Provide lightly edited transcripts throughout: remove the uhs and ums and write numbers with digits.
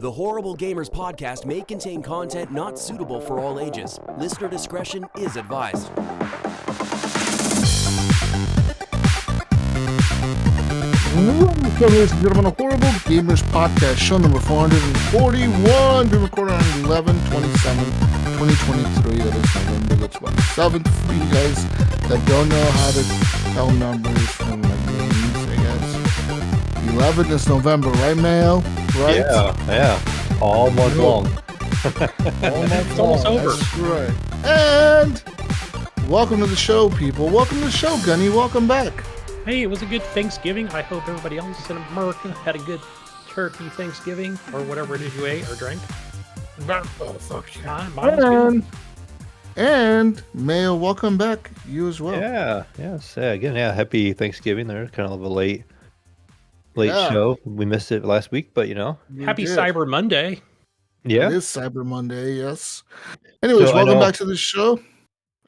The Horrible Gamers podcast may contain content not suitable for all ages. Listener discretion is advised. Welcome, ladies and gentlemen, a Horrible Gamers podcast, show number 441. Been recorded on 11/27/2023. That is November the 27th. For you guys that don't know how to tell numbers from like names, I guess. 11 is November, right, Mayo? Right? Yeah. All month long. Almost almost over. That's right. And welcome to the show, people. Welcome to the show, Gunny. Welcome back. Hey, it was a good Thanksgiving. I hope everybody else in America had a good turkey Thanksgiving or whatever it is you ate or drank. Mine was good. And Mayo, welcome back. You as well. Happy Thanksgiving. There, kind of a late show. We missed it last week, but Happy Cyber Monday. Yeah, it is Cyber Monday. Yes. Anyways, welcome back to the show,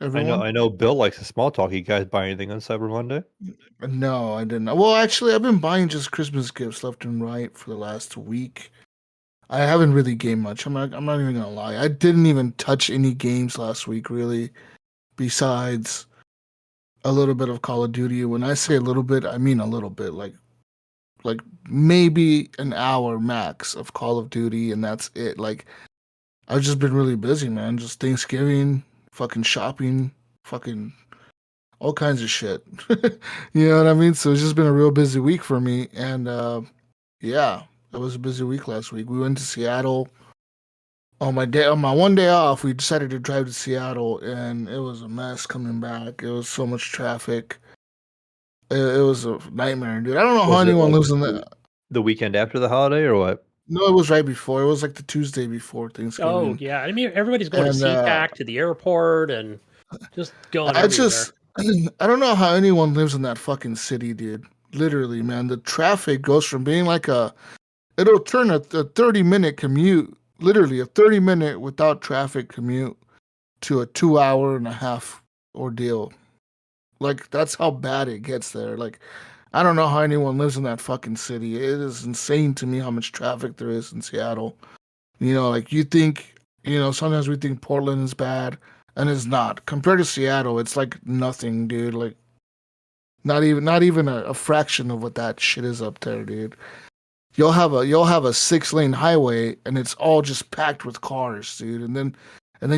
everyone. I know. Bill likes a small talk. You guys buy anything on Cyber Monday? No, I didn't. Well, actually, I've been buying just Christmas gifts left and right for the last week. I haven't really gamed much. I'm not even gonna lie. I didn't even touch any games last week, really, besides a little bit of Call of Duty. When I say a little bit, I mean a little bit, like maybe an hour max of Call of Duty, and that's it. Like, I've just been really busy, man. Just Thanksgiving, fucking shopping, fucking all kinds of shit. You know what I mean? So it's just been a real busy week for me. And yeah, it was a busy week last week. We went to Seattle. On my 1 day off, we decided to drive to Seattle, and it was a mess coming back. It was so much traffic. It was a nightmare, dude. I don't know how anyone lives in that. The weekend after the holiday, or what? No, it was right before. It was like the Tuesday before Thanksgiving. Oh, yeah. I mean, everybody's going to SeaTac to the airport and just going everywhere. I don't know how anyone lives in that fucking city, dude. Literally, man. The traffic goes from being like it'll turn a 30-minute commute, literally a 30-minute without traffic commute, to a 2-hour-and-a-half ordeal. Like, that's how bad it gets there. Like, I don't know how anyone lives in that fucking city. It is insane to me how much traffic there is in Seattle. You know, like, you think, sometimes we think Portland is bad, and it's not. Compared to Seattle, it's like nothing, dude. Like, not even a fraction of what that shit is up there, dude. You'll have a 6-lane highway, and it's all just packed with cars, dude. And then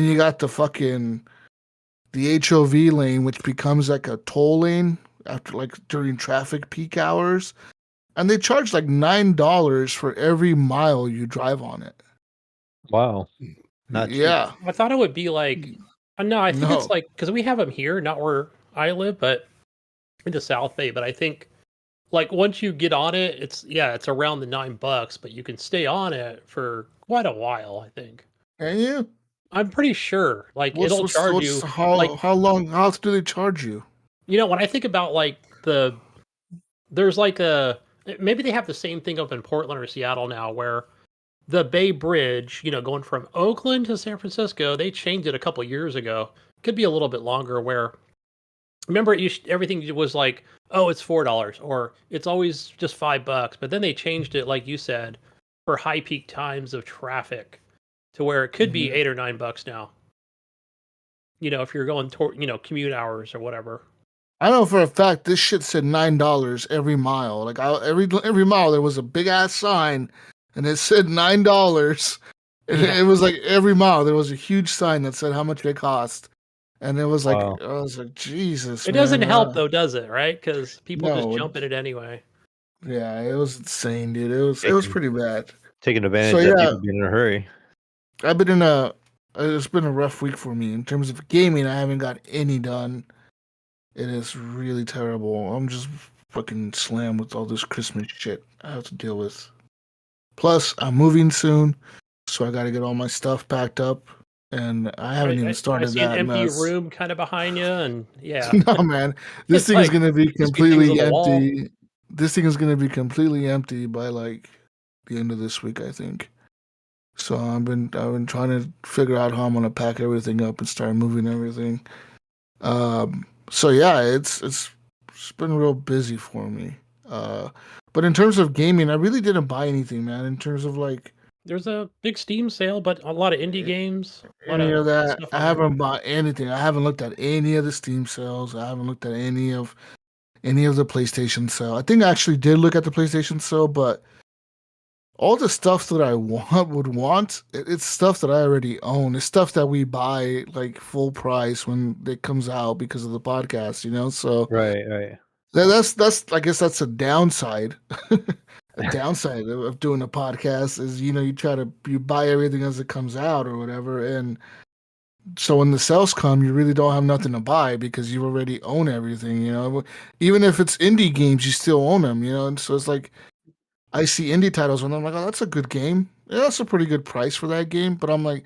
you got the HOV lane, which becomes like a toll lane after, like, during traffic peak hours, and they charge like $9 for every mile you drive on it. Wow, not cheap. Yeah. I thought it would be like, no, I think it's like, because we have them here, not where I live, but in the South Bay. But I think, like, once you get on it, it's around the $9, but you can stay on it for quite a while, I think. Can you? I'm pretty sure. Like, it'll charge you. How long? How else do they charge you? When I think about, like, there's like maybe they have the same thing up in Portland or Seattle now, where the Bay Bridge, going from Oakland to San Francisco, they changed it a couple years ago. Could be a little bit longer, where, remember, everything was like, oh, it's $4, or it's always just $5. But then they changed it, like you said, for high peak times of traffic, to where it could be $8 or $9 now. If you're going toward, commute hours or whatever. I know for a fact this shit said $9 every mile. Like, every mile there was a big ass sign, and it said $9. And it was like every mile there was a huge sign that said how much they cost. And it was like, wow. I was like, Jesus. It doesn't help though, does it? Right? Because people just jump in it anyway. Yeah, it was insane, dude. It was pretty bad. Taking advantage of people being in a hurry. It's been a rough week for me in terms of gaming. I haven't got any done. It is really terrible. I'm just fucking slammed with all this Christmas shit I have to deal with. Plus, I'm moving soon, so I got to get all my stuff packed up. And I haven't even started that. I see an empty room kind of behind you, and yeah. No, man, this thing is gonna be completely empty. This thing is gonna be completely empty by like the end of this week, I think. So I've been trying to figure out how I'm gonna pack everything up and start moving everything. So yeah, it's been real busy for me. But in terms of gaming, I really didn't buy anything, man. In terms of like There's a big Steam sale, but a lot of indie games, a lot Any of of that? stuff I on there. haven't bought anything. I haven't looked at any of the Steam sales. I haven't looked at any of the PlayStation sale. I think I actually did look at the PlayStation sale, but all the stuff that I want, it's stuff that I already own. It's stuff that we buy like full price when it comes out because of the podcast, you know. So Right. that's I guess that's a downside. A downside of doing a podcast is you buy everything as it comes out or whatever, and so when the sales come, you really don't have nothing to buy because you already own everything. You know, even if it's indie games, you still own them. You know, and so it's like I see indie titles and I'm like, oh, that's a good game. Yeah, that's a pretty good price for that game. But I'm like,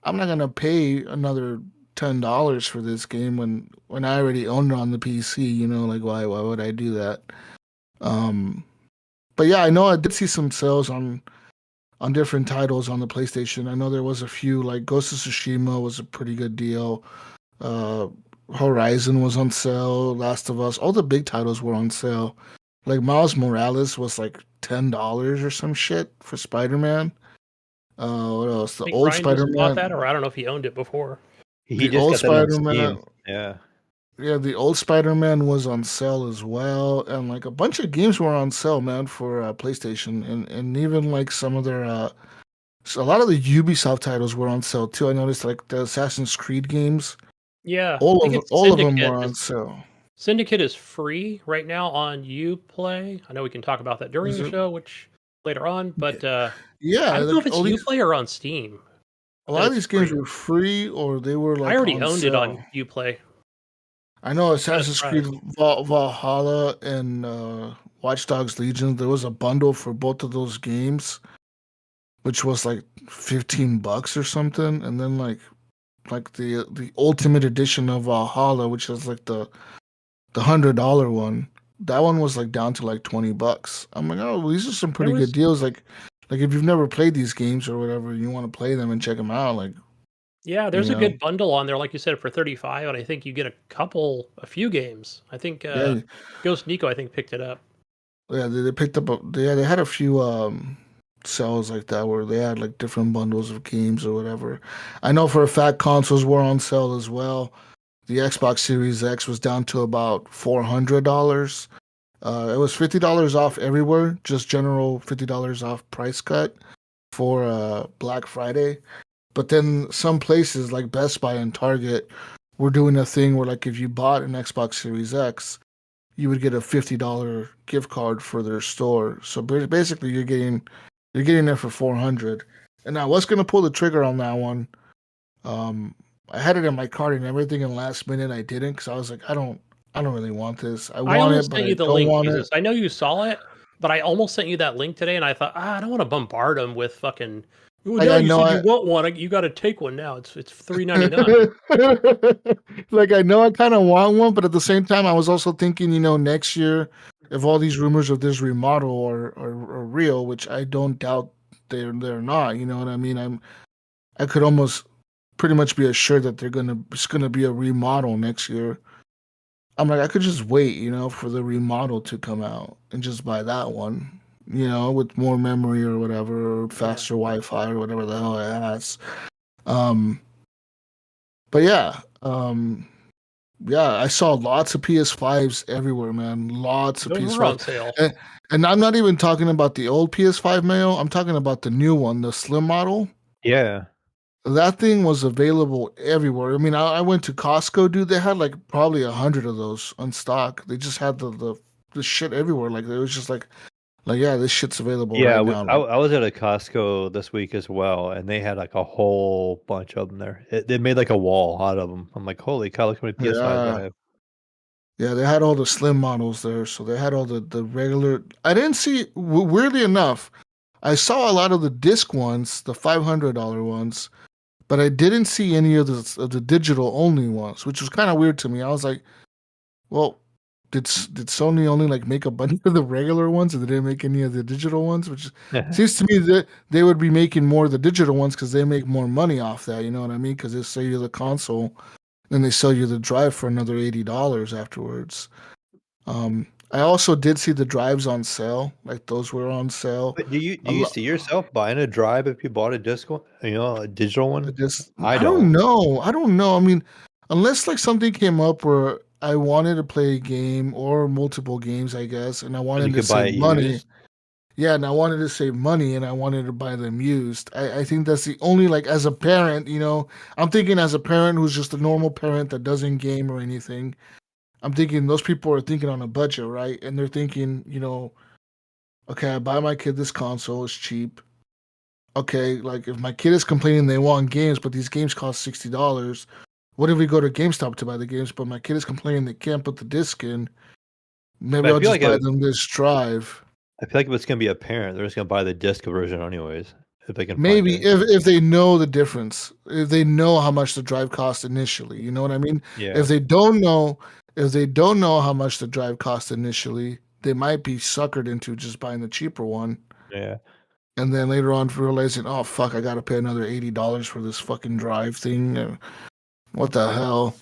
I'm not gonna pay another $10 for this game when I already own it on the PC. You know, like why would I do that? Um, but yeah, I know I did see some sales on different titles on the PlayStation. I know there was a few like Ghost of Tsushima was a pretty good deal. Uh, Horizon was on sale. Last of Us, all the big titles were on sale. Like Miles Morales was like $10 or some shit for Spider Man. What else? I The think old Ryan Spider just bought that, Man. or I don't know if he owned it before. He The just old got that on Spider Man. Steam. Yeah. Yeah, the old Spider Man was on sale as well, and like a bunch of games were on sale, man, for PlayStation, and even like some of their so a lot of the Ubisoft titles were on sale too. I noticed like the Assassin's Creed games, Yeah, I think it's all of them Syndicate. were on sale. Syndicate is free right now on Uplay. I know we can talk about that during Is the it? show, which later on, but I Yeah, don't know if like it's all these Uplay or on Steam a that lot of it's these games free. were free or they were I like already on owned it on sale. Uplay. I know Kind of Assassin's Creed surprised. Valhalla and Watch Dogs Legion. There was a bundle for both of those games, which was like $15 or something, and then like the Ultimate Edition of Valhalla, which is like the $100 one. That one was like down to like $20. I'm like, oh, well, these are some There pretty good was deals. Like if you've never played these games or whatever, you want to play them and check them out. Like there's you a know, good bundle on there, like you said, for 35, and I think you get a few games. I think yeah, Ghost Nico, I think, picked it up. yeah. They picked up. They had a few sales like that where they had like different bundles of games or whatever. I know for a fact consoles were on sale as well. The Xbox Series X was down to about $400. It was $50 off everywhere, just general $50 off price cut for Black Friday. But then some places like Best Buy and Target were doing a thing where like if you bought an Xbox Series X, you would get a $50 gift card for their store. So basically you're getting it for 400. And I was gonna pull the trigger on that one. Um, I had it in my cart and everything, and last minute I didn't because I was like, I don't really want this. I I want it, almost but sent I you the don't link, want it. Jesus. I know you saw it, but I almost sent you that link today, and I thought, I don't want to bombard him with fucking. Well, Like no, I you know said you I want one. You got to take one now. It's $3.99. like I know I kind of want one, but at the same time, I was also thinking, next year, if all these rumors of this remodel are real, which I don't doubt they're not, you know what I mean? I could almost pretty much be assured that it's gonna be a remodel next year. I'm like, I could just wait, for the remodel to come out and just buy that one, with more memory or whatever, or Yeah. faster Wi-Fi or whatever the hell it has. Um, but yeah, I saw lots of PS5s everywhere, man. Lots of Those were on PS5s. sale. And I'm not even talking about the old PS5 Mayo. I'm talking about the new one, the slim model. Yeah. That thing was available everywhere. I mean, I went to Costco, dude. They had like probably 100 of those on stock. They just had the shit everywhere. Like it was just like yeah, this shit's available Yeah, right now. I was at a Costco this week as well, and they had like a whole bunch of them there. They made like a wall out of them. I'm like, holy cow, look how many PS5s Yeah, I have. yeah, they had all the slim models there. So they had all the regular. I didn't see. Weirdly enough, I saw a lot of the disc ones, the $500 ones, but I didn't see any of the digital only ones, which was kind of weird to me. I was like, well, did Sony only like make a bunch of the regular ones and they didn't make any of the digital ones? Which seems to me that they would be making more of the digital ones because they make more money off that. You know what I mean? Because they sell you the console, then they sell you the drive for another $80 afterwards. I also did see the drives on sale. Like those were on sale. But do you A do you see yourself buying a drive if you bought a disc one? A digital one? I I don't don't. know. I don't know. I mean, unless like something came up where I wanted to play a game or multiple games, I guess, and I And you wanted to could buy save it money. used. Yeah, and I wanted to save money and I wanted to buy them used. I think that's the only like as a parent, I'm thinking as a parent who's just a normal parent that doesn't game or anything. I'm thinking those people are thinking on a budget, right? And they're thinking, okay, I buy my kid this console, it's cheap. Okay, like if my kid is complaining they want games, but these games cost $60, what if we go to GameStop to buy the games, but my kid is complaining they can't put the disc in? Maybe But I'll just buy them this drive. I feel like if it's gonna be a parent, they're just gonna buy the disc version anyways, if they can find Maybe it. if they know the difference, if they know how much the drive costs initially, you know what I mean? Yeah. If they don't know how much the drive costs initially, they might be suckered into just buying the cheaper one. Yeah. And then later on realizing, oh fuck, I gotta pay another $80 for this fucking drive thing. What the hell?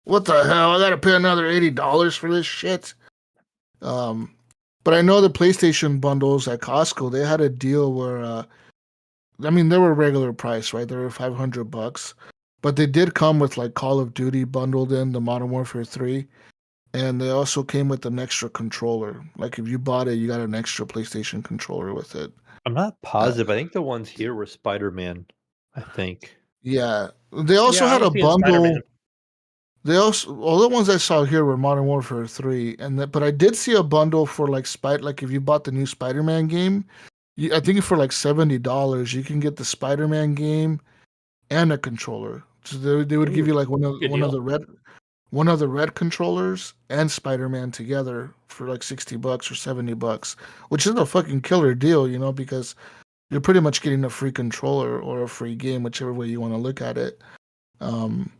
What the hell? I gotta pay another $80 for this shit. But I know the PlayStation bundles at Costco, they had a deal where they were regular price, right? They were $500. But they did come with like Call of Duty bundled in, the Modern Warfare 3. And they also came with an extra controller. Like if you bought it, you got an extra PlayStation controller with it. I'm not Uh, positive. I think the ones here were Spider-Man, I think. yeah. They also Yeah, I had was a seeing bundle. Spider-Man. They also all the ones I saw here were Modern Warfare 3, but I did see a bundle for like if you bought the new Spider-Man game, I think for like $70 you can get the Spider-Man game and a controller. So they would give Ooh, you like good deal. one of the red controllers and Spider-Man together for like $60 or $70, which is a fucking killer deal, because you're pretty much getting a free controller or a free game, whichever way you want to look at it. Um,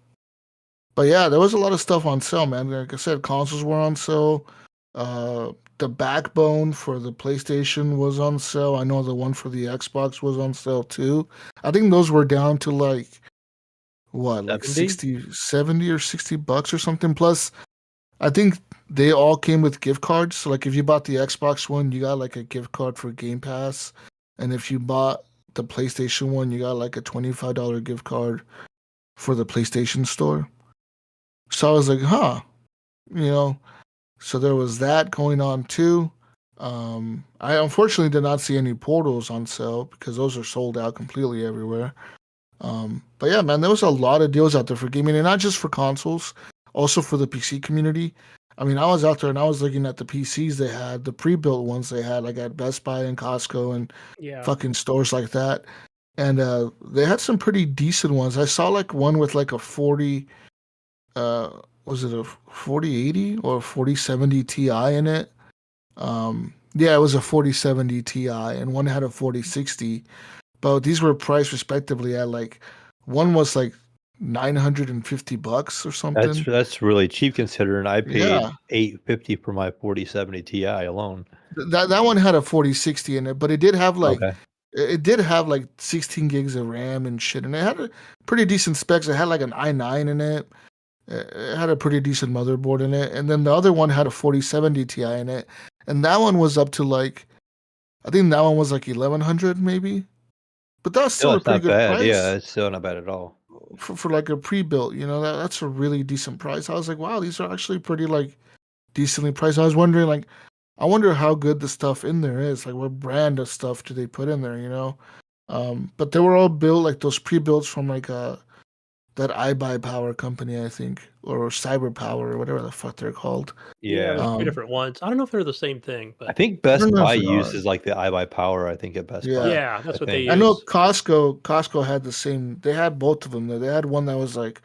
but yeah, there was a lot of stuff on sale, man. Like I said, consoles were on sale. The backbone for the PlayStation was on sale. I know the one for the Xbox was on sale too. I think those were down to like what, like 70? 60, 70 or $60 or something. Plus, I think they all came with gift cards. So like if you bought the Xbox one, you got like a gift card for Game Pass. And if you bought the PlayStation one, you got like a $25 gift card for the PlayStation store. So I was like, huh, you know, so there was that going on too. I unfortunately did not see any portals on sale because those are sold out completely everywhere. But yeah, man, there was a lot of deals out there for gaming, and not just for consoles, also for the PC community. I mean, I was out there and I was looking at the PCs they had, the pre-built ones they had, like at Best Buy and Costco and Yeah. fucking stores like that. And they had some pretty decent ones. I saw like one with like a 40, uh, was it a 4080 or a 4070 Ti in it? Yeah, it was a 4070 Ti, and one had a 4060. But these were priced respectively at like one was like $950 or something. That's really cheap considering I paid Yeah, $850 for my 4070 Ti alone. that one had a 4060 in it, but Okay. it did have like 16 gigs of RAM and shit, and it had a pretty decent specs. It had like an i9 in it. It had a pretty decent motherboard in it, and then the other one had a 4070 Ti in it, and that one was up to like I think that one was like 1100 maybe, but that's Still, still a it's pretty not good bad. Yeah, price it's still not bad at all. for like a pre-built. That's a really decent price. I was like, wow, these are actually pretty like decently priced. I was wondering like, I wonder how good the stuff in there is. Like, what brand of stuff do they put in there? But they were all built like those pre-builts from like that iBuyPower company, I think, or CyberPower or whatever the fuck they're called. Yeah, Yeah. there's two Um, different ones. I don't know if they're the same thing, I but think I don't Best know if Buy they are. uses like the iBuyPower, I think, at Best Yeah. Buy. yeah, that's I what they think. I know use. Costco had the same. They had both of them. They had one that was like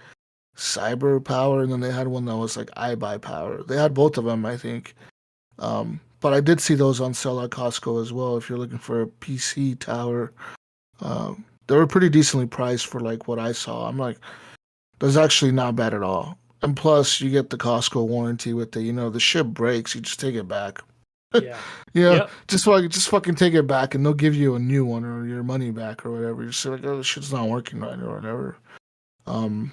Cyber Power, and then they had one that was like iBuyPower. They had both of them, I think. But I did see those on sale at Costco as well. If you're looking for a PC tower, they were pretty decently priced for like what I saw. I'm like, that's actually not bad at all. And plus, you get the Costco warranty with the ship breaks, you just take it back. Yeah. Yeah, Yep. just fucking take it back, and they'll give you a new one or your money back or whatever. You're just like, oh, this shit's not working right or whatever. Um,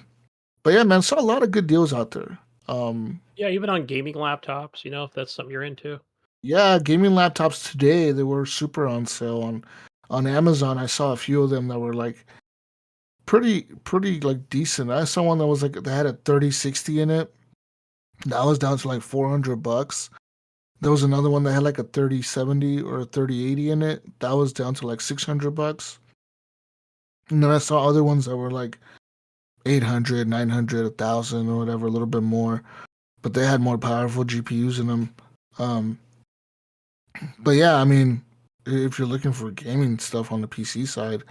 but yeah, man, saw a lot of good deals out there. Yeah, even on gaming laptops, if that's something you're into. Yeah, gaming laptops today, they were super on sale on Amazon. I saw a few of them that were like pretty like decent. I saw one that was like that had a 3060 in it. That was down to like $400. There was another one that had like a 3070 or a 3080 in it. That was down to like $600. And then I saw other ones that were like 800, 900, 1,000 or whatever, a little bit more, but they had more powerful GPUs in them. Um, but yeah, I mean, if you're looking for gaming stuff on the PC side,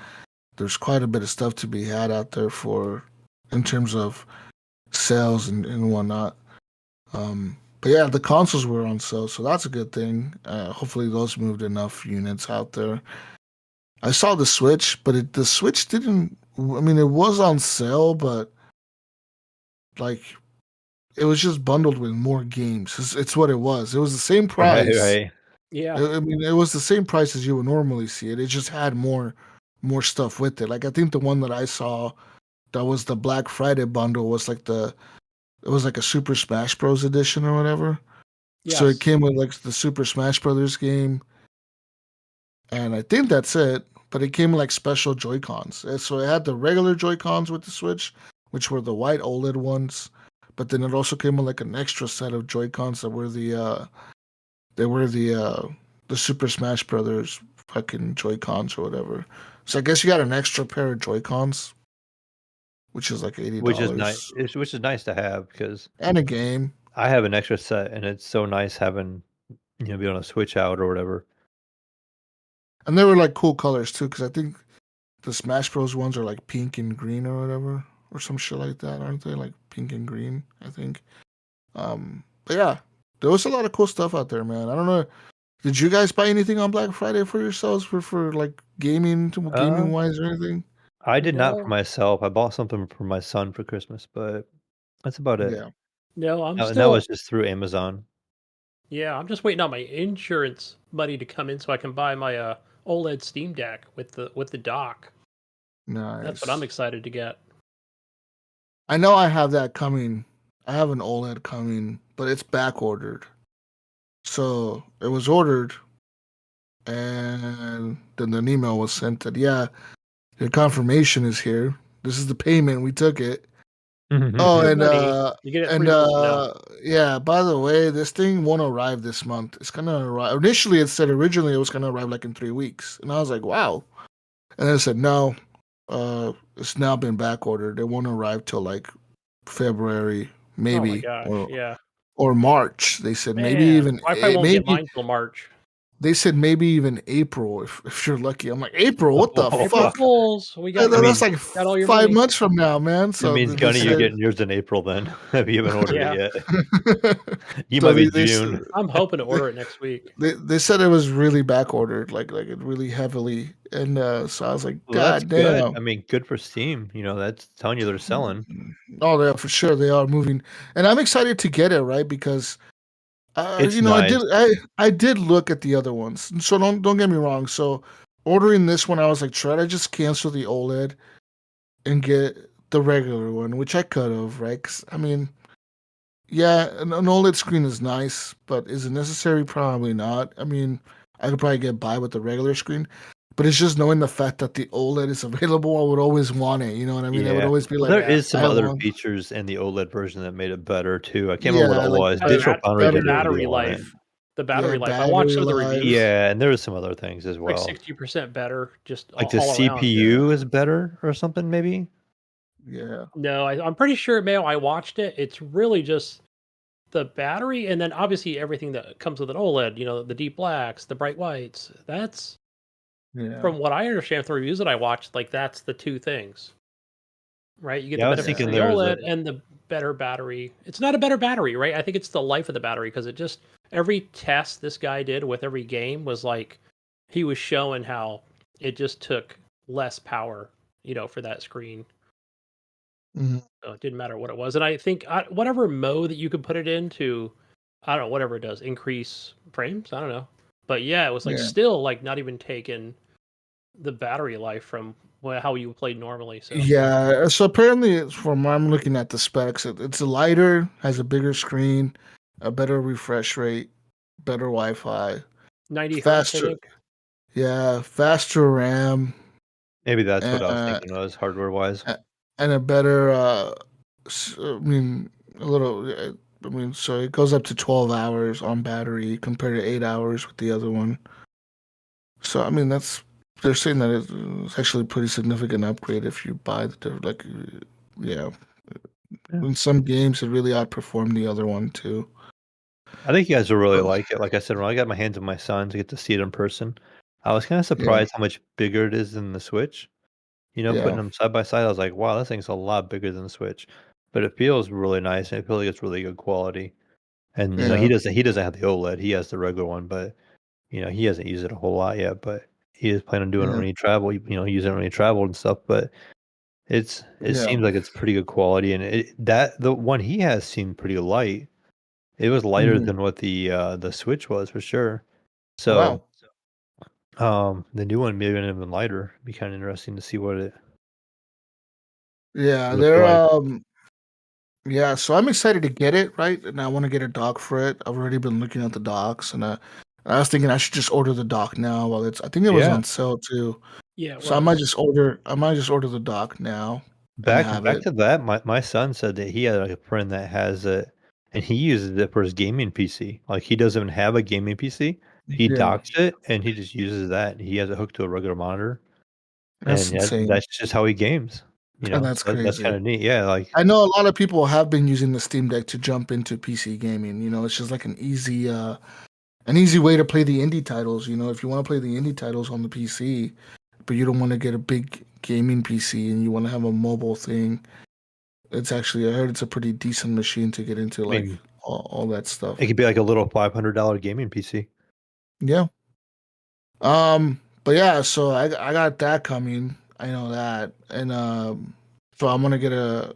there's quite a bit of stuff to be had out there for in terms of sales and whatnot. But yeah, the consoles were on sale, so that's a good thing. Hopefully, those moved enough units out there. I saw the Switch, but the Switch didn't. I mean, it was on sale, but like it was just bundled with more games. It's what it was. It was the same Right, price. right. Yeah. I mean, it was the same price as you would normally see it. It just had more stuff with it. Like I think the one that I saw that was the Black Friday bundle was like it was like a Super Smash Bros. Edition or whatever. So it Yes. came with like the Super Smash Brothers game, and I think that's it. But it came with like special Joy Cons. So it had the regular Joy Cons with the Switch, which were the white OLED ones. But then it also came with like an extra set of Joy Cons that were the Super Smash Brothers fucking Joy Cons or whatever. So I guess you got an extra pair of Joy Cons, which is like Which is nice. $80 Which is nice to have because and a game. I have an extra set, and it's so nice having be able to switch out or whatever. And they were like cool colors too, because I think the Smash Bros ones are like pink and green or whatever, or some shit like that, aren't they? Like pink and green, I think. But yeah, there was a lot of cool stuff out there, man. I don't know. Did you guys buy anything on Black Friday for yourselves for like gaming Uh, wise or anything? I did not for No. myself. I bought something for my son for Christmas, but that's about it. Yeah. No, I'm And that was still. just through Amazon. Yeah, I'm just waiting on my insurance money to come in so I can buy my OLED Steam Deck with the dock. That's what I'm Nice. excited to get. I know I have that coming. I have an OLED coming, but it's back ordered. So it was ordered, and then an email was sent that yeah, your confirmation is here. This is the payment. We took it. Oh, Your money, you get it 3 months from now. yeah. By the way, this thing won't arrive this month. It's gonna arrive. Initially, it said originally it was gonna arrive like in 3 weeks, and I was like, wow. And then it said no. It's now been back ordered. It won't arrive till like February, Oh my maybe, gosh, yeah. or March. They said maybe Man, even I probably won't get maybe mine till March. they said maybe even April if you're lucky. I'm like April. What the April fuck? Fools, we got I That's mean, like got all your 5 months from now, man. that So means they Gunny, you're said. getting yours in April then. If you haven't ordered Yeah, it yet, you So might be they June. I'm hoping to order it next week. they said it was really back ordered, like it really heavily, and so I was like, Well, that's God good. damn. I mean, good for Steam. That's telling you they're selling. Oh, yeah, for sure they are moving, and I'm excited to get it right because, It's I nice. I did look at the other ones, so don't get me wrong. So ordering this one, I was like, should I just cancel the OLED and get the regular one, which I could have, right? 'Cause, I mean, yeah, an OLED screen is nice, but is it necessary? Probably not. I mean, I could probably get by with the regular screen, but it's just knowing the fact that the OLED is available, I would always want it. You know what I mean? I would Yeah. always be Well, like, there Yeah, is some I other want, features in the OLED version that made it better too. I can't remember what yeah, it like was. the Digital Foundry the did a battery video on it. life, the yeah, battery life. I watched battery some of the life. reviews. Yeah, and there was some other things as It's like well. 60% better, just Like the all around. Yeah, CPU is better or something, maybe? yeah, No, I'm pretty sure, Mayo. I watched it. It's really just the battery, and then obviously everything that comes with an OLED. The deep blacks, the bright whites. That's yeah, from what I understand from the reviews that I watched. Like that's the two things, right? You get the Yeah, I was benefits yeah, of thinking the there was a OLED and the better battery. It's not a better battery, right? I think it's the life of the battery because it just every test this guy did with every game was like he was showing how it just took less power, for that screen. mhm, So it didn't matter what it was. And I think whatever mode that you could put it into, I don't know, whatever it does, increase frames. I don't know. But yeah, it was like yeah, still like not even taking the battery life from how you played normally. So Yeah, so apparently, from what I'm looking at the specs, it's lighter, has a bigger screen, a better refresh rate, better Wi-Fi, 90 hertz, I faster, think. yeah, faster RAM, Maybe that's what I was and, thinking was hardware wise. and a better, I mean, a little, I mean, so it goes up to 12 hours on battery compared to 8 hours with the other one. So, I mean, they're saying that it's actually a pretty significant upgrade if you buy like, yeah. Yeah. In some games, it really outperformed the other one too. I think you guys will really Oh, like it. Like I said, when I got my hands on my son to get to see it in person, I was kind of yeah, surprised how much bigger it is than the Switch. Putting yeah, them side by side, I was like, wow, this thing's a lot bigger than the Switch. But it feels really nice, and it feels like it's really good quality. And yeah, he doesn't have the OLED; he has the regular one, but he hasn't used it a whole lot yet. But he is planning on doing it yeah, when he travel. Using it when he traveled and stuff. But it yeah. seems like it's pretty good quality, and the one he has seemed pretty light. It was lighter Mhm. than what the Switch was for sure. So, Wow. the new one maybe even lighter. Be kind of interesting to see what it Yeah, would be they're like. yeah. So I'm excited to get it right, and I want to get a dock for it. I've already been looking at the docks, and I was thinking I should just order the dock now while it's. I think it was Yeah, on sale too, Yeah, it so I might was. just order. I might just order the dock now and have back it. to that. My son said that he had like a friend that has it, and he uses it for his gaming PC. Like he doesn't even have a gaming PC. He Yeah, docks it and he just uses that. He has it hooked to a regular monitor, that's and yeah, insane. that's just how he games. So That's that's crazy. kind of neat. Yeah, like I know a lot of people have been using the Steam Deck to jump into PC gaming. It's just like an easy way to play the indie titles. If you want to play the indie titles on the PC, but you don't want to get a big gaming PC and you want to have a mobile thing, I heard it's a pretty decent machine to get into I like mean, all that it stuff. could be like a little $500 gaming PC. Yeah. But yeah, so I got that coming. I know that, and so I'm gonna get a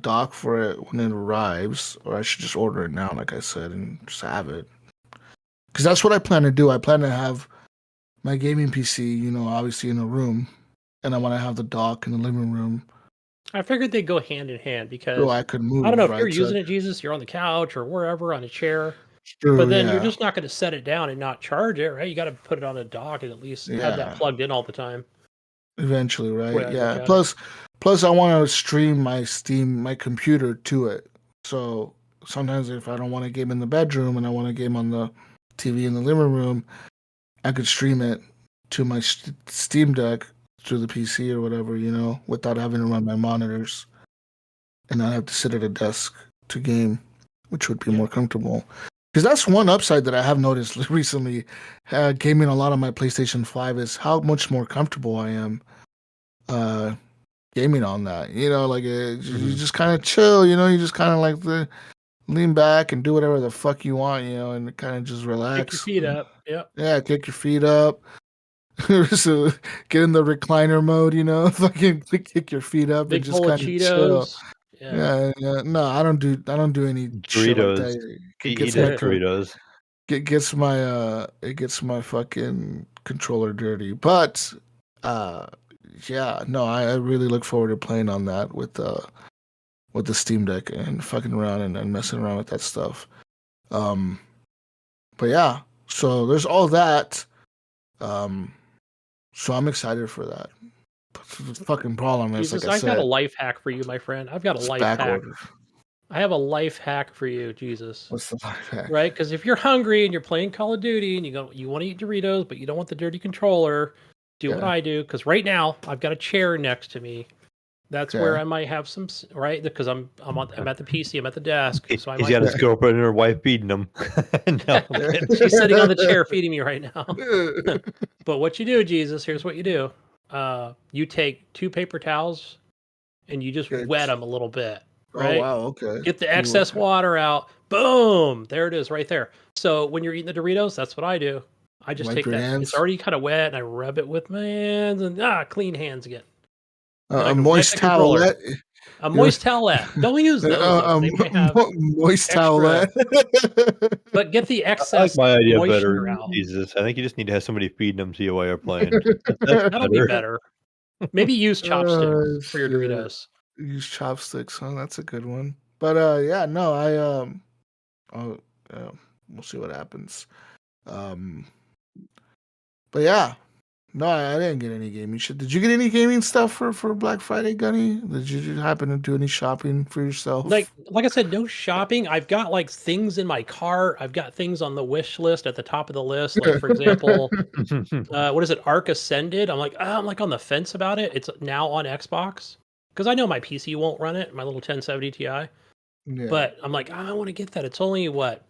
dock for it when it arrives, or I should just order it now, like I said, and just have it. Because that's what I plan to do. I plan to have my gaming PC, obviously in a room, and I want to have the dock in the living room I figured they'd go hand in hand so because I could I don't know move, if you're right? So using it, Jesus. You're on the couch or wherever on a chair, but true, then you're yeah, just not going to set it down and not charge it, right? You got to put it on a dock and at least have that yeah. plugged in all the time. Eventually, That's the way right? I look Yeah. at it. Plus, I want to stream my computer to it. So sometimes if I don't want to game in the bedroom and I want to game on the TV in the living room, I could stream it to my Steam Deck through the PC or whatever, without having to run my monitors and not have to sit at a desk to game, which would be Yeah. more comfortable. Because that's one upside that I have noticed recently, gaming a lot on my PlayStation 5 is how much more comfortable I am uh, gaming on that. Like you Hmm. just kind of chill. You just kind of like lean back and do whatever the fuck you want. And kind of just Kick your relax. feet up. Yep. Yeah, kick your feet up. So get in the recliner mode. Fucking kick your feet up and Big just bowl of kind of chill. Cheetos. Yeah. Yeah, yeah. No, I don't do any shit like Doritos. that. It He gets does my Doritos. it gets my fucking controller dirty. But uh yeah, no, I really look forward to playing on that with the Steam Deck and fucking around and messing around with that stuff. Um but yeah, so there's all that. Um so I'm excited for that. But the fucking problem is, like Jesus, I I've got a said, life hack for you, my friend. I've got a it's life back hack. ordered. I have a life hack for you, Jesus. What's the life hack? Right? Because if you're hungry and you're playing Call of Duty and you want to eat Doritos, but you don't want the dirty controller, do what Yeah. I do. Because right now I've got a chair next to me. That's where Okay. I might have some right because I'm at the PC, I'm at the desk, so I He's might. got his Yeah. girlfriend and her wife feeding him. No, I'm kidding. She's sitting on the chair feeding me right now. But what you do, Jesus? Here's what you do. You take 2 paper towels and you just Good. wet them a little bit, Oh right? wow, okay. Get the Do excess water out. Boom! There it is right there. So when you're eating the Doritos, that's what I do. I just wipe take your that. It's hands. already kind of wet, and I rub it with my hands, and clean hands again. Then I A can wipe moist the controller. towelette. A You moist towelette. Don't use those though, 'cause they might have moist extra. towelette. But get the I like excess my idea better, moisture out. Jesus. I think you just need to have somebody feeding them to you while you're playing. That's That'll be better. better. Maybe use chopsticks for your Shit. Doritos. Use chopsticks, huh? That's a good one. But yeah, no, oh, we'll see what happens. Um, but yeah, no, I didn't get any gaming shit. Did you get any gaming stuff for Black Friday, Gunny? Did you happen to do any shopping for yourself? Like I said, no shopping. I've got like things in my cart. I've got things on the wish list at the top of the list. Like for example, what is it? Arc Ascended. I'm like on the fence about it. It's now on Xbox because I know my PC won't run it, my little 1070 Ti. Yeah. But I'm like, I want to get that. It's only what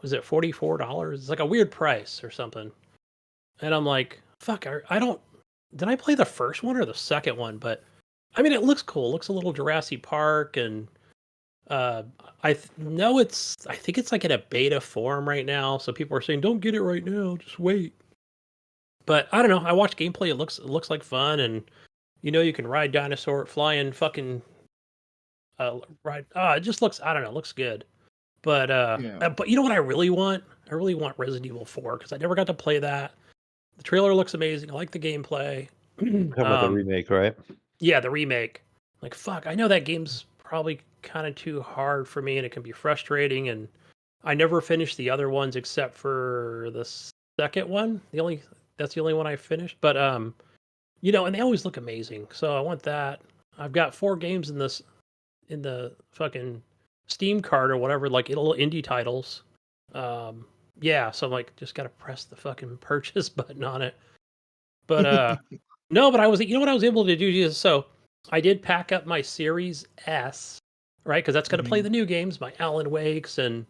was it, $44? It's like a weird price or something. And I'm like, fuck, I don't. Did I play the first one or the second one? But I mean, it looks cool. It looks a little Jurassic Park, and know it's. I think it's like in a beta form right now. So people are saying, don't get it right now. Just wait. But I don't know. I watched gameplay. It looks like fun, and you can ride dinosaur, flying fucking ride. It just looks. I don't know. Looks good. But Yeah. but you know what I really want? I really want Resident Evil 4 because I never got to play that. The trailer looks amazing. I like the gameplay. Talking about the remake, right? Yeah, the remake. Like fuck, I know that game's probably kind of too hard for me, and it can be frustrating. And I never finished the other ones except for the second one. That's the only one I finished. But and they always look amazing. So I want that. I've got 4 games in the fucking Steam card or whatever, like little indie titles. Yeah, so I'm like, just gotta press the fucking purchase button on it. But no, but what I was able to do is so I did pack up my Series S, right? Because that's gonna play Mhm. the new games, my Alan Wakes and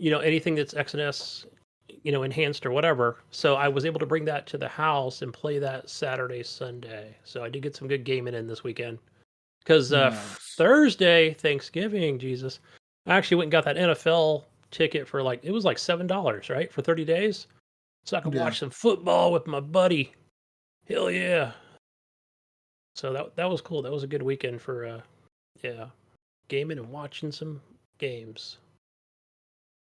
anything that's XNS, enhanced or whatever. So I was able to bring that to the house and play that Saturday, Sunday. So I did get some good gaming in this weekend. Because Nice. Thursday, Thanksgiving, Jesus, I actually went and got that NFL ticket for it was like $7, right? For 30 days. So I could Yeah. watch some football with my buddy. Hell yeah. So that was cool. That was a good weekend for yeah, gaming and watching some games.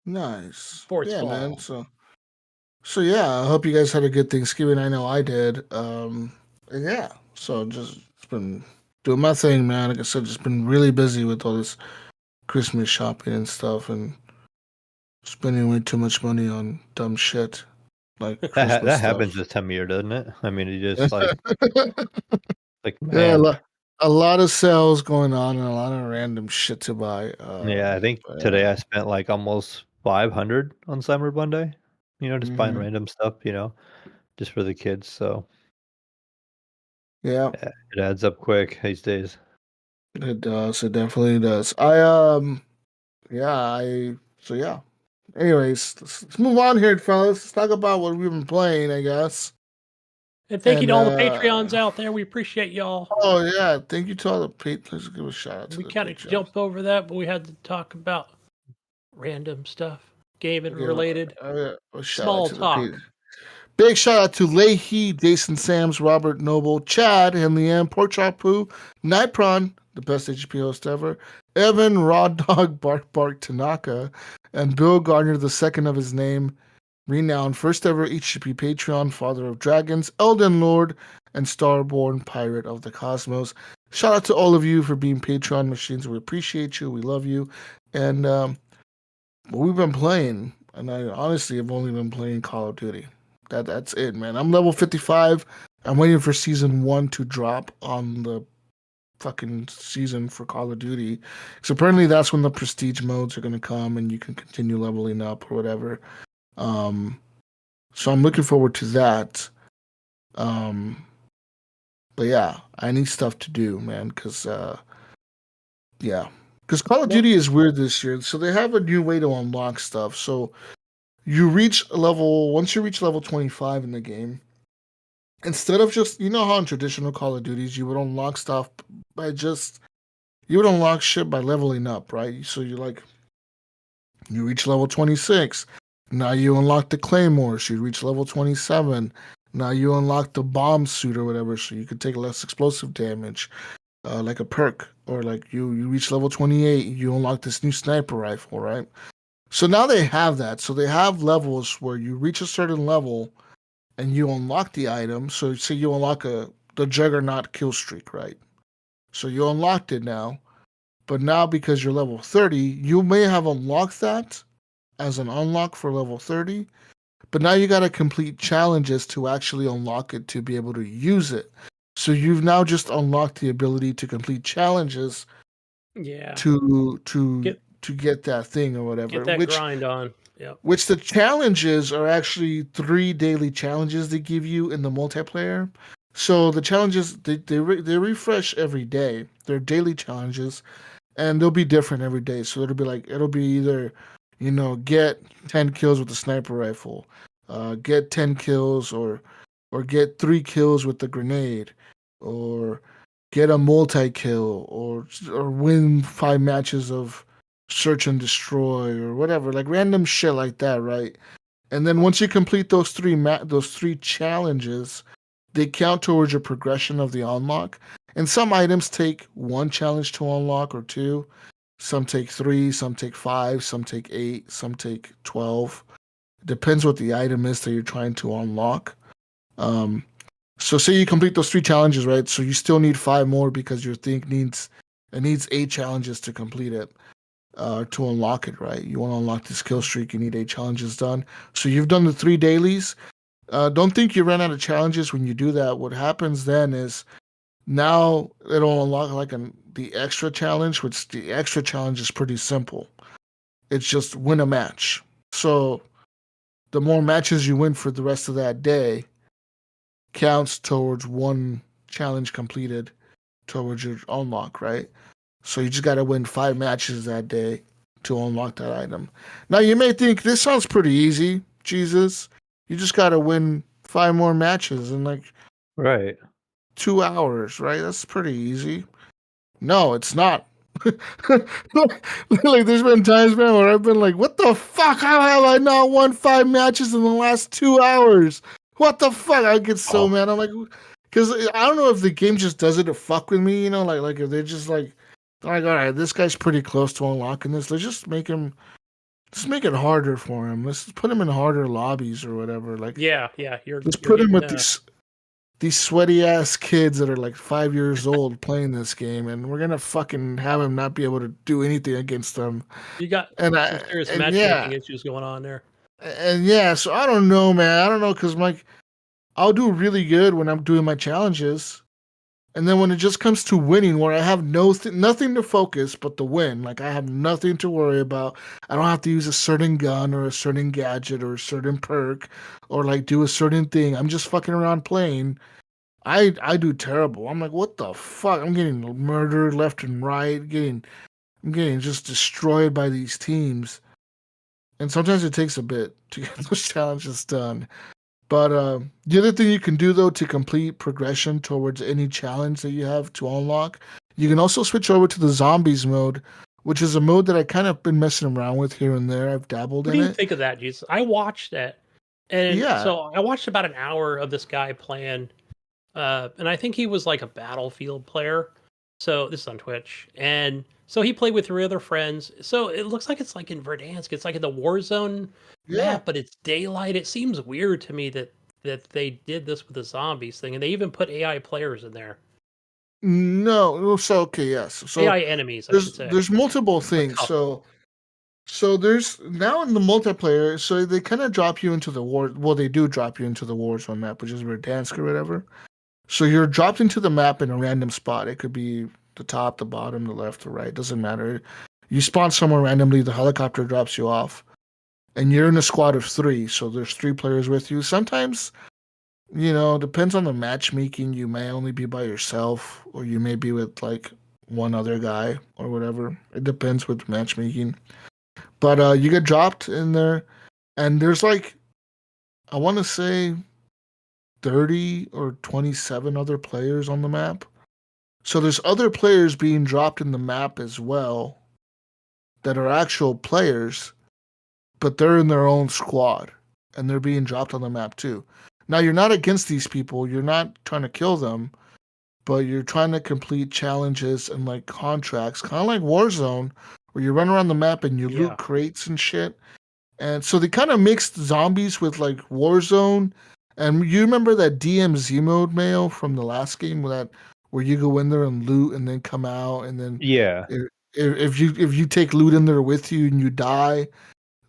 Nice. Sports Yeah, man. ball. So yeah, I hope you guys had a good Thanksgiving. I know I did. And yeah. So just been doing my thing, man. Like I said, just been really busy with all this Christmas shopping and stuff, and spending way too much money on dumb shit like Christmas That happens stuff. this time of year, doesn't it? I mean, it just like Yeah, man. a lot of sales going on and a lot of random shit to buy. Yeah, I think today I spent like almost 500 on Cyber Monday. Just buying hmm random stuff. Just for the kids. So Yeah, yeah, it adds up quick these days. it does. It definitely does. Yeah, so yeah. Anyways, let's move on here, fellas. Let's talk about what we've been playing, I guess. And thank you And to all the Patreons out there. We appreciate y'all. oh yeah, thank you to all the patrons. Let's give a shout out to We the kind of Patreons. jumped over that, but we had to talk about random stuff, gaming Give related. a shout out Small to the talk. big shout out to Leahy, Jason Sams, Robert Noble, Chad, and Leanne, Pork Chop Poo, Night Prawn, the best HGP host ever, Evan, Raw Dog, Bark Bark Tanaka, and Bill Gardner, the second of his name, renowned first ever HGP Patreon, Father of Dragons, Elden Lord, and Starborn Pirate of the Cosmos. Shout out to all of you for being Patreon machines. We appreciate you. We love you. And what we've been playing, and I honestly have only been playing Call of Duty. That's it, man. I'm level 55. I'm waiting for season 1 to drop on the fucking season for Call of Duty. So apparently that's when the prestige modes are gonna come and you can continue leveling up or whatever. Um, so I'm looking forward to that. Um, but yeah, I need stuff to do, man, because yeah, because Call of Well, Duty is weird this year. So they have a new way to unlock stuff. So once you reach level 25 in the game, instead of just, how in traditional Call of Duties you would unlock stuff by you would unlock shit by leveling up, right? So you reach level 26. Now you unlock the Claymore, so you reach level 27. Now you unlock the bomb suit or whatever, so you can take less explosive damage, like a perk. Or like you reach level 28, you unlock this new sniper rifle, right? So now they have that. So they have levels where you reach a certain level and you unlock the item. So say you unlock the Juggernaut kill streak, right? So you unlocked it now, but now because you're level 30, you may have unlocked that as an unlock for level 30, but now you got to complete challenges to actually unlock it to be able to use it. So you've now just unlocked the ability to complete challenges Yeah. to Get get that thing or whatever. Get that grind on. Yep. Which the challenges are actually 3 daily challenges they give you in the multiplayer. So the challenges they refresh every day. They're daily challenges, and they'll be different every day. So it'll be either, get 10 kills with the sniper rifle, get 10 kills, or get 3 kills with the grenade, or get a multi kill, or win 5 matches of search and destroy, or whatever, like random shit like that, right? And then once you complete those three challenges, they count towards your progression of the unlock. And some items take 1 challenge to unlock or 2. Some take 3, some take 5, some take 8, some take 12. It depends what the item is that you're trying to unlock. So say you complete those 3 challenges, right? So you still need 5 more because your thing needs 8 challenges to complete it. To unlock it, right? You want to unlock this kill streak, you need 8 challenges done. So you've done the 3 dailies. Don't think you ran out of challenges when you do that. What happens then is now it'll unlock the extra challenge, which the extra challenge is pretty simple. It's just win a match. So the more matches you win for the rest of that day counts towards 1 challenge completed towards your unlock, right? So you just got to win 5 matches that day to unlock that item. Now you may think this sounds pretty easy, Jesus. You just got to win 5 more matches in Right. 2 hours, right? That's pretty easy. No, it's not. Like there's been times, man, where I've been like, what the fuck? How have I not won 5 matches in the last 2 hours? What the fuck? I get so mad. I'm like, because I don't know if the game just does it to fuck with me, like if they're just like, all right, this guy's pretty close to unlocking this. Let's just make it harder for him. Let's put him in harder lobbies or whatever. Like, Yeah. Let's put him with these sweaty ass kids that are like 5 years old playing this game, and we're gonna fucking have him not be able to do anything against them. You got some serious matchmaking issues going on there. And yeah, so I don't know, man. I don't know, because I'll do really good when I'm doing my challenges. And then when it just comes to winning, where I have nothing to focus but the win, like I have nothing to worry about. I don't have to use a certain gun or a certain gadget or a certain perk or like do a certain thing. I'm just fucking around playing. I do terrible. I'm like, what the fuck? I'm getting murdered left and right. I'm getting just destroyed by these teams. And sometimes it takes a bit to get those challenges done. But the other thing you can do, though, to complete progression towards any challenge that you have to unlock, you can also switch over to the zombies mode, which is a mode that I kind of been messing around with here and there. I've dabbled in it. What do you think of that, Jesus? I watched it. And so I watched about an hour of this guy playing, and I think he was like a Battlefield player. So this is on Twitch. And so he played with 3 other friends. So it looks like it's like in Verdansk. It's like in the Warzone map, but it's daylight. It seems weird to me that they did this with the zombies thing, and they even put AI players in there. No, so okay, yes. So AI enemies, I should say. There's multiple things. So there's now in the multiplayer, so they kind of drop you into the war. Well, they do drop you into the Warzone map, which is Verdansk or whatever. So you're dropped into the map in a random spot. It could be the top, the bottom, the left, the right. Doesn't matter. You spawn somewhere randomly. The helicopter drops you off, and you're in a squad of 3. So there's 3 players with you. Sometimes, depends on the matchmaking. You may only be by yourself, or you may be with like one other guy or whatever. It depends with matchmaking. But you get dropped in there, and there's like, I want to say 30 or 27 other players on the map. So there's other players being dropped in the map as well that are actual players, but they're in their own squad, and they're being dropped on the map too. Now, you're not against these people. You're not trying to kill them, but you're trying to complete challenges and like contracts, kind of like Warzone, where you run around the map and you loot crates and shit. And so they kind of mixed zombies with like Warzone And you remember that DMZ mode, Mayo, from the last game, where you go in there and loot and then come out, and then Yeah. if you take loot in there with you and you die,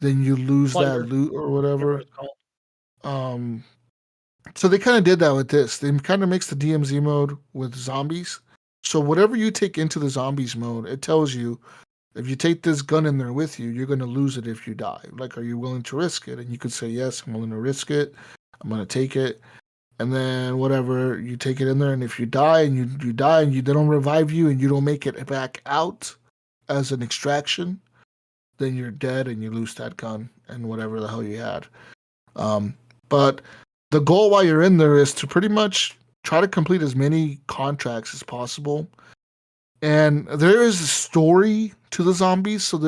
then you lose that Plunder, loot or whatever whatever. it's called. So they kind of did that with this. They kind of mixed the DMZ mode with zombies. So whatever you take into the zombies mode, it tells you if you take this gun in there with you, you're going to lose it if you die. Like, are you willing to risk it? And you could say, yes, I'm willing to risk it. I'm going to take it. And then whatever, you take it in there. And if you die and you die and they don't revive you and you don't make it back out as an extraction, then you're dead and you lose that gun and whatever the hell you had. But the goal while you're in there is to pretty much try to complete as many contracts as possible. And there is a story to the zombies. So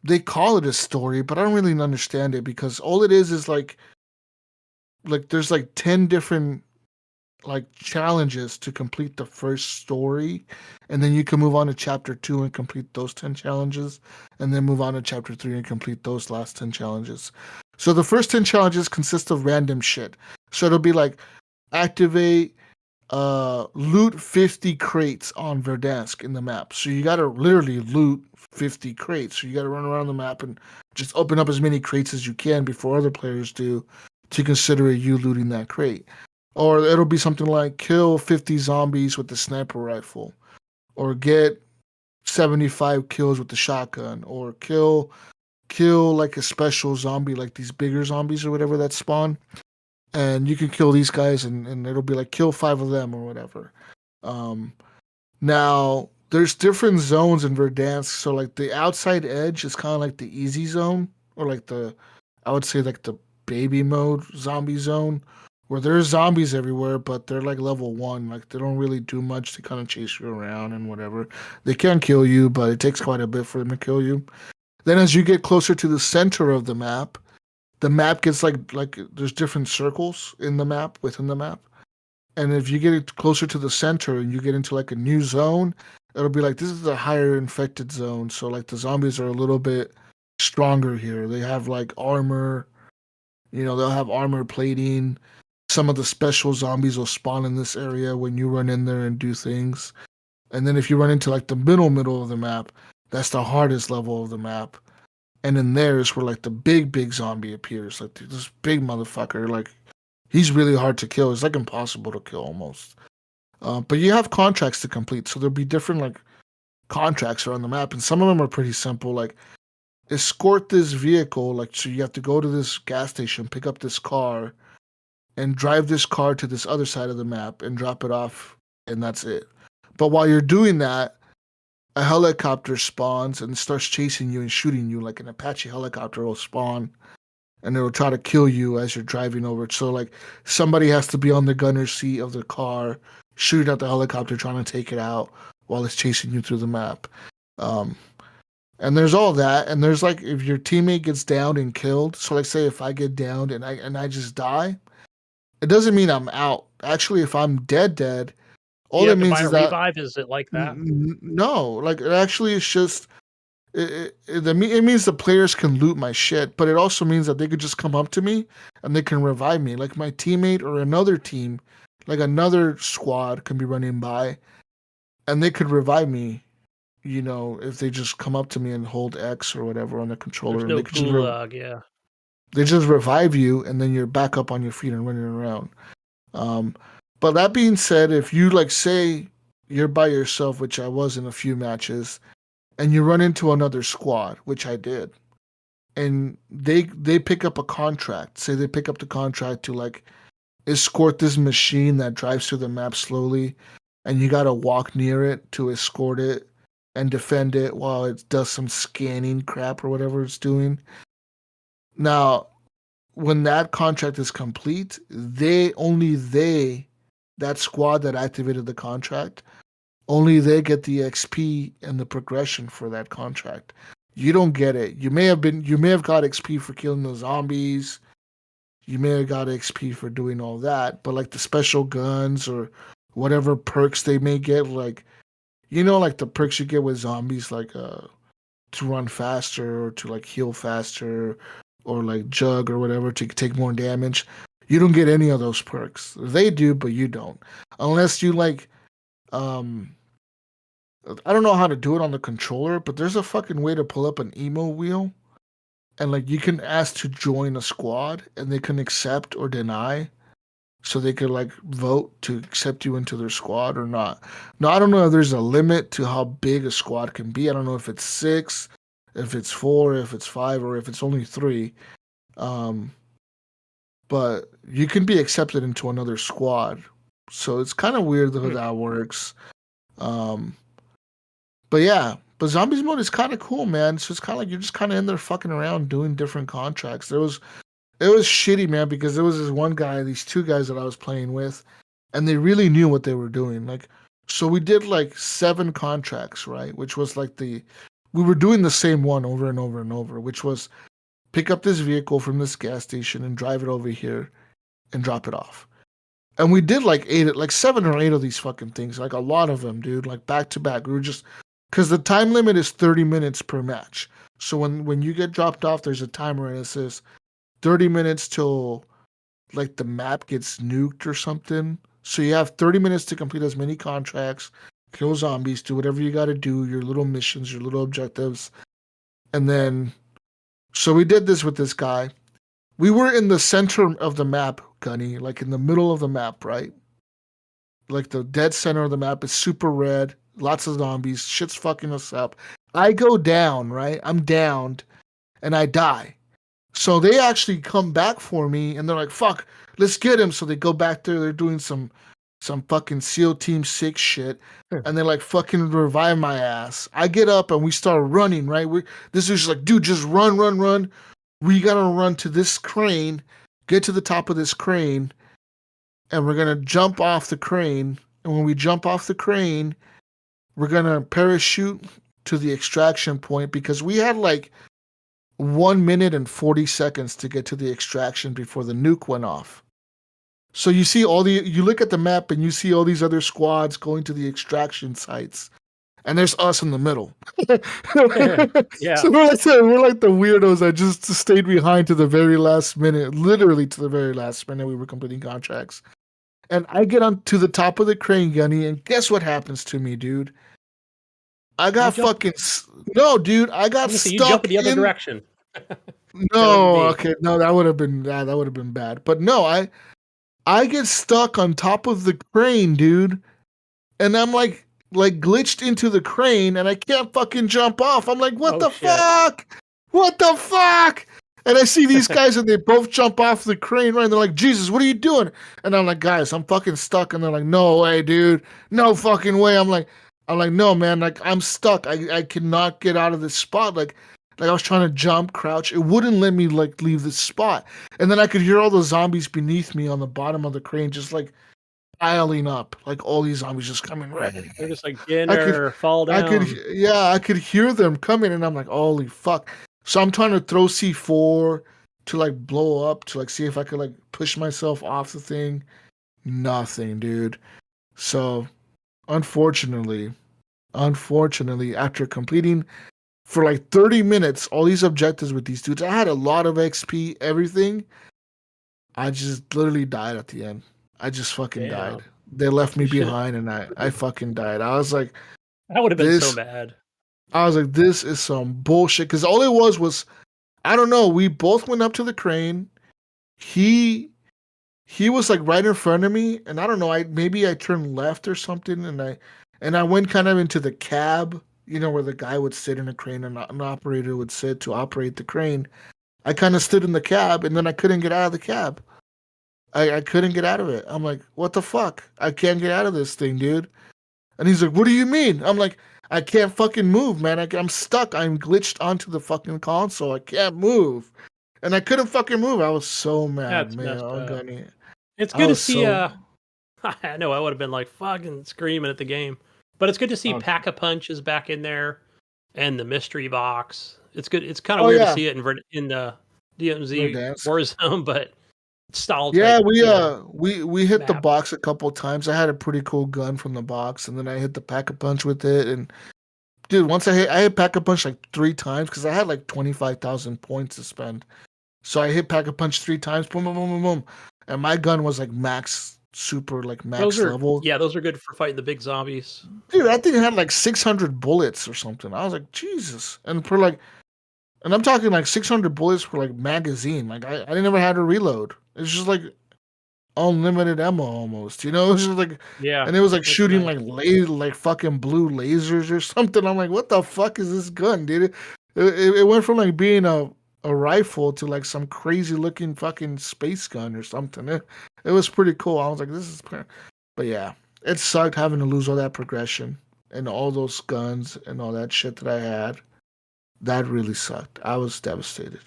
they call it a story, but I don't really understand it because all it is like there's like 10 different like challenges to complete the first story, and then you can move on to chapter 2 and complete those 10 challenges, and then move on to chapter 3 and complete those last 10 challenges. So the first 10 challenges consist of random shit. So it'll be like activate loot 50 crates on Verdansk in the map. So you gotta literally loot 50 crates. So you gotta run around the map and just open up as many crates as you can before other players do to consider it you looting that crate. Or it'll be something like kill 50 zombies with the sniper rifle, or get 75 kills with the shotgun, or kill like a special zombie, like these bigger zombies or whatever that spawn. And you can kill these guys and it'll be like kill 5 of them or whatever. Now there's different zones in Verdansk. So like the outside edge is kind of like the easy zone, or like I would say like the baby mode zombie zone, where there's zombies everywhere, but they're like level 1. Like they don't really do much to kind of chase you around and whatever. They can kill you, but it takes quite a bit for them to kill you. Then as you get closer to the center of the map gets like there's different circles in the map, within the map. And if you get closer to the center and you get into like a new zone, it'll be like this is a higher infected zone. So like the zombies are a little bit stronger here. They have like armor, they'll have armor plating. Some of the special zombies will spawn in this area when you run in there and do things. And then if you run into like the middle of the map, that's the hardest level of the map. And in there is where like the big zombie appears. Like this big motherfucker. Like he's really hard to kill. It's like impossible to kill almost. But you have contracts to complete. So there'll be different like contracts around the map. And some of them are pretty simple. Like escort this vehicle. Like, so you have to go to this gas station, pick up this car, and drive this car to this other side of the map and drop it off. And that's it. But while you're doing that, a helicopter spawns and starts chasing you and shooting you. Like an Apache helicopter will spawn and it will try to kill you as you're driving over it. So like somebody has to be on the gunner's seat of the car, shooting at the helicopter, trying to take it out while it's chasing you through the map. And there's all that. And there's like, if your teammate gets downed and killed, so like say if I get downed and I just die, it doesn't mean I'm out. Actually, if I'm dead, all You it have to means buy a is that revive? Is it like that? no, like it actually is just it means the players can loot my shit, but it also means that they could just come up to me and they can revive me. Like my teammate or another team, like another squad can be running by and they could revive me, if they just come up to me and hold X or whatever on the controller, There's and no gulag, yeah. they just revive you and then you're back up on your feet and running around. But that being said, if you like say you're by yourself, which I was in a few matches, and you run into another squad, which I did, and they pick up a contract. Say they pick up the contract to like escort this machine that drives through the map slowly, and you gotta walk near it to escort it and defend it while it does some scanning crap or whatever it's doing. Now, when that contract is complete, that squad that activated the contract, only they get the XP and the progression for that contract. You don't get it. You may have got XP for killing the zombies. You may have got XP for doing all that, but like the special guns or whatever perks they may get, like like the perks you get with zombies, like to run faster or to like heal faster or like jug or whatever to take more damage. You don't get any of those perks. They do, but you don't. Unless you like, um, I don't know how to do it on the controller, but there's a fucking way to pull up an emo wheel, and like you can ask to join a squad, and they can accept or deny, so they could like vote to accept you into their squad or not. Now I don't know if there's a limit to how big a squad can be. I don't know if it's 6, if it's 4, if it's 5, or if it's only 3. Um, but you can be accepted into another squad. So it's kind of weird how that works. Um, but yeah, but zombies mode is kind of cool, man. So it's kind of like you're just kind of in there fucking around doing different contracts. It was shitty, man, because there was this one guy, these two guys that I was playing with, and they really knew what they were doing. Like, so we did like 7 contracts, right? Which was like we were doing the same one over and over and over, which was pick up this vehicle from this gas station and drive it over here and drop it off. And we did like 7 or 8 of these fucking things, like a lot of them, dude, like back to back. We were just, because the time limit is 30 minutes per match. So when you get dropped off, there's a timer and it says 30 minutes till like the map gets nuked or something. So you have 30 minutes to complete as many contracts, kill zombies, do whatever you got to do, your little missions, your little objectives. And then, so we did this with this guy. We were in the center of the map, Gunny, like in the middle of the map, right? Like the dead center of the map is super red, lots of zombies, shit's fucking us up. I go down, right? I'm downed, and I die. So they actually come back for me, and they're like, fuck, let's get him. So they go back there, they're doing some fucking SEAL Team 6 shit, and they like fucking revive my ass. I get up, and we start running, right? This is just like, dude, just run, run, run. We gotta run to this crane, get to the top of this crane, and we're gonna jump off the crane. And when we jump off the crane, we're gonna parachute to the extraction point, because we had like 1 minute and 40 seconds to get to the extraction before the nuke went off. So you see you look at the map and you see all these other squads going to the extraction sites. And there's us in the middle. Yeah. So we're like the weirdos that just stayed behind to the very last minute, literally to the very last minute we were completing contracts. And I get on to the top of the crane, Gunny, and guess what happens to me, dude? I got fucking... No, dude, I got stuck you jump in the other direction. No, okay, no, that would have been bad. But no, I get stuck on top of the crane, dude. And I'm like glitched into the crane, and I can't fucking jump off. I'm like, what the fuck? What the fuck? And I see these guys, and they both jump off the crane, right? And they're like, Jesus, what are you doing? And I'm like, guys, I'm fucking stuck. And they're like, no way, dude. No fucking way. I'm like, no, man. Like, I'm stuck. I cannot get out of this spot. Like I was trying to jump, crouch. It wouldn't let me like leave this spot. And then I could hear all the zombies beneath me on the bottom of the crane, just like piling up, like all these zombies just coming right. They're just like dinner, fall down. I could hear them coming, and I'm like, holy fuck. So I'm trying to throw C4 to like blow up, to like see if I could like push myself off the thing. Nothing, dude. So unfortunately, after completing for like 30 minutes all these objectives with these dudes, I had a lot of XP, everything. I just literally died at the end. I just fucking died. They left me behind, and I fucking died. I was like, that would have been so bad. I was like, this is some bullshit. Because all it was, I don't know. We both went up to the crane. He was like right in front of me, and I don't know. Maybe I turned left or something, and I went kind of into the cab, you know, where the guy would sit in a crane and an operator would sit to operate the crane. I kind of stood in the cab, and then I couldn't get out of the cab. I couldn't get out of it. I'm like, what the fuck? I can't get out of this thing, dude. And he's like, what do you mean? I'm like, I can't fucking move, man. I'm stuck. I'm glitched onto the fucking console. I can't move. And I couldn't fucking move. I was so mad, man. It's good to see, I know I would have been like fucking screaming at the game. But it's good to see Pack-a-Punch is back in there, and the mystery box. It's good. It's kind of weird to see it in the DMZ Warzone, but style. Yeah, we hit the box a couple times. I had a pretty cool gun from the box, and then I hit the Pack-a-Punch with it. And dude, once I hit Pack-a-Punch like 3 times, because I had like 25,000 points to spend. So I hit Pack-a-Punch 3 times, boom, boom, boom, boom, boom. and my gun was like max Those are level. those are good for fighting the big zombies. Dude, that thing had like 600 bullets or something. I was like, Jesus. And I'm talking like 600 bullets per like magazine. Like I never had to reload. It's just like unlimited ammo almost. You know, it's just like, Yeah, and it was like that's shooting nice. like fucking blue lasers or something. I'm like, what the fuck is this gun, dude? It went from like being a rifle to like some crazy looking fucking space gun or something. It was pretty cool. I was like, this is, but yeah, it sucked having to lose all that progression and all those guns and all that shit that I had. That really sucked. I was devastated.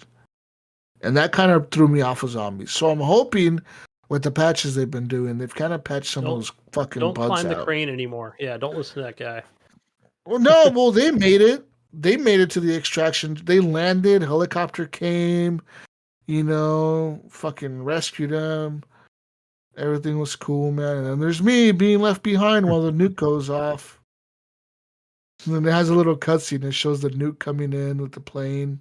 And that kind of threw me off of zombies. So I'm hoping with the patches they've been doing, they've kind of patched some of Don't those fucking don't bugs climb the out. crane anymore. Yeah, don't listen to that guy. Well, no, well, they made it. They made it to the extraction. They landed, helicopter came, fucking rescued them. Everything was cool, man. And then there's me being left behind while the nuke goes off. And then it has a little cutscene that shows the nuke coming in with the plane.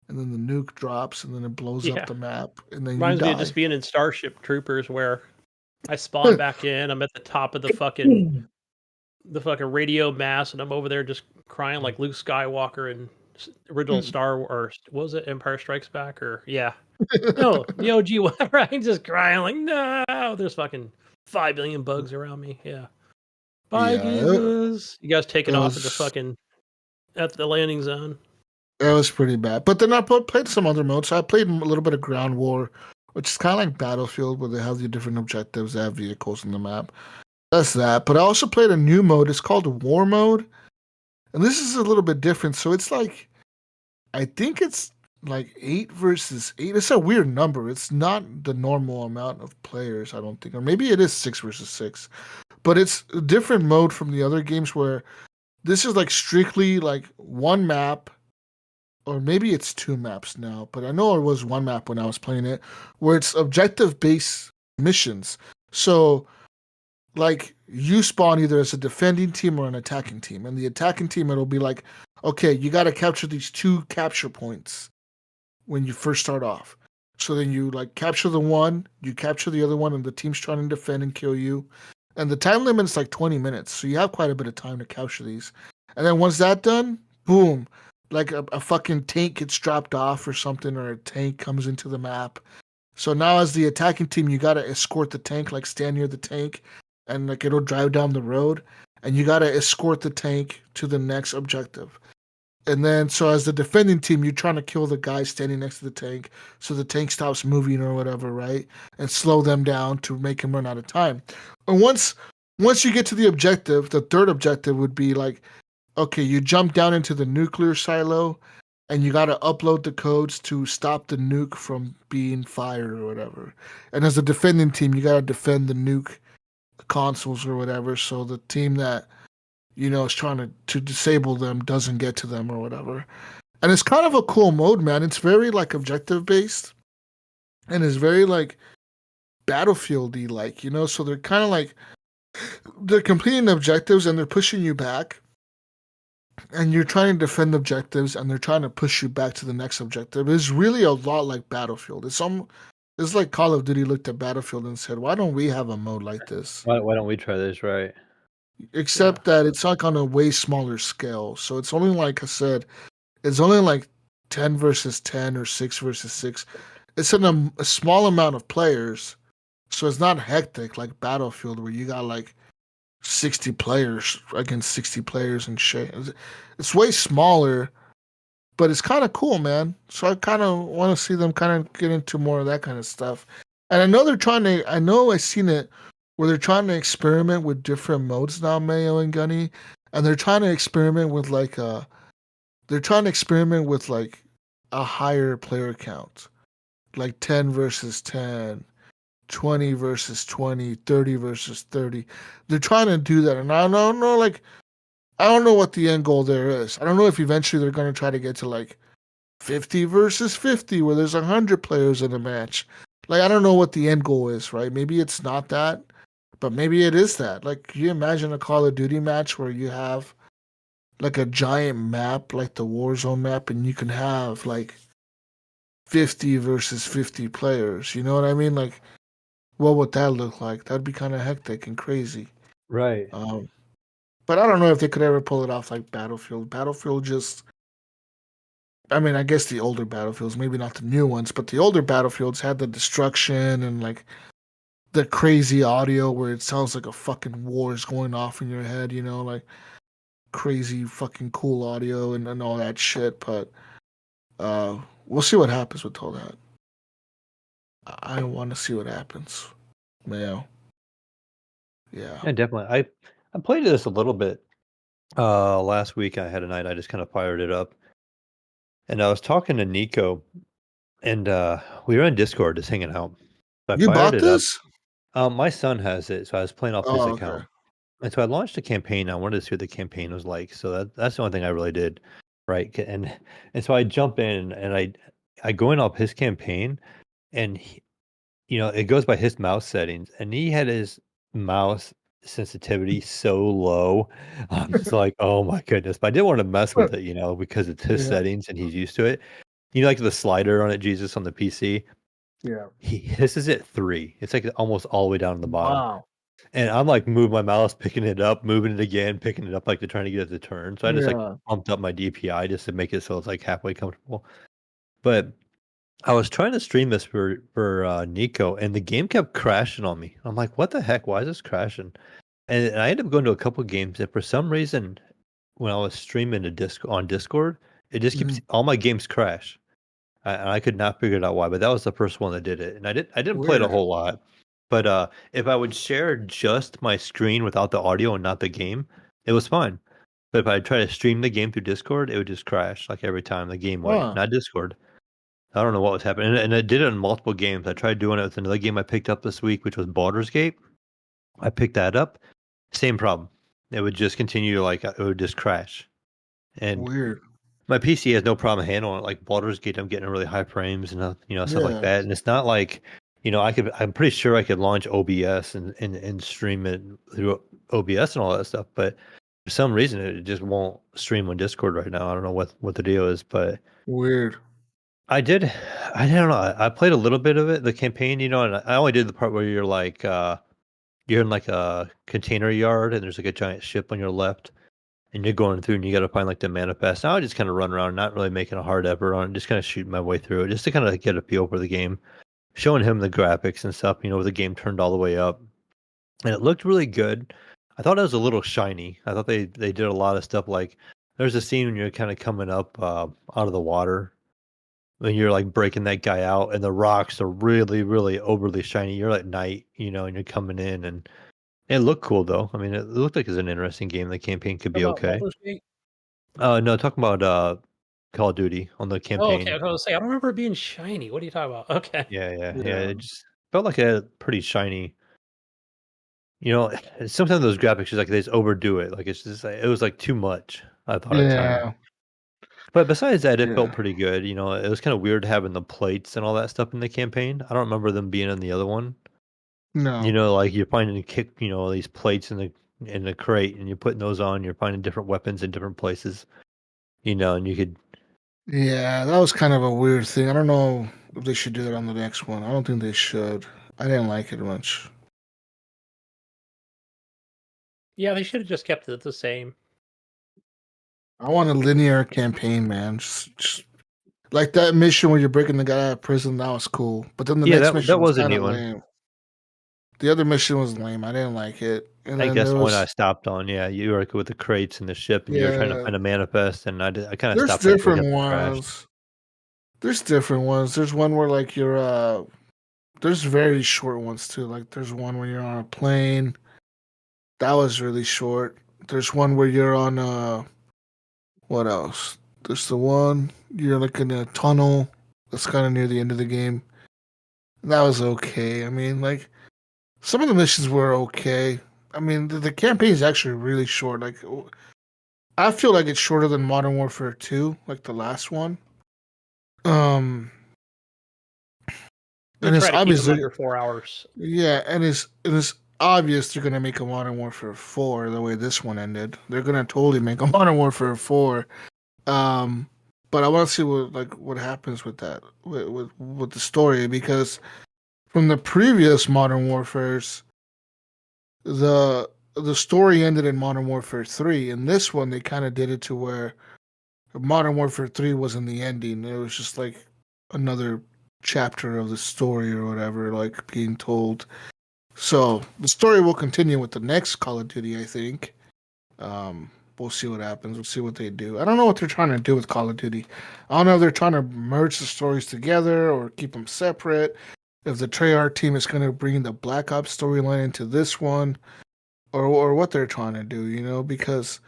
And then the nuke drops and then it blows up Yeah. the map. And then Reminds you me die. of just being in Starship Troopers where I spawn back in. I'm at the top of the fucking radio mast, and I'm over there just crying like Luke Skywalker in original Star Wars. What was it Empire Strikes Back? Or no, the OG whatever. I'm just crying like, no, there's fucking 5 billion bugs around me. Yeah. Bye, Yeah, Jesus. You guys taking it off at was the landing zone. it was pretty bad. But then I played some other modes. So I played a little bit of Ground War, which is kind of like Battlefield, where they have the different objectives. They have vehicles in the map. That's that. But I also played a new mode. It's called War Mode, and this is a little bit different. So it's like, I think it's like 8 versus 8. It's a weird number. It's not the normal amount of players, I don't think, or maybe it is 6 versus 6. But it's a different mode from the other games where this is like strictly like one map, or maybe it's two maps now, but I know it was one map when I was playing it, where it's objective based missions. So, like, you spawn either as a defending team or an attacking team. And the attacking team, it'll be like, okay, you got to capture these 2 capture points when you first start off. So then you like capture the one, you capture the other one, and the team's trying to defend and kill you. And the time limit is like 20 minutes. So you have quite a bit of time to capture these. And then once that's done, boom, like a fucking tank gets dropped off or something, or a tank comes into the map. So now as the attacking team, you got to escort the tank, like stand near the tank, and like it'll drive down the road. And you got to escort the tank to the next objective. And then, so as the defending team, you're trying to kill the guy standing next to the tank so the tank stops moving or whatever, right? And slow them down to make him run out of time. And once you get to the objective, the third objective would be like, okay, you jump down into the nuclear silo and you got to upload the codes to stop the nuke from being fired or whatever. And as a defending team, you got to defend the nuke consoles or whatever, so the team that is trying to disable them doesn't get to them or whatever. And it's kind of a cool mode, man. It's very like objective based and it's very like battlefieldy, like, so they're kind of like they're completing objectives and they're pushing you back. And you're trying to defend objectives and they're trying to push you back to the next objective. It's really a lot like Battlefield. It's like Call of Duty looked at Battlefield and said, why don't we have a mode like this? Why don't we try this, right? Except that it's like on a way smaller scale. So it's only like I said, it's only like 10 versus 10 or 6 versus 6. It's in a small amount of players. So it's not hectic like Battlefield where you got like 60 players against 60 players and shit. It's way smaller, but it's kind of cool, man. So I kind of want to see them kind of get into more of that kind of stuff. And I know I've seen it where they're trying to experiment with different modes now, Mayo and Gunny, and they're trying to experiment with like a higher player count, like 10 versus 10, 20 versus 20, 30 versus 30. They're trying to do that, and I don't know, I don't know what the end goal there is. I don't know if eventually they're going to try to get to like 50 versus 50, where there's 100 players in a match. Like, I don't know what the end goal is, right? Maybe it's not that, but maybe it is that. Like, can you imagine a Call of Duty match where you have like a giant map, like the Warzone map, and you can have like 50 versus 50 players? You know what I mean? Like, what would that look like? That'd be kind of hectic and crazy. Right. But I don't know if they could ever pull it off like Battlefield. Battlefield just, I mean, I guess the older Battlefields, maybe not the new ones, but the older Battlefields had the destruction and like the crazy audio where it sounds like a fucking war is going off in your head, you know, like crazy fucking cool audio and all that shit. But we'll see what happens with all that. I want to see what happens. Mayo. Yeah. Yeah, definitely. I played this a little bit last week. I had a night I just kind of fired it up, and I was talking to Nico, and we were on Discord just hanging out. So I You fired bought it up. this? My son has it, so I was playing off his Oh, okay. account, and so I launched a campaign. I wanted to see what the campaign was like. So that's the only thing I really did, right? And so I jump in and I go in off his campaign, and it goes by his mouse settings, and he had his mouse sensitivity so low. I'm just like, oh my goodness. But I didn't want to mess with it, because it's his Yeah. settings and he's used to it. Like the slider on it, Jesus, on the PC. Yeah. This is at 3. It's like almost all the way down to the bottom. Wow. And I'm like moving my mouse, picking it up, moving it again, picking it up like they're trying to get it to turn. So I just like Yeah. pumped up my DPI just to make it so it's like halfway comfortable. But I was trying to stream this for Nico, and the game kept crashing on me. I'm like, what the heck? Why is this crashing? And I ended up going to a couple games, and for some reason, when I was streaming on Discord, it just keeps all my games crash. And I could not figure it out why, but that was the first one that did it. And I didn't play it a Weird. whole lot. But if I would share just my screen without the audio and not the game, it was fine. But if I try to stream the game through Discord, it would just crash like every time the game would, Wow. not Discord. I don't know what was happening, and I did it in multiple games. I tried doing it with another game I picked up this week, which was Baldur's Gate. I picked that up, same problem. It would just continue, like it would just crash. And Weird. my PC has no problem handling it. Like Baldur's Gate, I'm getting really high frames and stuff like Yeah. that. And it's not like I'm pretty sure I could launch OBS and stream it through OBS and all that stuff. But for some reason, it just won't stream on Discord right now. I don't know what the deal is, but. Weird. I don't know. I played a little bit of it, the campaign, and I only did the part where you're like, you're in like a container yard and there's like a giant ship on your left and you're going through and you got to find like the manifest. Now I just kind of run around, not really making a hard effort on it, just kind of shooting my way through it, just to kind of get a feel for the game, showing him the graphics and stuff, with the game turned all the way up. And it looked really good. I thought it was a little shiny. I thought they did a lot of stuff like there's a scene when you're kind of coming up out of the water when you're like breaking that guy out and the rocks are really, really overly shiny. You're at night, and you're coming in and it looked cool though. I mean, it looked like it's an interesting game. The campaign could be About okay. Baldur's Gate? No, talking about Call of Duty on the Oh, okay. I campaign. was going to say, I don't remember it being shiny. What are you talking about? Okay. Yeah. Yeah. It just felt like a pretty shiny. Sometimes those graphics just like they just overdo it. Like it's just like, it was like too much. I thought at times. Yeah. But besides that, it felt Yeah. pretty good. It was kind of weird having the plates and all that stuff in the campaign. I don't remember them being in the other one. No. Like you're finding these plates in the crate, and you're putting those on. You're finding different weapons in different places. And you could. Yeah, that was kind of a weird thing. I don't know if they should do that on the next one. I don't think they should. I didn't like it much. Yeah, they should have just kept it the same. I want a linear campaign, man. Just like that mission where you're breaking the guy out of prison. That was cool. But then the Yeah, next that mission was was a kind neat of one. lame. The other mission was lame. I didn't like it. And I then guess there the one I was stopped on. Yeah, you were with the crates and the ship, and you were trying to yeah. find a manifest, and I kind of There's stopped right there different because it crashed. ones. There's different ones. There's one where like you're there's very short ones too. Like there's one where you're on a plane. That was really short. There's one where you're on what else? There's the one you're like in a tunnel. That's kind of near the end of the game. That was okay. I mean, like some of the missions were okay. I mean, the campaign is actually really short. Like I feel like it's shorter than Modern Warfare 2, like the last one. They And it's try to keep them obviously under 4 hours. yeah, and it's obvious they're gonna make a Modern Warfare 4 the way this one ended. They're gonna totally make a Modern Warfare 4. Um, but I want to see what happens with that with the story because from the previous Modern Warfares, the story ended in Modern Warfare 3. In this one, they kind of did it to where Modern Warfare 3 wasn't the ending. It was just like another chapter of the story or whatever, like being told. So the story will continue with the next Call of Duty, I think. We'll see what happens. We'll see what they do. I don't know what they're trying to do with Call of Duty. I don't know if they're trying to merge the stories together or keep them separate. If the Treyarch team is going to bring the Black Ops storyline into this one, or what they're trying to do, because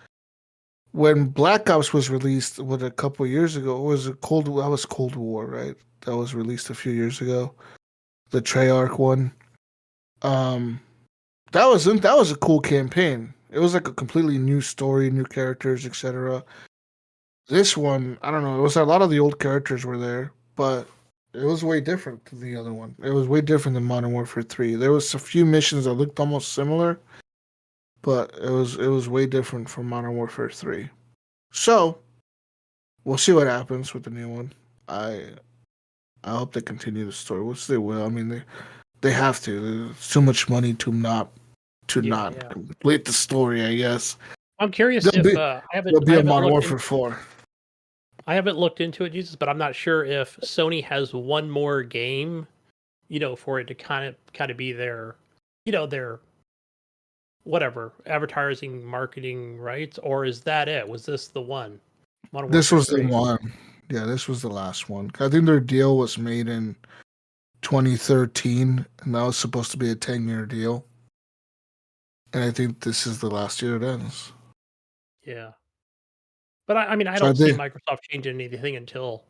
when Black Ops was released, a couple of years ago, that was Cold War, right? That was released a few years ago. The Treyarch one. That was a cool campaign. It was like a completely new story, new characters, etc. This one, I don't know. It was a lot of the old characters were there, but it was way different than the other one. It was way different than Modern Warfare 3. There was a few missions that looked almost similar, but it was way different from Modern Warfare 3. So we'll see what happens with the new one. I hope they continue the story, which they will. I mean, they have to. There's too much money to not complete the story, I guess. I'm curious There'll if be, I there'll haven't be a Modern Warfare 4. I haven't looked into it, Jesus, but I'm not sure if Sony has one more game, for it to kind of be their, their whatever advertising marketing rights, or is that it? Was this the one? Modern This Warfare was 3? the one. Yeah, this was the last one. I think their deal was made in 2013, and that was supposed to be a 10-year deal. And I think this is the last year it ends. Yeah. But I mean, I don't see Microsoft changing anything until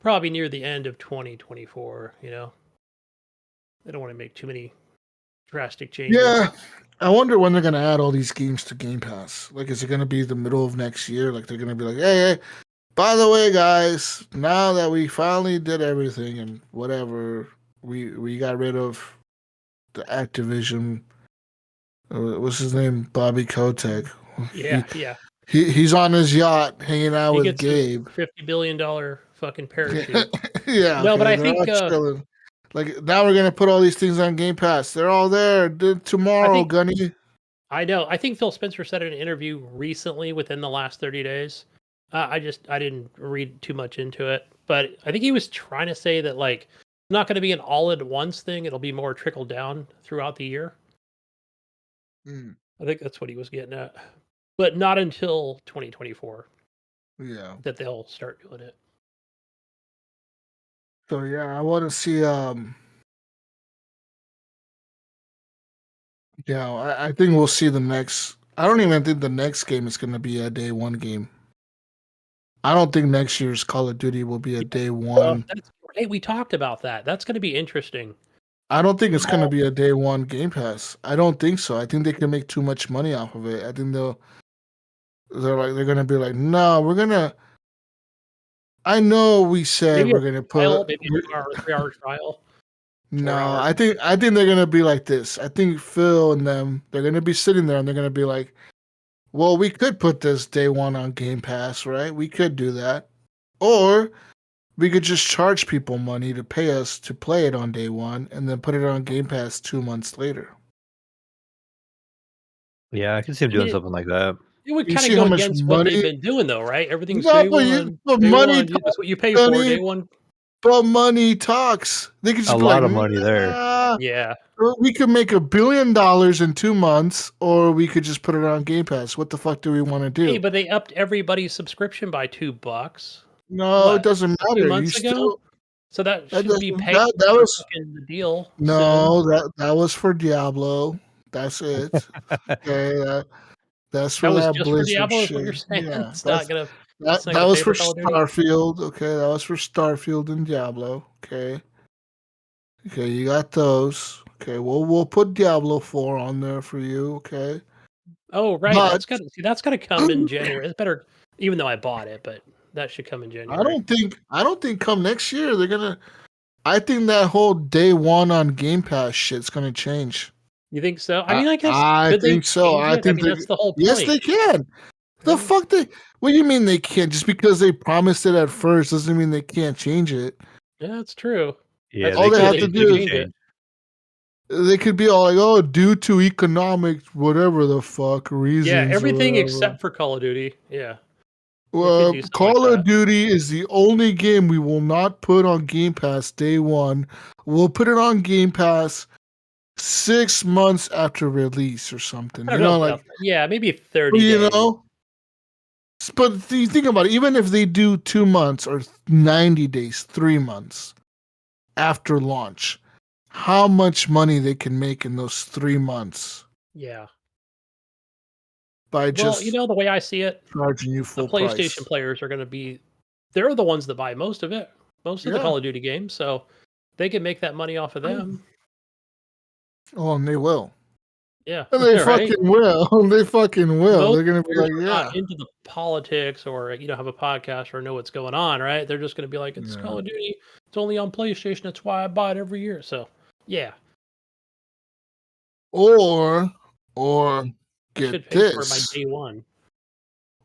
probably near the end of 2024, They don't want to make too many drastic changes. Yeah. I wonder when they're going to add all these games to Game Pass. Like, is it going to be the middle of next year? Like, they're going to be like, hey, by the way, guys, now that we finally did everything and whatever, we got rid of the Activision. What's his name? Bobby Kotick. Yeah. He's on his yacht hanging out with Gabe. $50 billion fucking parachute. Yeah. No, okay, but I think like now we're gonna put all these things on Game Pass. They're all there tomorrow, Gunny. I know. I think Phil Spencer said in an interview recently within the last 30 days. I didn't read too much into it, but I think he was trying to say that like it's not going to be an all-at-once thing. It'll be more trickled down throughout the year. I think that's what he was getting at, but not until 2024. Yeah, that they'll start doing it. So yeah, I want to see. Yeah, I think we'll see the next. I don't even think the next game is going to be a day one game. I don't think next year's Call of Duty will be a day one. Hey, we talked about that. That's going to be interesting. I don't think it's going to be a day one Game Pass. I don't think so. I think they can make too much money off of it. I think they're going to be like, no, we're going to. I know we said maybe we're going to put maybe a 3-hour trial. No, I think they're going to be like this. I think Phil and them, they're going to be sitting there and they're going to be like, well, we could put this day one on Game Pass, right? We could do that. Or we could just charge people money to pay us to play it on day one and then put it on Game Pass 2 months later. Yeah, I can see them doing something like that. It would kind of go against what they've been doing, though, right? Everything's day one. That's what you pay for, day one. But money talks. They could just a lot of money there. Yeah. We could make $1 billion in 2 months, or we could just put it on Game Pass. What the fuck do we want to do? Hey, but they upped everybody's subscription by $2. No, it doesn't matter. 2 months ago? So that should be paid. That was the deal. No, that was for Diablo. That's it. Okay, that's for that just Blizzard for Diablo. shit. Is what you're saying? Yeah, it's not gonna. That was for Starfield. Okay, that was for Starfield and Diablo. Okay, you got those. Okay, we'll put Diablo 4 on there for you. Okay. Oh right, that's gonna come in January. It's better, even though I bought it, but that should come in January. I don't think come next year they're gonna. I think that whole day one on Game Pass shit's gonna change. You think so? I mean, I guess I think so. I think that's the whole point. Yes, they can. The fuck they? What do you mean they can't? Just because they promised it at first doesn't mean they can't change it. Yeah, that's true. Yeah, all they have to do is They could be all like, oh, due to economic whatever the fuck reasons. Yeah, or everything whatever. except for Call of Duty. Yeah. Well, do something Call like of that. Duty is the only game we will not put on Game Pass day one. We'll put it on Game Pass 6 months after release or something. I You don't know know, about like, that. Yeah, maybe 30 you days. know. But you think about it, even if they do 2 months or 90 days, 3 months after launch, how much money they can make in those 3 months Yeah. by Well, just the way I see it, charging you the full PlayStation price. players are going to be, they're the ones that buy most of it, most of the Yeah. Call of Duty games. So they can make that money off of them. Oh, and they will. Yeah. And they Right. fucking will. They fucking will. Most They're gonna be players like, are yeah. not into the politics or, have a podcast or know what's going on. Right. They're just going to be like, it's Yeah. Call of Duty. It's only on PlayStation. That's why I buy it every year. So, yeah. Or I get should pay for my this. day one.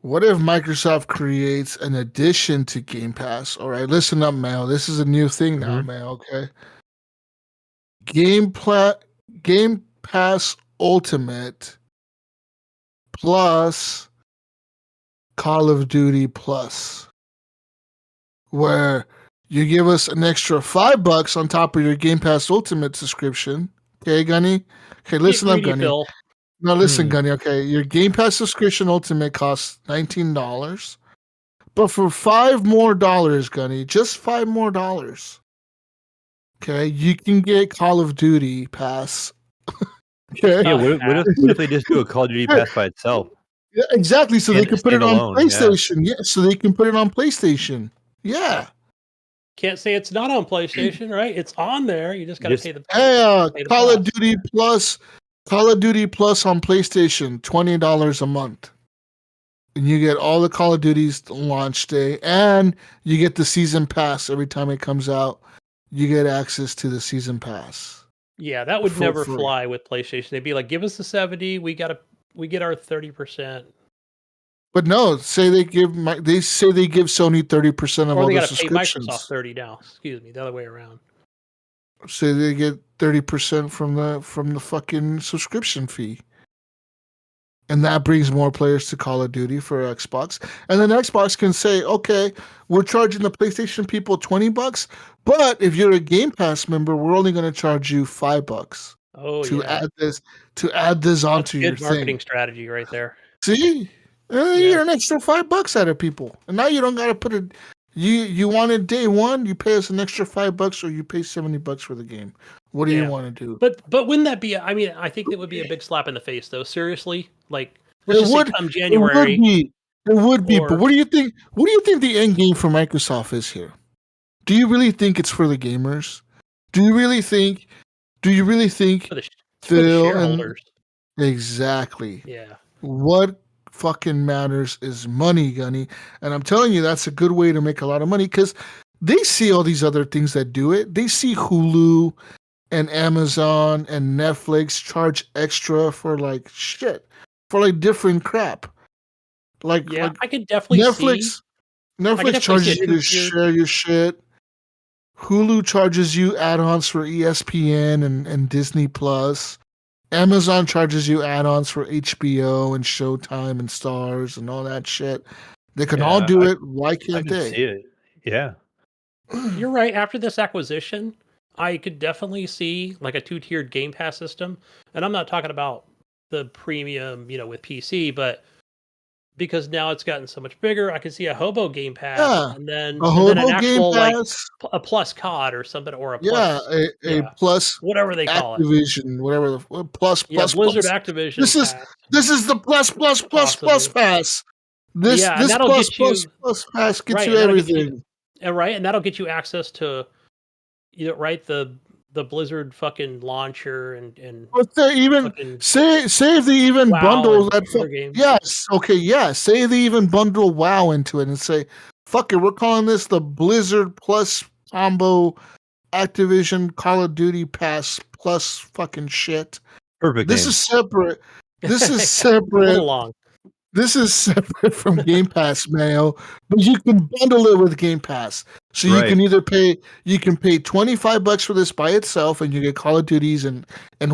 What if Microsoft creates an addition to Game Pass? All right, listen up, Mayo. This is a new thing now, Mhm. Mayo. Okay. Game Pass Ultimate plus Call of Duty Plus, where you give us an extra $5 on top of your Game Pass Ultimate subscription. Okay, Gunny. Okay, Get listen up, greedy, Gunny. Phil. No, listen, Hmm. Gunny. Okay, your Game Pass subscription Ultimate costs $19, but for $5 more, Gunny, just $5 more. Okay, you can get Call of Duty Pass. Okay, Yeah, what if they just do a Call of Duty pass by itself? yeah, exactly. So they And can put it stand on alone, yeah. PlayStation. Yeah, so they can put it on PlayStation. Yeah. Can't say it's not on PlayStation, right? It's on there. You just got to Just pay the Hey, pay the Call of pass. Duty Plus, Call of Duty Plus on PlayStation, $20 a month. And you get all the Call of Duties launch day, and you get the season pass every time it comes out. You get access to the season pass Yeah, that would for never free. fly with PlayStation. They'd be like, "Give us the 70. We get our 30%." But no, they say they give Sony 30% of Or all they their got to pay Microsoft subscriptions. 30 now. Excuse me, the other way around. Say they get 30% from the fucking subscription fee. And that brings more players to Call of Duty for Xbox. And then Xbox can say, okay, we're charging the PlayStation people $20, but if you're a Game Pass member, we're only going to charge you $5 Oh to yeah, add this that's onto your good thing. marketing strategy right there. See, you Yeah, get an extra $5 out of people, and now you don't got to put it. You wanted day one, you pay us an extra $5, or you pay $70 for the game. What do you yeah. want to do? But wouldn't that be? I mean, I think that would be a big slap in the face, though. Seriously, like let's It just say would. come It would January, be. It would be. But or what do you think? What do you think the end game for Microsoft is here? Do you really think it's for the gamers? Do you really think? Do you really think for the Phil and shareholders. exactly Yeah, what fucking matters is money, Gunny? And I'm telling you, that's a good way to make a lot of money because they see all these other things that do it. They see Hulu and Amazon and Netflix charge extra for like shit, for like different crap. yeah. Like I could definitely see. Netflix I could Netflix definitely see charges a you to two-tiered. share your shit. Hulu charges you add-ons for ESPN and Disney Plus. Amazon charges you add-ons for HBO and Showtime and Stars and all that shit. They can all yeah, do I it. Why I can't could they? see it. Yeah. You're right. After this acquisition, I could definitely see like a two-tiered Game Pass system, and I'm not talking about the premium, with PC, but because now it's gotten so much bigger, I could see a Hobo Game Pass, Yeah. and A then an Hobo Game actual like Pass. a plus COD or something, or a Yeah. plus, A yeah, plus whatever they call it. Activision, whatever the plus Yeah, plus Blizzard plus. Activision This is Pass, this is the plus possibly. pass. This Yeah, and this that'll get you plus pass gets right, you and that'll get you everything. right, and that'll get you access to right the Blizzard fucking launcher and But they even fucking say if they even WoW bundle and that. other games. Yes, okay, yeah. Say they even bundle WoW into it and say, "Fuck it, we're calling this the Blizzard Plus combo Activision Call of Duty Pass plus fucking shit." Perfect This name. is separate. This is A little separate. long. This is separate from Game Pass, Mayo, but you can bundle it with Game Pass. So you Right. can either pay $25 for this by itself, and you get Call of Duties and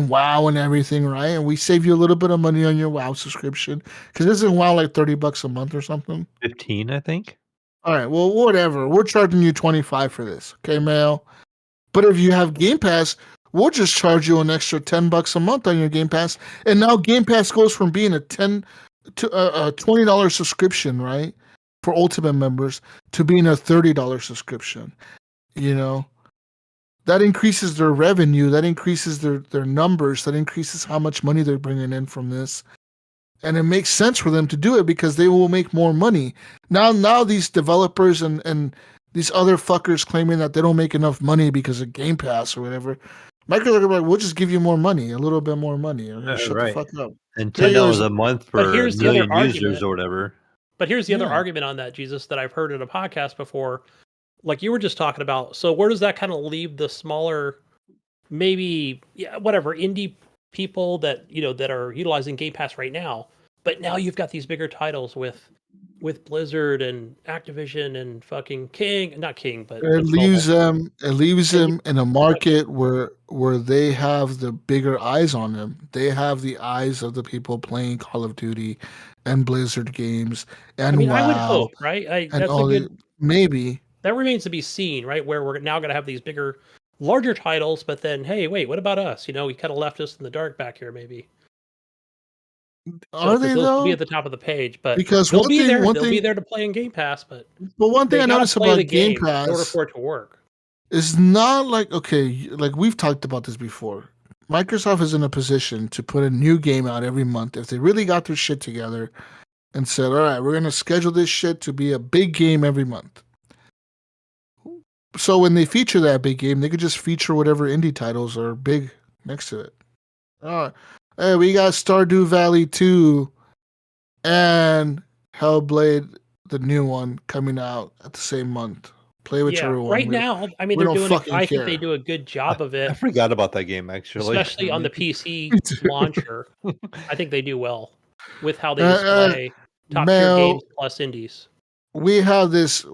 WoW and everything, right? And we save you a little bit of money on your WoW subscription because isn't WoW like $30 a month or something? 15, I think. All right, well, whatever. We're charging you 25 for this, okay, Mayo? But if you have Game Pass, we'll just charge you an extra $10 a month on your Game Pass, and now Game Pass goes from being a $20 subscription, right, for Ultimate members, to being a $30 subscription. You know, that increases their revenue, that increases their numbers, that increases how much money they're bringing in from this, and it makes sense for them to do it because they will make more money. Now these developers and these other fuckers claiming that they don't make enough money because of Game Pass or whatever. Microsoft are like, we'll just give you more money, a little bit more money. Shut Right. the fuck up. And Here $10 goes- a month But for a here's the other million users argument. or whatever. But here's the other Yeah. argument on that, Jesus, that I've heard in a podcast before, like you were just talking about. So where does that kind of leave the smaller, maybe whatever indie people that that are utilizing Game Pass right now? But now you've got these bigger titles with Blizzard and Activision and fucking not King, but It leaves mobile. them in a market where they have the bigger eyes on them. They have the eyes of the people playing Call of Duty and Blizzard games and I mean, I would WoW hope, right? and That's a all good. maybe. That remains to be seen, right? Where we're now going to have these bigger, larger titles, but then, hey, wait, what about us? You kind of left us in the dark back here, maybe. Are they those will be though? at the top of the page, but Because they'll one be thing- there. one They'll be thing- there to play in Game Pass, but But one they thing I gotta noticed play the about Game game in order Pass for it to work. is not like, okay, like we've talked about this before. Microsoft is in a position to put a new game out every month if they really got their shit together and said, all right, we're going to schedule this shit to be a big game every month. So when they feature that big game, they could just feature whatever indie titles are big next to it. All right. Hey, we got Stardew Valley 2 and Hellblade, the new one, coming out at the same month. Play whichever one. Right now, I mean, we they're don't doing. fucking I think they care. do a good job of I it, forgot about that game actually. especially on the PC Me too. launcher. I think they do well with how they Uh, display top tier Mel, games plus indies. we have this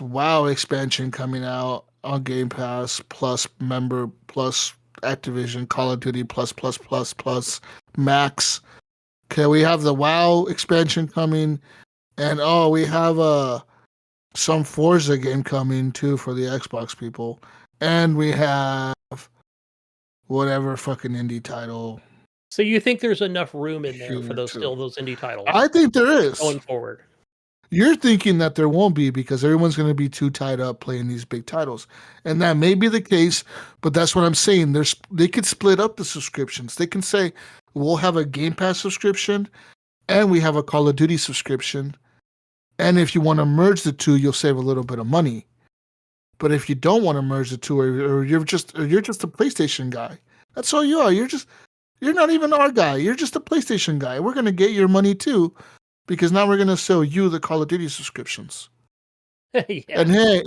WoW expansion coming out on Game Pass plus member plus Activision Call of Duty plus Max. Okay, we have the WoW expansion coming, and we have some Forza game coming too for the Xbox people, and we have whatever fucking indie title. So you think there's enough room in there for Shooter those too. those indie titles I think there is. going forward? You're thinking that there won't be because everyone's going to be too tied up playing these big titles. And that may be the case, but that's what I'm saying. They could split up the subscriptions. They can say, we'll have a Game Pass subscription and we have a Call of Duty subscription. And if you want to merge the two, you'll save a little bit of money. But if you don't want to merge the two, or you're just a PlayStation guy, that's all you are. You're not even our guy. You're just a PlayStation guy. We're going to get your money too. Because now we're gonna sell you the Call of Duty subscriptions. Yeah. And hey,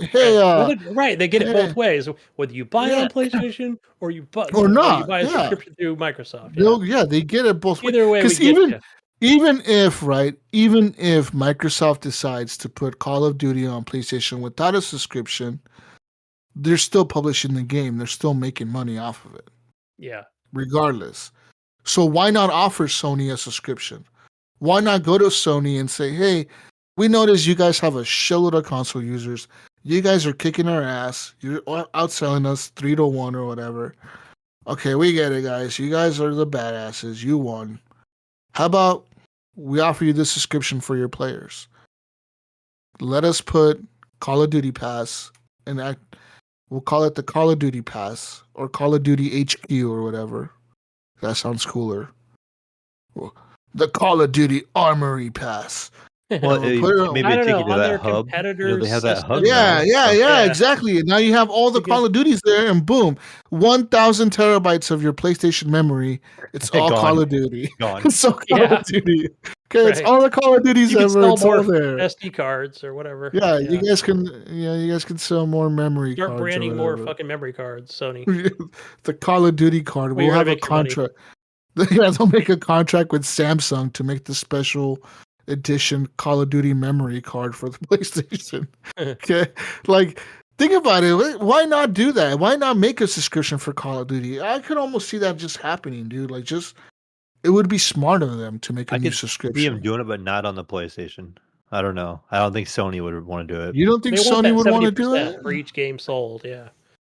right, they get it hey. both ways. Whether you buy it on PlayStation or you buy Or you not, buy a yeah. subscription through Microsoft. Yeah. they get it both ways. Either way, we Because get even if Microsoft decides to put Call of Duty on PlayStation without a subscription, they're still publishing the game. They're still making money off of it. Yeah. Regardless. So why not offer Sony a subscription? Why not go to Sony and say, hey, we notice you guys have a shitload of console users. You guys are kicking our ass. You're outselling us 3-1 or whatever. Okay, we get it, guys. You guys are the badasses. You won. How about we offer you this subscription for your players? Let us put Call of Duty Pass, and we'll call it the Call of Duty Pass or Call of Duty HQ or whatever. That sounds cooler. The Call of Duty Armory Pass. Well, maybe I don't take know, you to on that their hub. competitors' They have that hub. Yeah, now. yeah, exactly. Now you have all the Because- Call of Duties there, and boom, 1,000 terabytes of your PlayStation memory. It's all Gone. Call of Duty. Gone. It's all Call Yeah. of Duty. Okay, it's Right. all the Call of Duties You can ever. sell It's all more there. SD cards or whatever. Yeah, you guys can sell more memory Start cards. branding or more whatever. fucking memory cards, Sony. The Call of Duty card. Well, We'll you're have gonna a make your money. contract. Yeah, they'll make a contract with Samsung to make the special edition Call of Duty memory card for the PlayStation. Okay, like think about it. Why not do that? Why not make a subscription for Call of Duty? I could almost see that just happening, dude. Like, just it would be smart of them to make a I new could see subscription. him doing it, but not on the PlayStation. I don't know. I don't think Sony would want to do it You don't think They want Sony that would want to do 70% it? for each game sold. Yeah,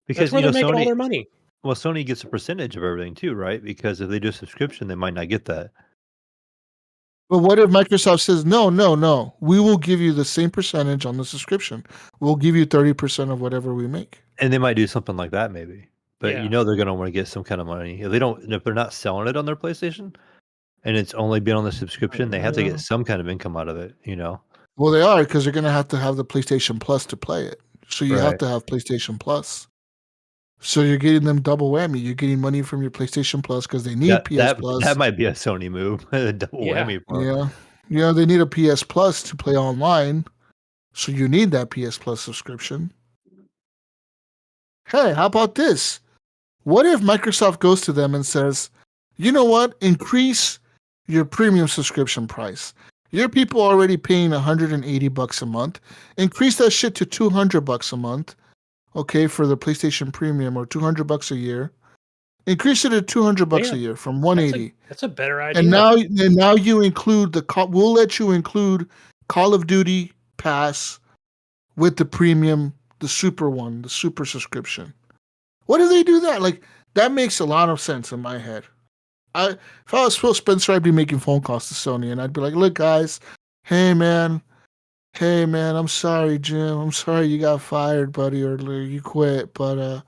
because that's where they're making all Sony. their money. Well, Sony gets a percentage of everything too, right? Because if they do a subscription, they might not get that. But what if Microsoft says, no, we will give you the same percentage on the subscription. We'll give you 30% of whatever we make. And they might do something like that, maybe. But Yeah. they're going to want to get some kind of money. If they're not selling it on their PlayStation, and it's only been on the subscription, they have to Yeah. get some kind of income out of it. Well, they are, because they're going to have the PlayStation Plus to play it. So you have Right. to have PlayStation Plus. So you're getting them double whammy. You're getting money from your PlayStation Plus because they need PS Plus. That might be a Sony move. A double Yeah. whammy. For 'em. Yeah. They need a PS Plus to play online. So you need that PS Plus subscription. Hey, how about this? What if Microsoft goes to them and says, you know what? Increase your premium subscription price. Your people are already paying $180 a month. Increase that shit to $200 a month. Okay, for the PlayStation Premium, or $200 a year. Increase it to $200 a year from $180. That's a better idea. And now you include we'll let you include Call of Duty Pass with the premium, the super subscription. What if they do that? Like, that makes a lot of sense in my head. If I was Phil Spencer, I'd be making phone calls to Sony, and I'd be like, look, guys, hey man, I'm sorry, Jim. I'm sorry you got fired, buddy, or you quit, but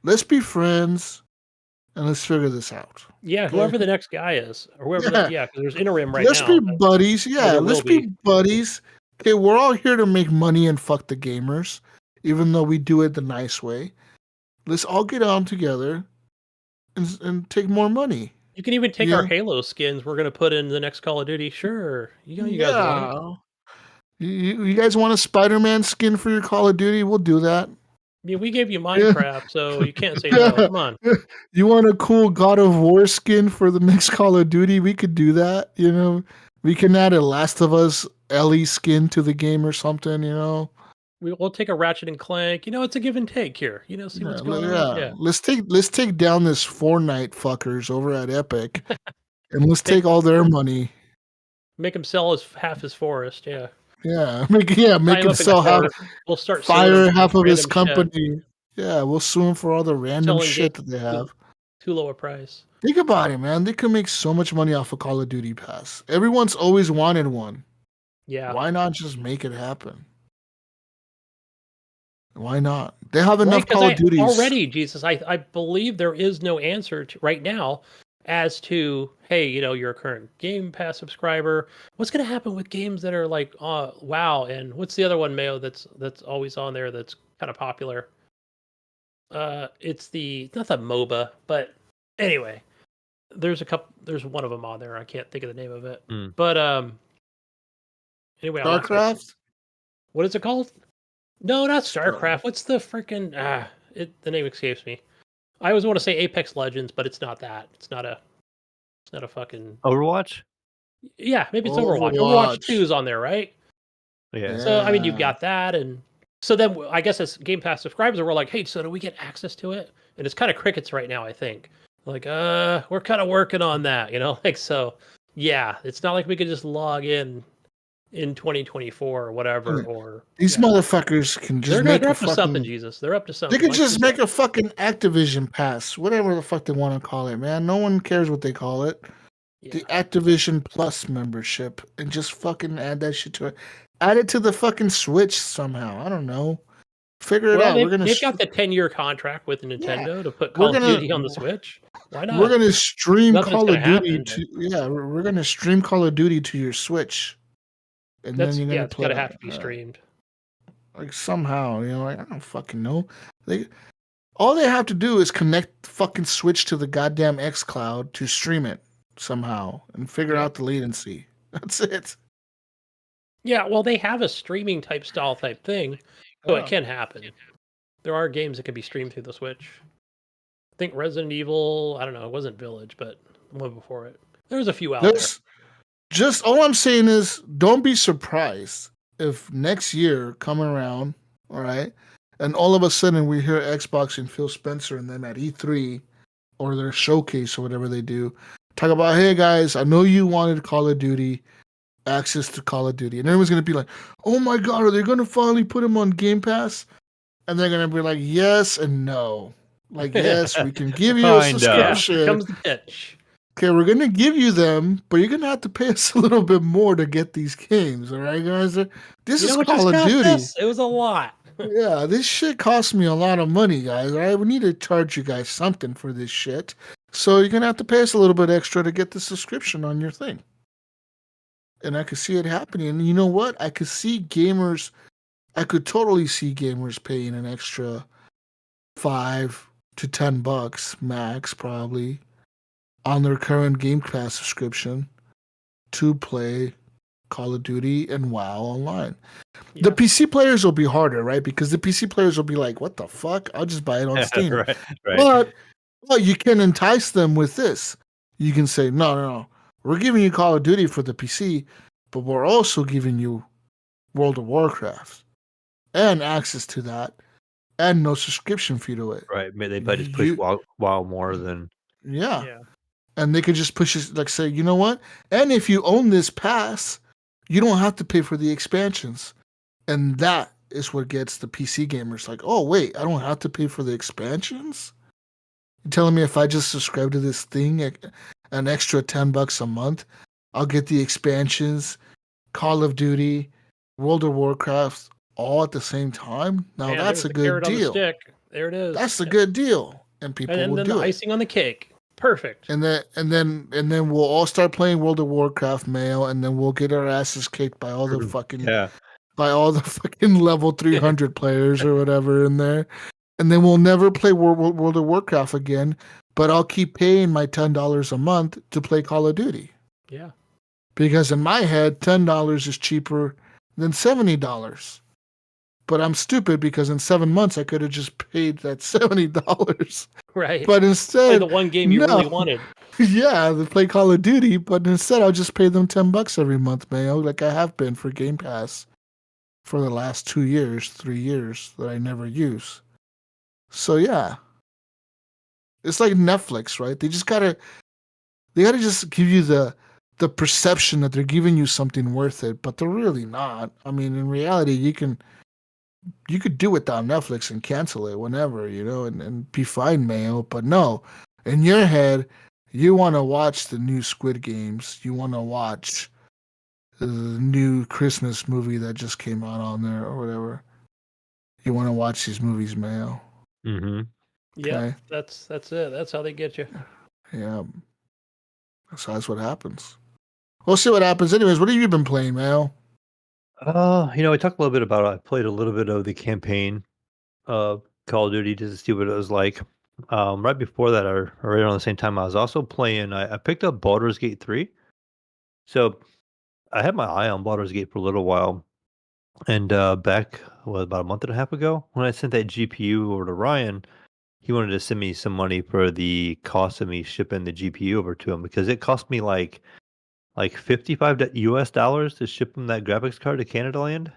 let's be friends and let's figure this out. Yeah, Okay? whoever the next guy is, or whoever. Yeah. Because there's interim right Let's now. be buddies. Yeah, there let's will be be. buddies. Okay, we're all here to make money and fuck the gamers, even though we do it the nice way. Let's all get on together and take more money. You can even take our Halo skins we're going to put in the next Call of Duty. Sure. You guys want it. You guys want a Spider-Man skin for your Call of Duty? We'll do that. I mean, we gave you Minecraft, so you can't say no. Come on. You want a cool God of War skin for the next Call of Duty? We could do that, We can add a Last of Us Ellie skin to the game or something, We'll take a Ratchet and Clank. It's a give and take here. See what's going on. Yeah. Let's take down this Fortnite fuckers over at Epic, and let's take all their money. Make them sell half his forest. Yeah. Yeah, make him sell half. We'll start fire half of his random company. shit. Yeah, we'll sue him for all the random shit that they have. Too low a price. Think about it, man. They can make so much money off of Call of Duty Pass. Everyone's always wanted one. Yeah. Why not just make it happen? Why not? They have enough Call of Duties already. Jesus, I believe there is no answer right now as to, hey, you're a current Game Pass subscriber. What's going to happen with games that are like, WoW, and what's the other one, Mayo, that's always on there that's kind of popular? It's not the MOBA, but anyway, there's one of them on there. I can't think of the name of it, but anyway, StarCraft. What is it called? No, not StarCraft. What's the freaking the name escapes me. I always want to say Apex Legends, but it's not that. It's not a fucking Overwatch. Yeah, maybe it's Overwatch. Overwatch 2 is on there, right? Yeah. So I mean, you've got that, and so then I guess as Game Pass subscribers, we're like, hey, so do we get access to it? And it's kind of crickets right now, I think. Like, we're kind of working on that, so. Yeah, it's not like we could just log in 2024 or whatever. Or these motherfuckers can just they're up to something, Jesus. They're up to something. They could just make a fucking Activision Pass, whatever the fuck they want to call it, man. No one cares what they call it. Yeah. The Activision Plus membership, and just fucking add that shit to it. Add it to the fucking Switch somehow. I don't know. Figure it out. They've got the 10-year contract with Nintendo to put Call of Duty on the Switch. Why not? We're gonna stream Call of Duty we're gonna stream Call of Duty to your Switch. And then you're gonna play. It's gotta have to be streamed. Like somehow, I don't fucking know. All they have to do is connect the fucking Switch to the goddamn xCloud to stream it somehow and figure out the latency. That's it. Yeah, well, they have a streaming type thing, so it can happen. There are games that can be streamed through the Switch. I think Resident Evil, I don't know, it wasn't Village, but the one before it. There was a few out there. Just all I'm saying is, don't be surprised if next year come around, all right, and all of a sudden we hear Xbox and Phil Spencer and them at E3 or their showcase or whatever they do, talk about, hey guys, I know you wanted Call of Duty, access to Call of Duty, and everyone's gonna be like, oh my god, are they gonna finally put them on Game Pass? And they're gonna be like, yes and no. Like, yes, we can give you a Kinda. Yeah, subscription. here comes the pitch. Okay, we're gonna give you them, but you're gonna have to pay us a little bit more to get these games. All right, guys. This You know is what Call just of got Duty. this? It was a lot. Yeah, this shit cost me a lot of money, guys. All right, we need to charge you guys something for this shit. So you're gonna have to pay us a little bit extra to get the subscription on your thing. And I could see it happening. And you know what? I could totally see gamers paying an extra $5 to $10 max, probably, on their current Game Pass subscription to play Call of Duty and WoW online. Yeah. The PC players will be harder, right? Because the PC players will be like, what the fuck? I'll just buy it on Steam. right. But you can entice them with this. You can say, no. We're giving you Call of Duty for the PC, but we're also giving you World of Warcraft and access to that and no subscription fee to it. Right. They might just push WoW more than. Yeah. And they could just push it, like, say, you know what? And if you own this pass, you don't have to pay for the expansions. And that is what gets the PC gamers like, oh, wait, I don't have to pay for the expansions? You're telling me if I just subscribe to this thing, an extra $10 a month, I'll get the expansions, Call of Duty, World of Warcraft, all at the same time? Now, Man, that's a there's the good carrot on the deal. stick. There it is. That's a good deal. And people And will then do the it. icing on the cake. Perfect. And then we'll all start playing World of Warcraft, Mayo, and then we'll get our asses kicked by all the fucking level 300 players or whatever in there. And then we'll never play World of Warcraft again, but I'll keep paying my $10 a month to play Call of Duty. Yeah. Because in my head, $10 is cheaper than $70. But I'm stupid because in 7 months I could have just paid that $70. Right. But instead, Play the one game you really wanted. Yeah, to play Call of Duty, but instead I'll just pay them $10 every month, Mayo, like I have been for Game Pass for the last 3 years that I never use. So yeah. It's like Netflix, right? They gotta just give you the perception that they're giving you something worth it, but they're really not. I mean, in reality, you could do without Netflix and cancel it whenever, and be fine, Mayo. But no, in your head, you want to watch the new Squid Games. You want to watch the new Christmas movie that just came out on there or whatever. You want to watch these movies, Mayo. Mm-hmm. Yeah, Okay. that's it. That's how they get you. Yeah. So that's what happens. We'll see what happens. Anyways, what have you been playing, Mayo? We talked a little bit about it. I played a little bit of the campaign of Call of Duty just to see what it was like. Right before that, or right around the same time, I was also playing. I picked up Baldur's Gate 3. So I had my eye on Baldur's Gate for a little while, and back about a month and a half ago, when I sent that GPU over to Ryan, he wanted to send me some money for the cost of me shipping the GPU over to him because it cost me like $55 to ship him that graphics card to Canada Land.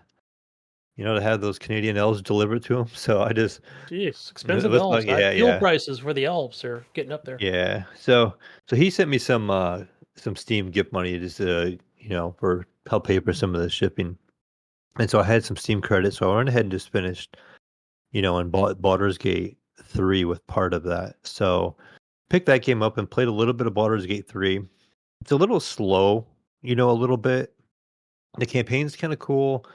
To have those Canadian elves delivered to him. So I just, Jeez, expensive was elves. like, Fuel prices for the elves are getting up there. yeah. So he sent me some Steam gift money just for help pay for some of the shipping. And so I had some Steam credit, so I went ahead and just finished, and bought Baldur's Gate 3 with part of that. So picked that game up and played a little bit of Baldur's Gate 3. It's a little slow, a little bit. The campaign's kind of cool,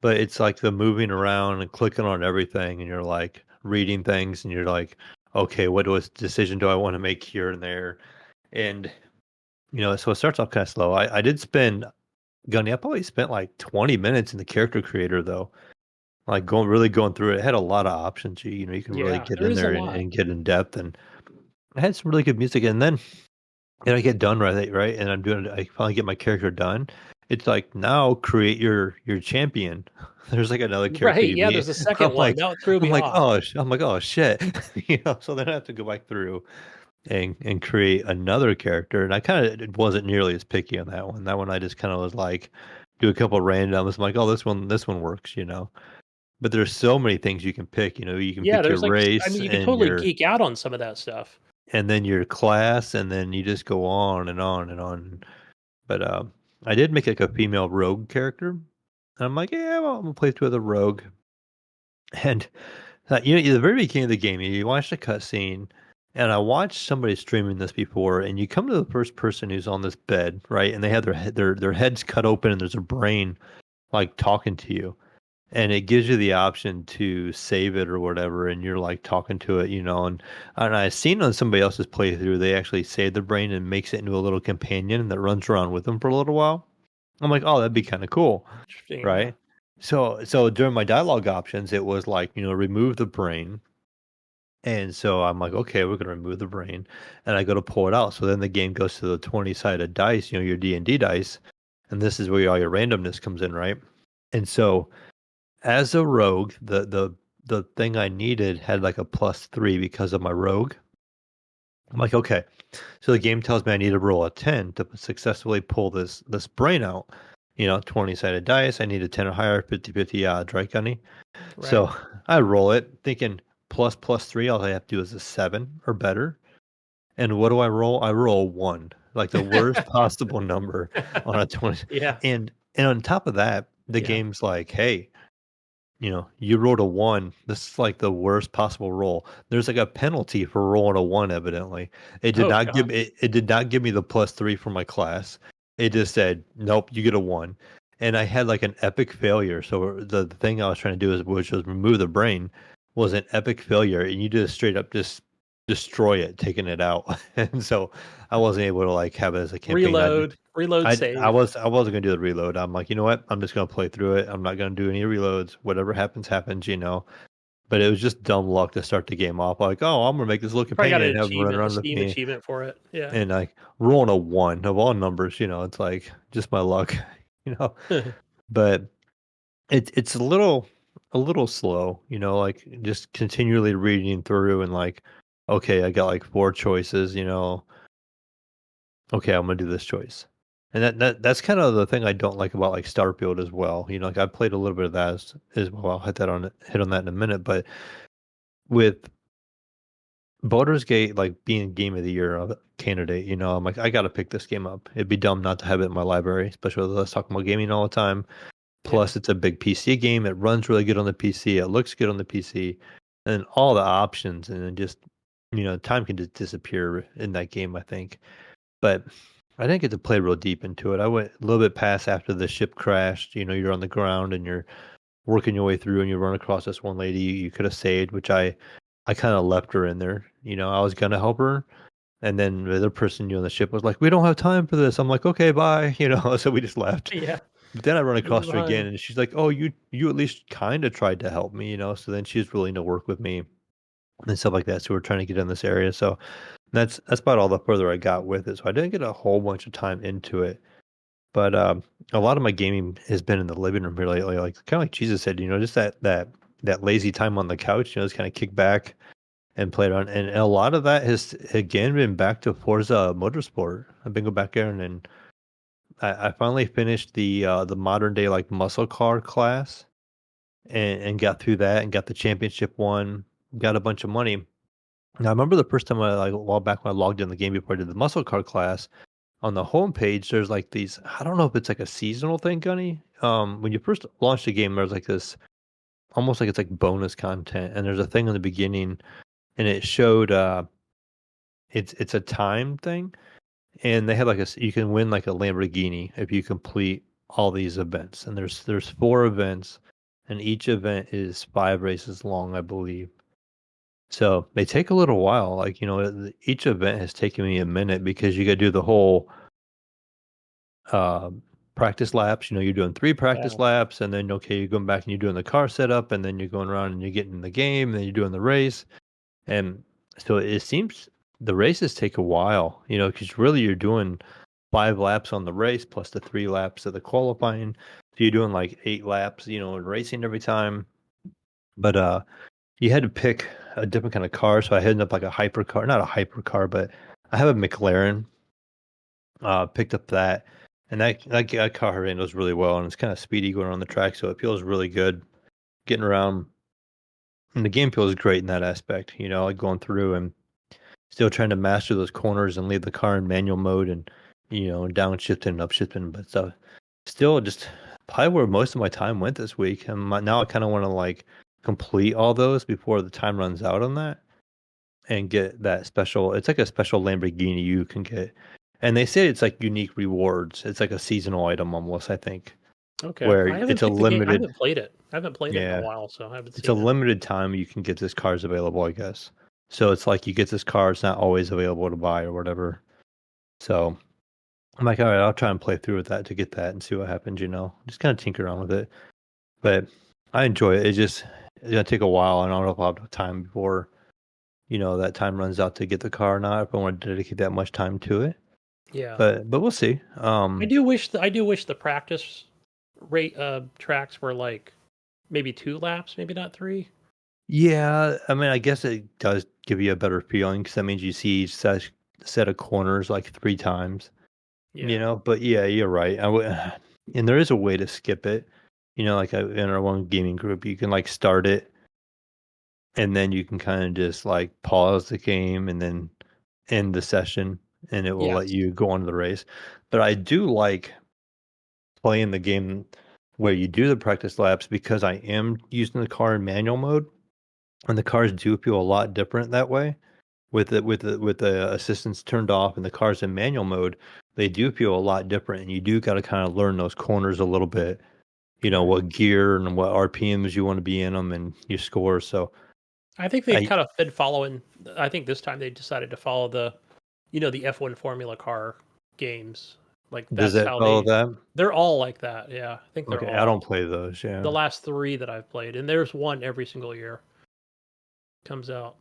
but it's like the moving around and clicking on everything, and you're like reading things, and you're like, okay, what decision do I want to make here and there? And, so it starts off kind of slow. I did spend, Gunny, I probably spent like 20 minutes in the character creator, though. Like going through it. It had a lot of options. You can really get there in is a there lot. and get in depth. And I had some really good music. And then I get done right, and I finally get my character done. It's like, now create your champion. There's like another character. Right, you yeah, meet. there's a second one. Now it threw me off. I'm like, oh shit. So then I have to go back through and create another character. And I kind of wasn't nearly as picky on that one. That one I just kind of was like, do a couple of randoms. I'm like, oh, this one works, But there's so many things you can pick. You can Yeah, pick your there's like, I race mean, you could totally your geek out on some of that stuff. and then your class, and then you just go on and on and on. But I did make like a female rogue character, and I'm like, yeah, well, I'm gonna play through the rogue. And at the very beginning of the game, you watch the cutscene, and I watched somebody streaming this before, and you come to the first person who's on this bed, right? And they have their heads cut open, and there's a brain like talking to you, and it gives you the option to save it or whatever, and you're like talking to it, and I seen on somebody else's playthrough, they actually save the brain and makes it into a little companion that runs around with them for a little while. I'm like, oh, that'd be kind of cool, Interesting. right? So during my dialogue options, it was like, remove the brain. And so I'm like, okay, we're gonna remove the brain, and I go to pull it out. So then the game goes to the 20-sided dice, your D&D dice, and this is where all your randomness comes in, right? And so as a rogue, the thing I needed had like a +3 because of my rogue. I'm like, okay. So the game tells me I need to roll a 10 to successfully pull this brain out. 20-sided dice. I need a 10 or higher, 50/50 odds, right, Gunny? Right. So I roll it, thinking ++3. All I have to do is a 7 or better. And what do I roll? I roll a 1, like the worst possible number on a 20. Yeah. And on top of that, the Yeah. game's like, hey, you rolled a 1. This is like the worst possible roll. There's like a penalty for rolling a 1, evidently. It did Oh not God. give it did not give me the +3 for my class. It just said, nope, you get a 1. And I had like an epic failure. So the thing I was trying to do which was remove the brain, was an epic failure, and you just straight up just destroy it, taking it out. And so I wasn't able to like have it as a campaign. Reload, I save. wasn't gonna do the reload. I'm like, you know what? I'm just gonna play through it. I'm not gonna do any reloads. Whatever happens, happens. But it was just dumb luck to start the game off. Like, oh, I'm gonna make this little You probably got companion an and have him run achievement, a around with Steam me. achievement for it. Yeah. And like rolling a 1 of all numbers, it's like just my luck, you know. But it's a little slow, like just continually reading through and like, okay, I got like 4 choices. Okay, I'm gonna do this choice. And that's kind of the thing I don't like about like Starfield as well. Like I played a little bit of that as well. I'll hit on that in a minute. But with Baldur's Gate like being game of the year candidate, I'm like, I gotta pick this game up. It'd be dumb not to have it in my library, especially with us talking about gaming all the time. Yeah. Plus it's a big PC game. It runs really good on the PC. It looks good on the PC. And all the options, and then just time can just disappear in that game, I think. But I didn't get to play real deep into it. I went a little bit past after the ship crashed. You're on the ground and you're working your way through, and you run across this one lady you could have saved, which I kind of left her in there. I was gonna help her, and then the other person on the ship was like, "We don't have time for this." I'm like, "Okay, bye." So we just left. Yeah. But then I run Leave it across her again, behind. and she's like, "Oh, you at least kind of tried to help me." So then she's willing to work with me and stuff like that. So we're trying to get in this area. So that's about all the further I got with it. So I didn't get a whole bunch of time into it. But a lot of my gaming has been in the living room here lately. Like kind of like Jesus said, just that lazy time on the couch, just kind of kick back and play around. And a lot of that has again been back to Forza Motorsport. I've been going back there, and I finally finished the modern day like muscle car class, and got through that and got the championship one, got a bunch of money. Now I remember the first time a while back when I logged in the game before I did the muscle car class. On the homepage, there's like these. I don't know if it's like a seasonal thing, Gunny. When you first launch the game, there's like this, almost like it's like bonus content, and there's a thing in the beginning, and it showed it's a time thing, and they had like you can win like a Lamborghini if you complete all these events, and there's 4 events, and each event is 5 races long, I believe. So they take a little while. Like each event has taken me a minute because you got to do the whole practice laps. You're doing 3 practice Yeah. laps, and then okay, you're going back and you're doing the car setup, and then you're going around and you're getting in the game, and then you're doing the race. And so it seems the races take a while, because really you're doing 5 laps on the race plus the 3 laps of the qualifying. So you're doing like 8 laps, in racing every time. But you had to pick a different kind of car. So I ended up like a hypercar, not a hypercar, but I have a McLaren. Picked up that, and that car handles really well, and it's kind of speedy going on the track, so it feels really good getting around. And the game feels great in that aspect, like going through and still trying to master those corners and leave the car in manual mode and, downshifting and upshifting, but still just probably where most of my time went this week. And now I kind of want to like complete all those before the time runs out on that and get that special. It's like a special Lamborghini you can get. And they say it's like unique rewards. It's like a seasonal item almost, I think, Okay, where I haven't it's a picked the game. I limited, haven't played it. I haven't played it in a yeah, while, so I haven't it's a seen it. limited time you can get this cars available, I guess. So it's like you get this car, it's not always available to buy or whatever. So I'm like, all right, I'll try and play through with that to get that and see what happens, just kind of tinker around with it. But I enjoy it. It's gonna take a while, and I don't know if I'll have time before, that time runs out to get the car or not, if I want to dedicate that much time to it. Yeah, But we'll see. I do wish the practice rate tracks were like maybe 2 laps, maybe not 3. Yeah, I mean, I guess it does give you a better feeling because that means you see each set of corners like 3 times, Yeah, But yeah, you're right. And there is a way to skip it, like in our one gaming group, you can like start it and then you can kind of just like pause the game and then end the session and it will let yes, you go on to the race. But I do like playing the game where you do the practice laps because I am using the car in manual mode and the cars do feel a lot different that way with the assistance turned off and the cars in manual mode. They do feel a lot different and you do got to kind of learn those corners a little bit, right. what gear and what RPMs you want to be in them and your score. So I think they've I kind of been following. I think this time they decided to follow the F1 Formula Car games. Like does that's that how follow that? they're all like that. Yeah, I think they're Okay, I don't all play those. Yeah. the last 3 that I've played, and there's one every single year comes out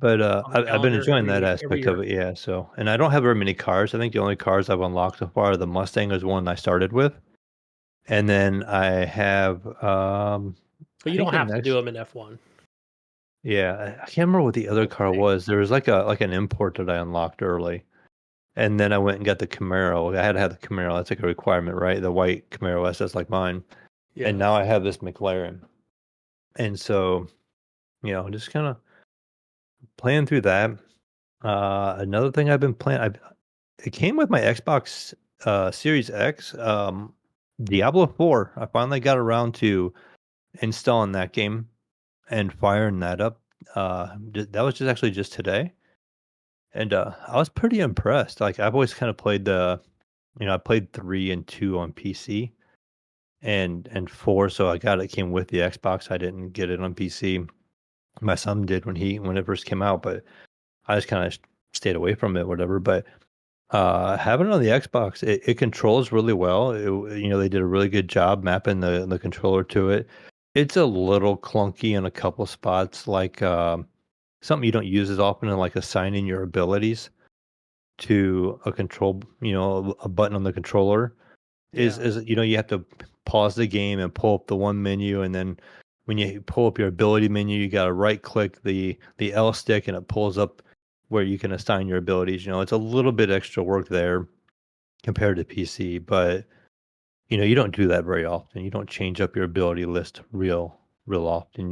But on the I've been calendar enjoying that every aspect of year. it, yeah. So, and I don't have very many cars. I think the only cars I've unlocked so far are the Mustang is one I started with, and then I have But I you think don't the have to do next, them in F1. yeah, I can't remember what the other That's car the thing. was. There was like an import that I unlocked early, and then I went and got the Camaro. I had to have the Camaro. That's like a requirement, right? The white Camaro SS like mine, and Yeah, now I have this McLaren, and so just kind of playing through that. Another thing I've been playing, it came with my Xbox Series X. Diablo 4. I finally got around to installing that game and firing that up. That was just today, and I was pretty impressed. Like I've always kind of played I played 3 and 2 on PC, and 4. So it came with the Xbox. I didn't get it on PC. My son did when it first came out, but I just kind of stayed away from it, whatever. But having it on the Xbox, it controls really well. They did a really good job mapping the controller to it. It's a little clunky in a couple spots, like something you don't use as often, and like assigning your abilities to a control, a button on the controller is yeah, is you have to pause the game and pull up the one menu, and then when you pull up your ability menu, you got to right click the L stick, and it pulls up where you can assign your abilities. It's a little bit extra work there compared to PC, but you don't do that very often. You don't change up your ability list real often.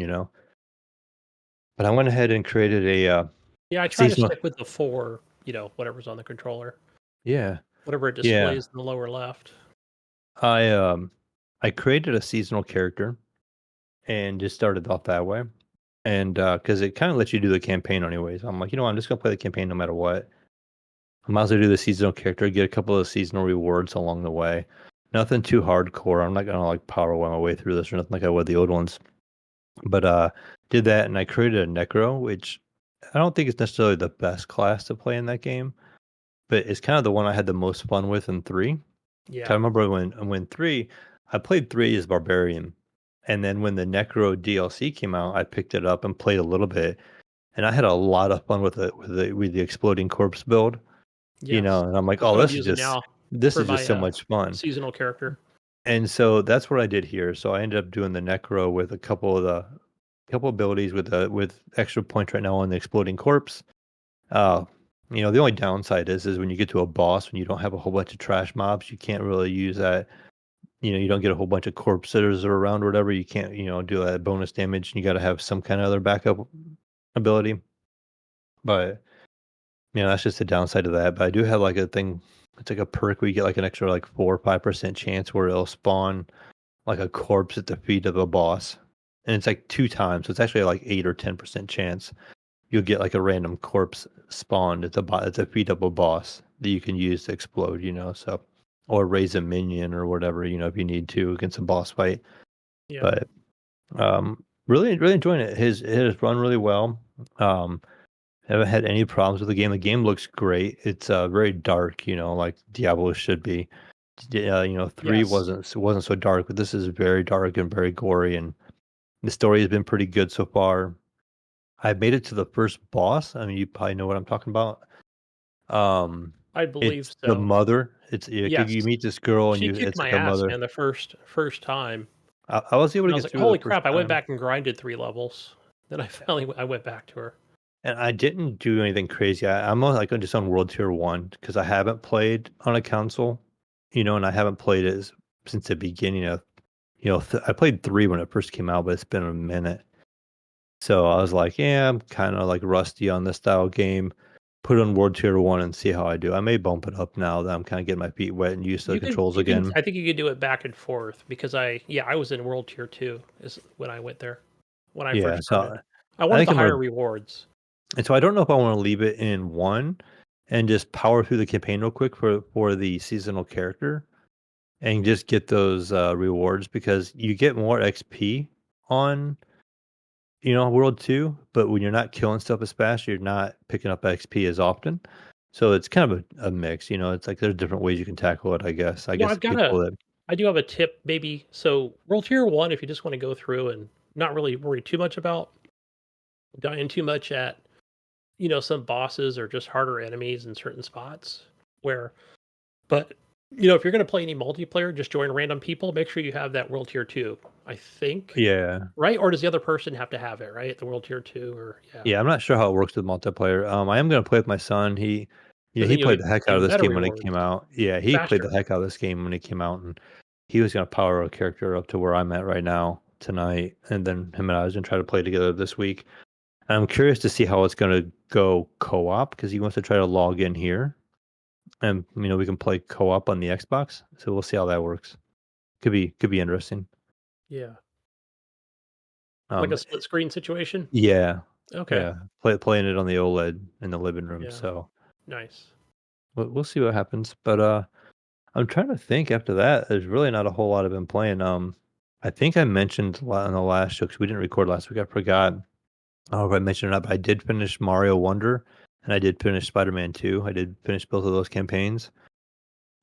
But I went ahead and created a yeah. I try to seasonal. stick with the 4. Whatever's on the controller, Yeah, whatever it yeah. displays in the lower left. I created a seasonal character and just started off that way. And because it kind of lets you do the campaign anyways. I'm like, I'm just gonna play the campaign no matter what. I might as well do the seasonal character, get a couple of seasonal rewards along the way. Nothing too hardcore. I'm not gonna like power my way through this or nothing like I would the old ones. But did that and I created a Necro, which I don't think is necessarily the best class to play in that game, but it's kind of the one I had the most fun with in 3. 'Cause I Yeah, remember when 3, I played 3 as Barbarian, and then when the Necro DLC came out, I picked it up and played a little bit, and I had a lot of fun with it with the exploding corpse build, yes. and I'm like, That's oh, what I'm using now this for is just my so much fun. seasonal character. And so that's what I did here. So I ended up doing the Necro with a couple of couple abilities with extra points right now on the exploding corpse. The only downside is when you get to a boss when you don't have a whole bunch of trash mobs, you can't really use that. You don't get a whole bunch of corpses around or whatever. You can't, do that bonus damage. You got to have some kind of other backup ability. But that's just the downside of that. But I do have like a thing. It's like a perk where you get like an extra like 4 or 5% chance where it'll spawn like a corpse at the feet of a boss, and it's like 2 times. So it's actually like 8 or 10% chance you'll get like a random corpse spawned at the feet of a boss that you can use to explode. So or raise a minion or whatever. If you need to against a boss fight. Yeah. But really really enjoying it. It has run really well. Haven't had any problems with the game. The game looks great. It's very dark, like Diablo should be. 3 Yes. wasn't so dark, but this is very dark and very gory, and the story has been pretty good so far. I made it to the first boss. I mean, you probably know what I'm talking about. I believe It's the so. mother. Yes. You meet this girl, and She kicked it's my like a ass, mother. man, the first time. I was able And to I was get like, through the holy first crap, I went time. back and grinded 3 levels. Then I went back to her. And I didn't do anything crazy. I'm like just on World Tier 1 because I haven't played on a console, and I haven't played it since the beginning of, I played 3 when it first came out, but it's been a minute. So I was like, yeah, I'm kind of like rusty on this style game. Put it on World Tier 1 and see how I do. I may bump it up now that I'm kind of getting my feet wet and used to the controls You can again. I think you could do it back and forth because I was in World Tier 2 is when I went there. When I Yeah, first started. so I I wanted think the I'm higher gonna. rewards. And so I don't know if I want to leave it in 1 and just power through the campaign real quick for the seasonal character and just get those rewards because you get more XP on World 2, but when you're not killing stuff as fast, you're not picking up XP as often. So it's kind of a mix. It's like there's different ways you can tackle it. I guess. I guess I've the got a people that. I do have a tip maybe. So World Tier 1 if you just want to go through and not really worry too much about dying too much at some bosses or just harder enemies in certain spots where but if you're going to play any multiplayer just join random people, make sure you have that World Tier 2, I think. Yeah, Right? Or does the other person have to have it, right? The World Tier 2 or yeah. yeah. I'm not sure how it works with multiplayer. I am gonna play with my son. Because He then you'll played get the heck out of even this better game when it rewards came out. Yeah, he played the faster. heck out of this game when it came out, and he was gonna power a character up to where I'm at right now tonight, and then him and I was gonna try to play together this week. And I'm curious to see how it's gonna go co-op because he wants to try to log in here, and we can play co-op on the Xbox. So we'll see how that works. Could be interesting. Yeah. Like a Um, split screen situation? yeah, Okay. yeah, playing it on the OLED in the living room. Yeah. So Nice. we'll see what happens. But I'm trying to think after that. There's really not a whole lot I've been playing. I think I mentioned on the last show because we didn't record last week. I forgot. Oh, if I mentioned it up, I did finish Mario Wonder and I did finish Spider-Man 2. I did finish both of those campaigns.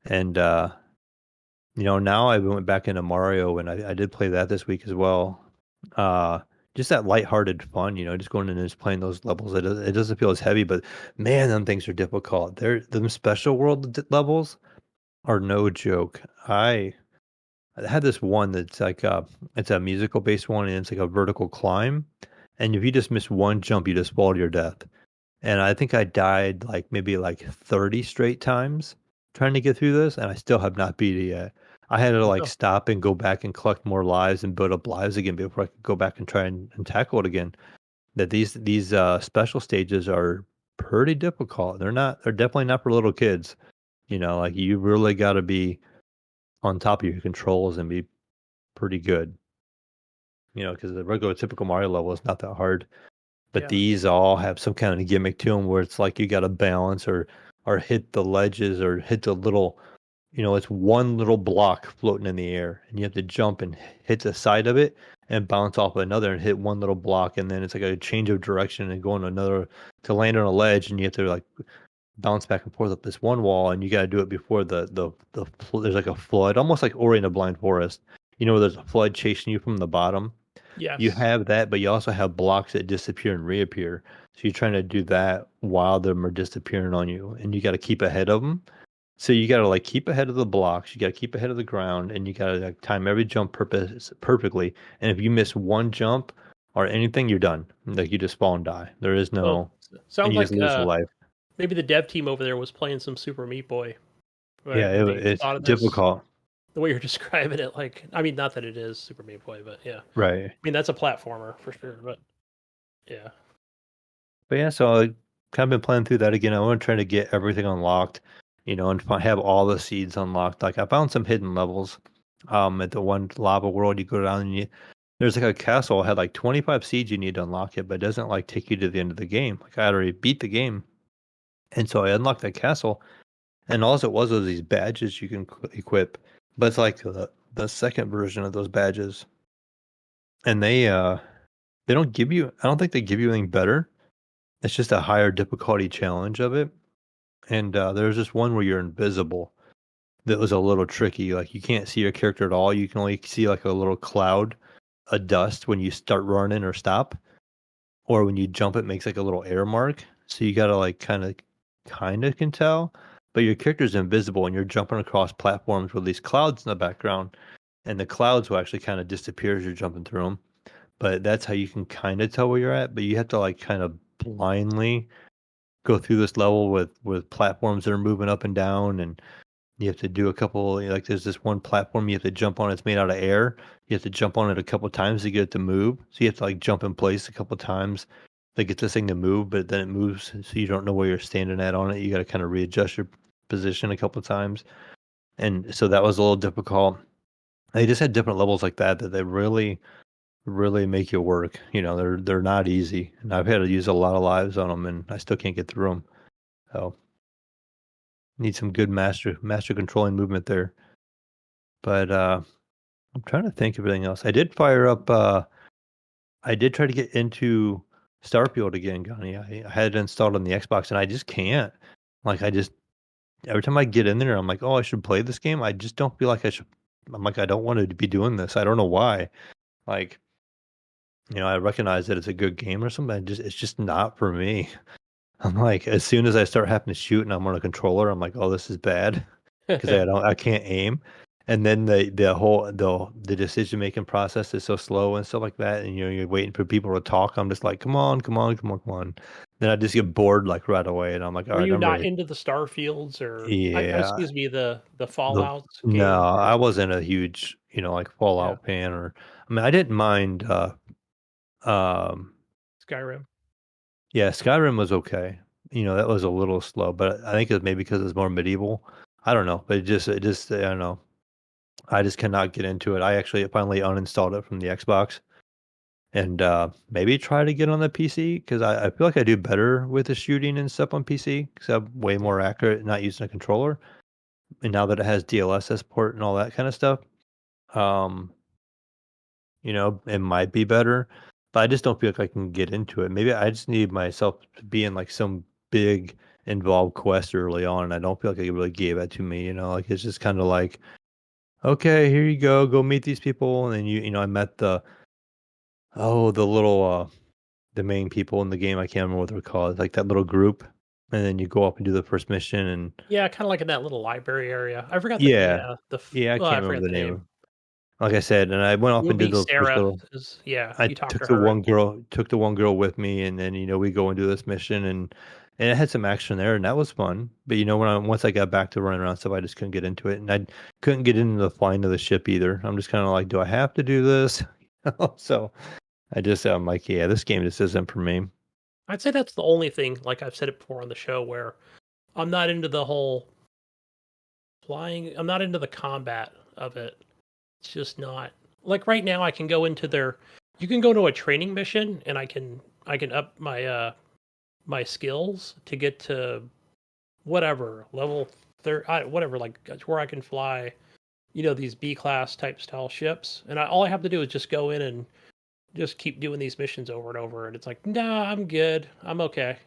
And now I went back into Mario and I did play that this week as well. Uh just that lighthearted fun, just going in and just playing those levels. It doesn't feel as heavy, but man, them things are difficult. Them special world levels are no joke. I had this one that's like it's a musical based one and it's like a vertical climb. And if you just miss one jump, you just fall to your death. And I think I died like maybe like 30 straight times trying to get through this, and I still have not beat it yet. I had to like Oh, stop and go back and collect more lives and build up lives again before I could go back and try and tackle it again. That these special stages are pretty difficult. They're definitely not for little kids. Like you really gotta be on top of your controls and be pretty good. Because the regular typical Mario level is not that hard. But yeah. these all have some kind of gimmick to them where it's like you got to balance or hit the ledges or hit the little, it's one little block floating in the air and you have to jump and hit the side of it and bounce off another and hit one little block and then it's like a change of direction and going another to land on a ledge and you have to like bounce back and forth up this one wall and you got to do it before there's like a flood, almost like Ori in a Blind Forest. Where there's a flood chasing you from the bottom. You Yes. have that, but you also have blocks that disappear and reappear. So you're trying to do that while them are disappearing on you, and you got to keep ahead of them. So you got to like keep ahead of the blocks. You got to keep ahead of the ground, and you got to like time every jump perfectly. And if you miss one jump or anything, you're done. Like you just fall and die. There is So no, and sounds you just like lose a life. maybe the dev team over there was playing some Super Meat Boy. Yeah, When they it's thought of this, difficult, the way you're describing it, like I mean, not that it is Super Meat Boy, but yeah, right? I mean that's a platformer for sure. But yeah, But yeah, so I kind of been playing through that again. I want to try to get everything unlocked, and have all the seeds unlocked. Like I found some hidden levels. At the one lava world, you go down and there's like a castle had like 25 seeds you need to unlock it, but it doesn't like take you to the end of the game. Like I already beat the game, and so I unlocked that castle, and all it was these badges you can equip. But it's like the second version of those badges, and they don't give you. I don't think they give you anything better. It's just a higher difficulty challenge of it. And there's this one where you're invisible that was a little tricky. Like you can't see your character at all. You can only see like a little cloud, a dust when you start running or stop, or when you jump, it makes like a little air mark. So you gotta like kind of can tell, but your character's invisible and you're jumping across platforms with these clouds in the background, and the clouds will actually kind of disappear as you're jumping through them. But that's how you can kind of tell where you're at. But you have to like kind of blindly go through this level with platforms that are moving up and down, and you have to do a couple, like there's this one platform you have to jump on. It's made out of air. You have to jump on it a couple times to get it to move. So you have to like jump in place a couple times to get this thing to move, but then it moves so you don't know where you're standing at on it. You got to kind of readjust your position a couple times. And so that was a little difficult. They just had different levels like that they really make you work. They're not easy. And I've had to use a lot of lives on them and I still can't get through them. So need some good master controlling movement there. But I'm trying to think of everything else. I did fire up. I did try to get into Starfield again, Gunny. I had it installed on the Xbox, and I just can't. Like, I just every time I get in there, I'm like, oh, I should play this game. I just don't feel like I should. I'm like, I don't want to be doing this. I don't know why. Like, I recognize that it's a good game or something. It's just not for me. I'm like, as soon as I start having to shoot and I'm on a controller, I'm like, oh, this is bad because I can't aim. And then the decision making process is so slow and stuff like that. And you're waiting for people to talk. I'm just like, come on, come on, come on, come on. Then I just get bored like right away, and I'm like, all were right, you I'm not ready. into the Starfields or Yeah, excuse me the the Fallout no, games? I wasn't a huge like Yeah, Fallout fan, or I mean, I didn't mind. Um, Skyrim. Yeah, Skyrim was okay. That was a little slow, but I think it's maybe because it's more medieval. I don't know, but it just I don't know. I just cannot get into it. I actually finally uninstalled it from the Xbox and maybe try to get on the PC because I feel like I do better with the shooting and stuff on PC because I'm way Yeah. more accurate not using a controller. And now that it has DLSS port and all that kind of stuff, um, it might be better, but I just don't feel like I can get into it. Maybe I just need myself to be in like some big involved quest early on, and I don't feel like it really gave that to me. Like it's just kind of like, okay, here you go meet these people, and then I met the little the main people in the game. I can't remember what they're called, like that little group, and then you go up and do the first mission, and Yeah, kind of like in that little library area. I forgot that. yeah, Yeah, yeah, I I can't forgot remember the the name name. of. Like I said, and I went off and did Ruby those first Sarah little. is yeah. I You talked took to the her, right? one girl with me, and then we go and do this mission, and it had some action there, and that was fun. But once I got back to running around stuff, I just couldn't get into it, and I couldn't get into the flying of the ship either. I'm just kind of like, do I have to do this? So I'm like, yeah, this game just isn't for me. I'd say that's the only thing. Like I've said it before on the show, where I'm not into the whole flying. I'm not into the combat of it. It's just not like right now. I can go into their. You can go to a training mission, and I can up my skills to get to whatever level whatever like where I can fly. These B class type style ships, and all I have to do is just go in and just keep doing these missions over and over. And it's like, nah, I'm good. I'm okay.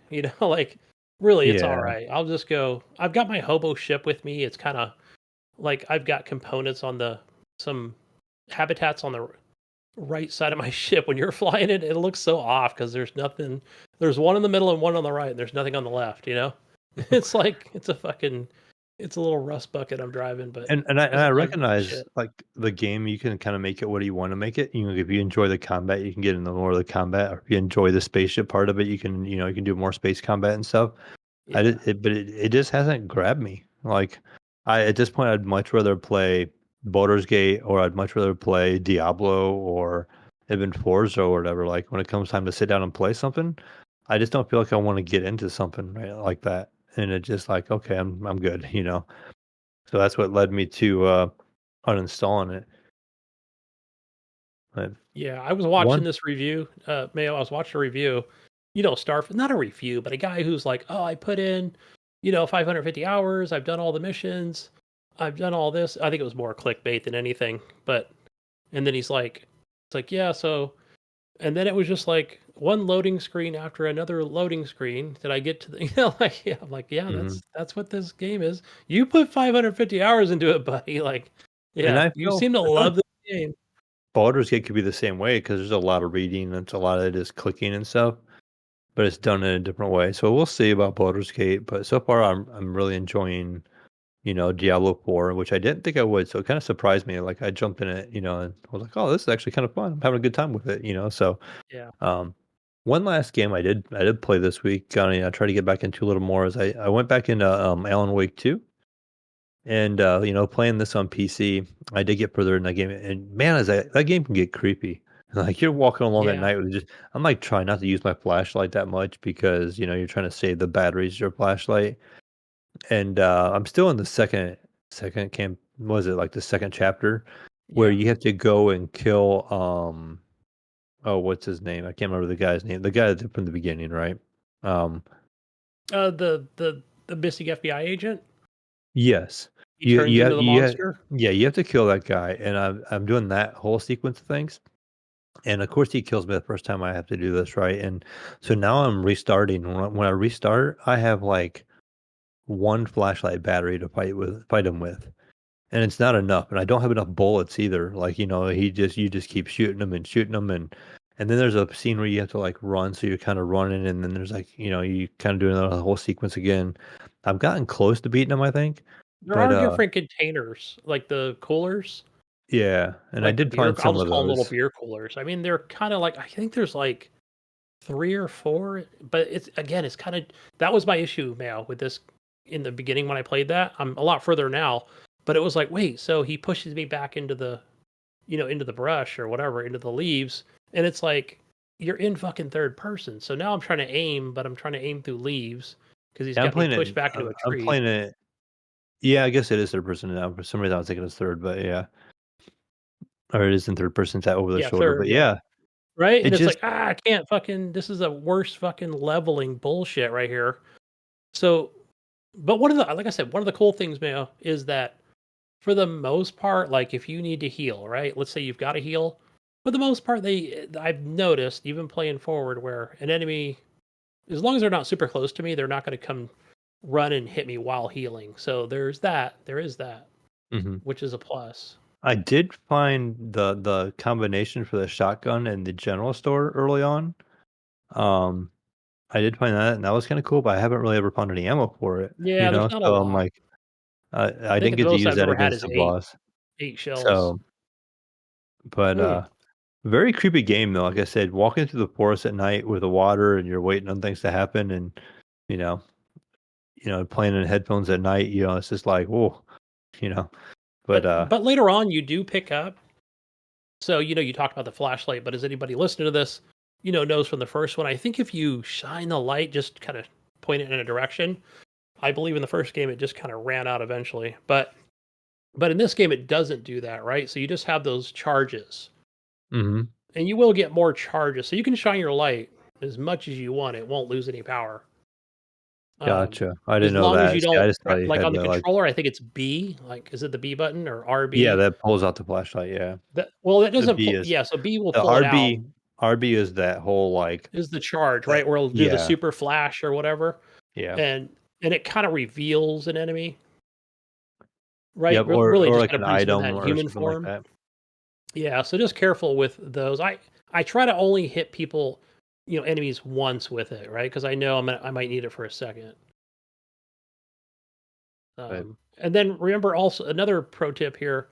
Like really, it's all Yeah, right. I'll just go. I've got my hobo ship with me. It's kind of like I've got components on some habitats on the right side of my ship. When you're flying it, it looks so off because there's nothing. There's one in the middle and one on the right, and there's nothing on the left. It's like it's a fucking It's a little rust bucket I'm driving, but And I doesn't drive recognize, shit. like, the game, you can kinda make it what do you wanna make it. You know, if you enjoy the combat, you can get into more of the combat, or if you enjoy the spaceship part of it, you can do more space combat and stuff. Yeah. But it just hasn't grabbed me. Like, at this point, I'd much rather play Baldur's Gate, or I'd much rather play Diablo, or even Forza or whatever. Like, when it comes time to sit down and play something, I just don't feel like I wanna get into something, right, like that. And it's just like, "Okay, I'm good," you know? So that's what led me to, uninstalling it. But Yeah, I was watching one this review, Mayo. I was watching a review, you know, not a review, but a guy who's like, "Oh, I put in, 550 hours. I've done all the missions. I've done all this." I think it was more clickbait than anything. But and then he's like, "It's like, yeah." So and then it was just like one loading screen after another loading screen. Did I get to the? Like, yeah. I'm like, yeah, Mhm. that's what this game is. You put 550 hours into it, buddy. Like, And yeah, you seem to I feel like love the game. Baldur's Gate could be the same way, because there's a lot of reading, and it's a lot of it is clicking and stuff, but it's done in a different way. So we'll see about Baldur's Gate, but so far I'm really enjoying, Diablo 4, which I didn't think I would. So it kind of surprised me. Like, I jumped in it, and I was like, "Oh, this is actually kind of fun. I'm having a good time with it," you know. So, Yeah. um, one last game I did play this week, Gunny, I tried to get back into a little more, as I went back into Alan Wake 2. And, playing this on PC, I did get further in that game, and man, is that game can get creepy. Like, you're walking along at Yeah. night with just I'm, like, trying not to use my flashlight that much, because, you're trying to save the batteries of your flashlight. And, I'm still in the second camp was it, like, the second chapter, where Yeah. you have to go and kill, oh, what's his name? I can't remember the guy's name. The guy from the beginning, right? Um, The missing FBI agent, yes. he turns into the You monster? yeah, you have to kill that guy, and I'm doing that whole sequence of things. And of course, he kills me the first time I have to do this, right? And so now I'm restarting. When I restart, I have like one flashlight battery to fight him with, and it's not enough. And I don't have enough bullets either. Like, you just keep shooting him and shooting him, and then there's a scene where you have to like run, so you're kind of running, and then there's like, you kind of doing the whole sequence again. I've gotten close to beating him, I think, There but are different containers, like the coolers, yeah, and I like the did beer find I'll some just of call them little those. beer coolers. I mean, they're kinda like I think there's, like, 3 or 4, but it's kinda that was my issue now with this in the beginning when I played that. I'm a lot further now, but it was like, "Wait, so he pushes me back into the into the brush or whatever, into the leaves," and it's like, you're in fucking third person. So now I'm trying to aim, but I'm trying to aim through leaves because 'cause he's Yeah, got me pushed back into a I'm tree. playing it. Yeah, I guess it is third person now. For some reason, I was thinking it's third, but yeah, or it is in third person, it's that over the Yeah, shoulder. third, But yeah. yeah, Right? it And it's just like, I can't fucking this is a worst fucking leveling bullshit right here. So, but one of the like I said, one of the cool things, Mayo, is that for the most part, like if you need to heal, right? Let's say you've got to heal. For the most part, I've noticed, even playing forward, where an enemy, as long as they're not super close to me, they're not going to come run and hit me while healing. So there's that. There is that, mhm. which is a plus. I did find the combination for the shotgun in the general store early on. Um, I did find that, and that was kind of cool, but I haven't really ever found any ammo for it. Yeah, there's not a So I'm lot. like, I I think didn't the get to most use I've that ever had against is the eight boss. eight shells. So, but Hmm. very creepy game though. Like I said, walking through the forest at night with the water, and you're waiting on things to happen, and you know, playing in headphones at night. It's just like, whoa, you know. But But later on, you do pick up. So you talked about the flashlight, but as anybody listening to this, knows from the first one, I think if you shine the light, just kind of point it in a direction. I believe in the first game it just kind of ran out eventually, but in this game it doesn't do that, right? So you just have those charges, hmm. and you will get more charges. So you can shine your light as much as you want; it won't lose any power. Um, Gotcha. I didn't as know long as that. you See, I don't just thought you like had on the to like, controller. I think it's B. Like, is it the B button or yeah, RB? that pulls out the flashlight. Yeah, Well, that the doesn't B pull. is Yeah, so B will the pull it out. RB is that whole like Is the charge, that. right? Where it'll do the Yeah, super flash or whatever, yeah, and it kind of reveals an enemy, right? yep, Really, or just like kind an of brings them in item that or human something like form. that. Yeah, so just careful with those. I try to only hit people, enemies once with it, right? Because I know I might need it for a second. But And then remember also another pro tip here,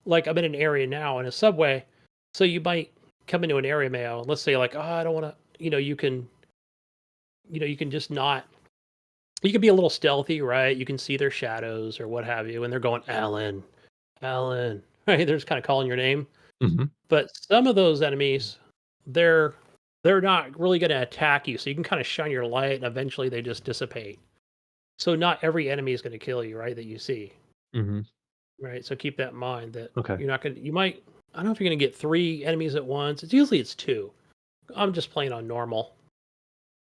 like I'm in an area now in a subway, so you might come into an area, Mayo. Let's say like, oh, I don't want to, you can just not. You can be a little stealthy, right? You can see their shadows or what have you, and they're going, Alan, Alan, right? They're just kind of calling your name. Mhm. But some of those enemies, they're they're not really going to attack you, so you can kind of shine your light, and eventually they just dissipate. So not every enemy is going to kill you, right? That you see, Mhm. right? So keep that in mind that Okay. you're not going to. You might. I don't know if you're going to get 3 enemies at once. It's 2. I'm just playing on normal.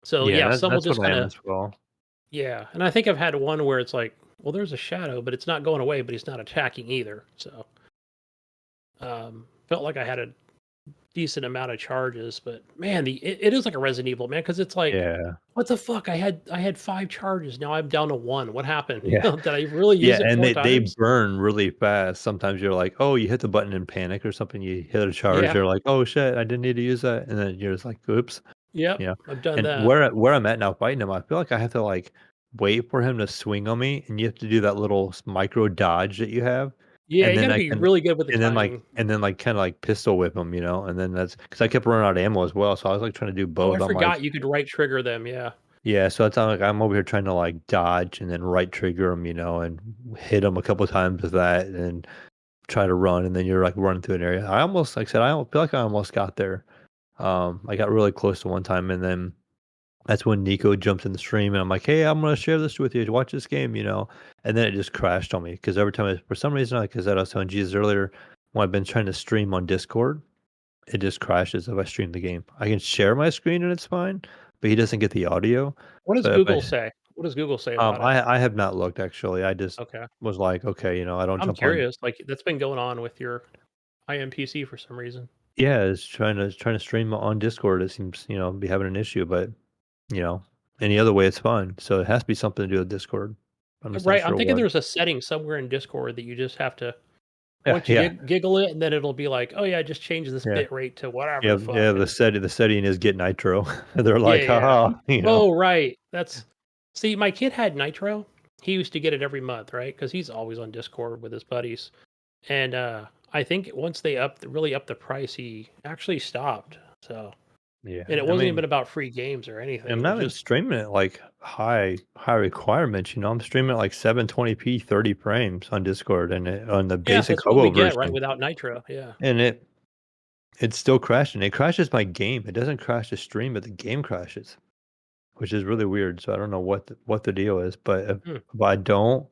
So Yeah, yeah, some will that's just what I kind am of as well. yeah, and I think I've had one where it's like, well, there's a shadow, but it's not going away, but he's not attacking either. So felt like I had a decent amount of charges, but man, it is like a Resident Evil, man, because it's like, Yeah. what the fuck? I had 5 charges. Now I'm down to 1. What happened? Yeah. Did I really use Yeah, it and 4 they times? burn really fast. Sometimes you're like, "Oh, you hit the button in panic or something, you hit a charge, Yeah. you're like, 'Oh, shit, I didn't need to use that,' and then you're just like, 'Oops.'" Yep. Yeah, I've done and that. where I'm at now fighting him, I feel like I have to, like, wait for him to swing on me, and you have to do that little micro dodge that you have, Yeah, and you got then to I be can really good with the timing. kinda, like, pistol whip him, and then that's because I kept running out of ammo as well, so I was, like, trying to do Oh, I both. I'm like, forgot you could right trigger them. Yeah. yeah, so it's not like I'm over here trying to, like, dodge and then right trigger him, and hit him a couple times with that and try to run, and then you're, like, running through an area. I almost like I said, I don't feel like I almost got there. I got really close to one time, and then that's when Nico jumps in the stream, and I'm like, "Hey, I'm gonna share this with you. Watch this game," and then it just crashed on me because every time for some reason, like I said, I was telling Jesus earlier, when I've been trying to stream on Discord, it just crashes if I stream the game. I can share my screen and it's fine, but he doesn't get the audio. What does But if Google say? What does Google say about it? I have not looked actually. I just Okay. was like, okay, I don't I'm jump on. curious. Like that's been going on with your IMPC for some reason. Yeah, it's trying to stream on Discord. It seems be having an issue, but you know any other way it's fine. So it has to be something to do with Discord. I'm just not Right. I'm sure thinking what. there's a setting somewhere in Discord that you just have to Yeah, once you yeah, giggle it, and then it'll be like, oh yeah, just change this yeah, bit rate to whatever yeah, the yeah. fuck. The And setting is get nitro. They're yeah, like, yeah. haha, Oh, right. That's see, my kid had Nitro. He used to get it every month, right? Because he's always on Discord with his buddies. And I think once they really upped the price, he actually stopped. So, Yeah. and it I wasn't even mean, about free games or anything. I'm It was not even just streaming it like high requirements. I'm streaming at like 720p 30 frames on Discord and on the yeah, basic that's what hobo we get right version, without Nitro. Yeah, and it's still crashing. It crashes my game. It doesn't crash the stream, but the game crashes, which is really weird. So I don't know what the deal is. But hmm, if I don't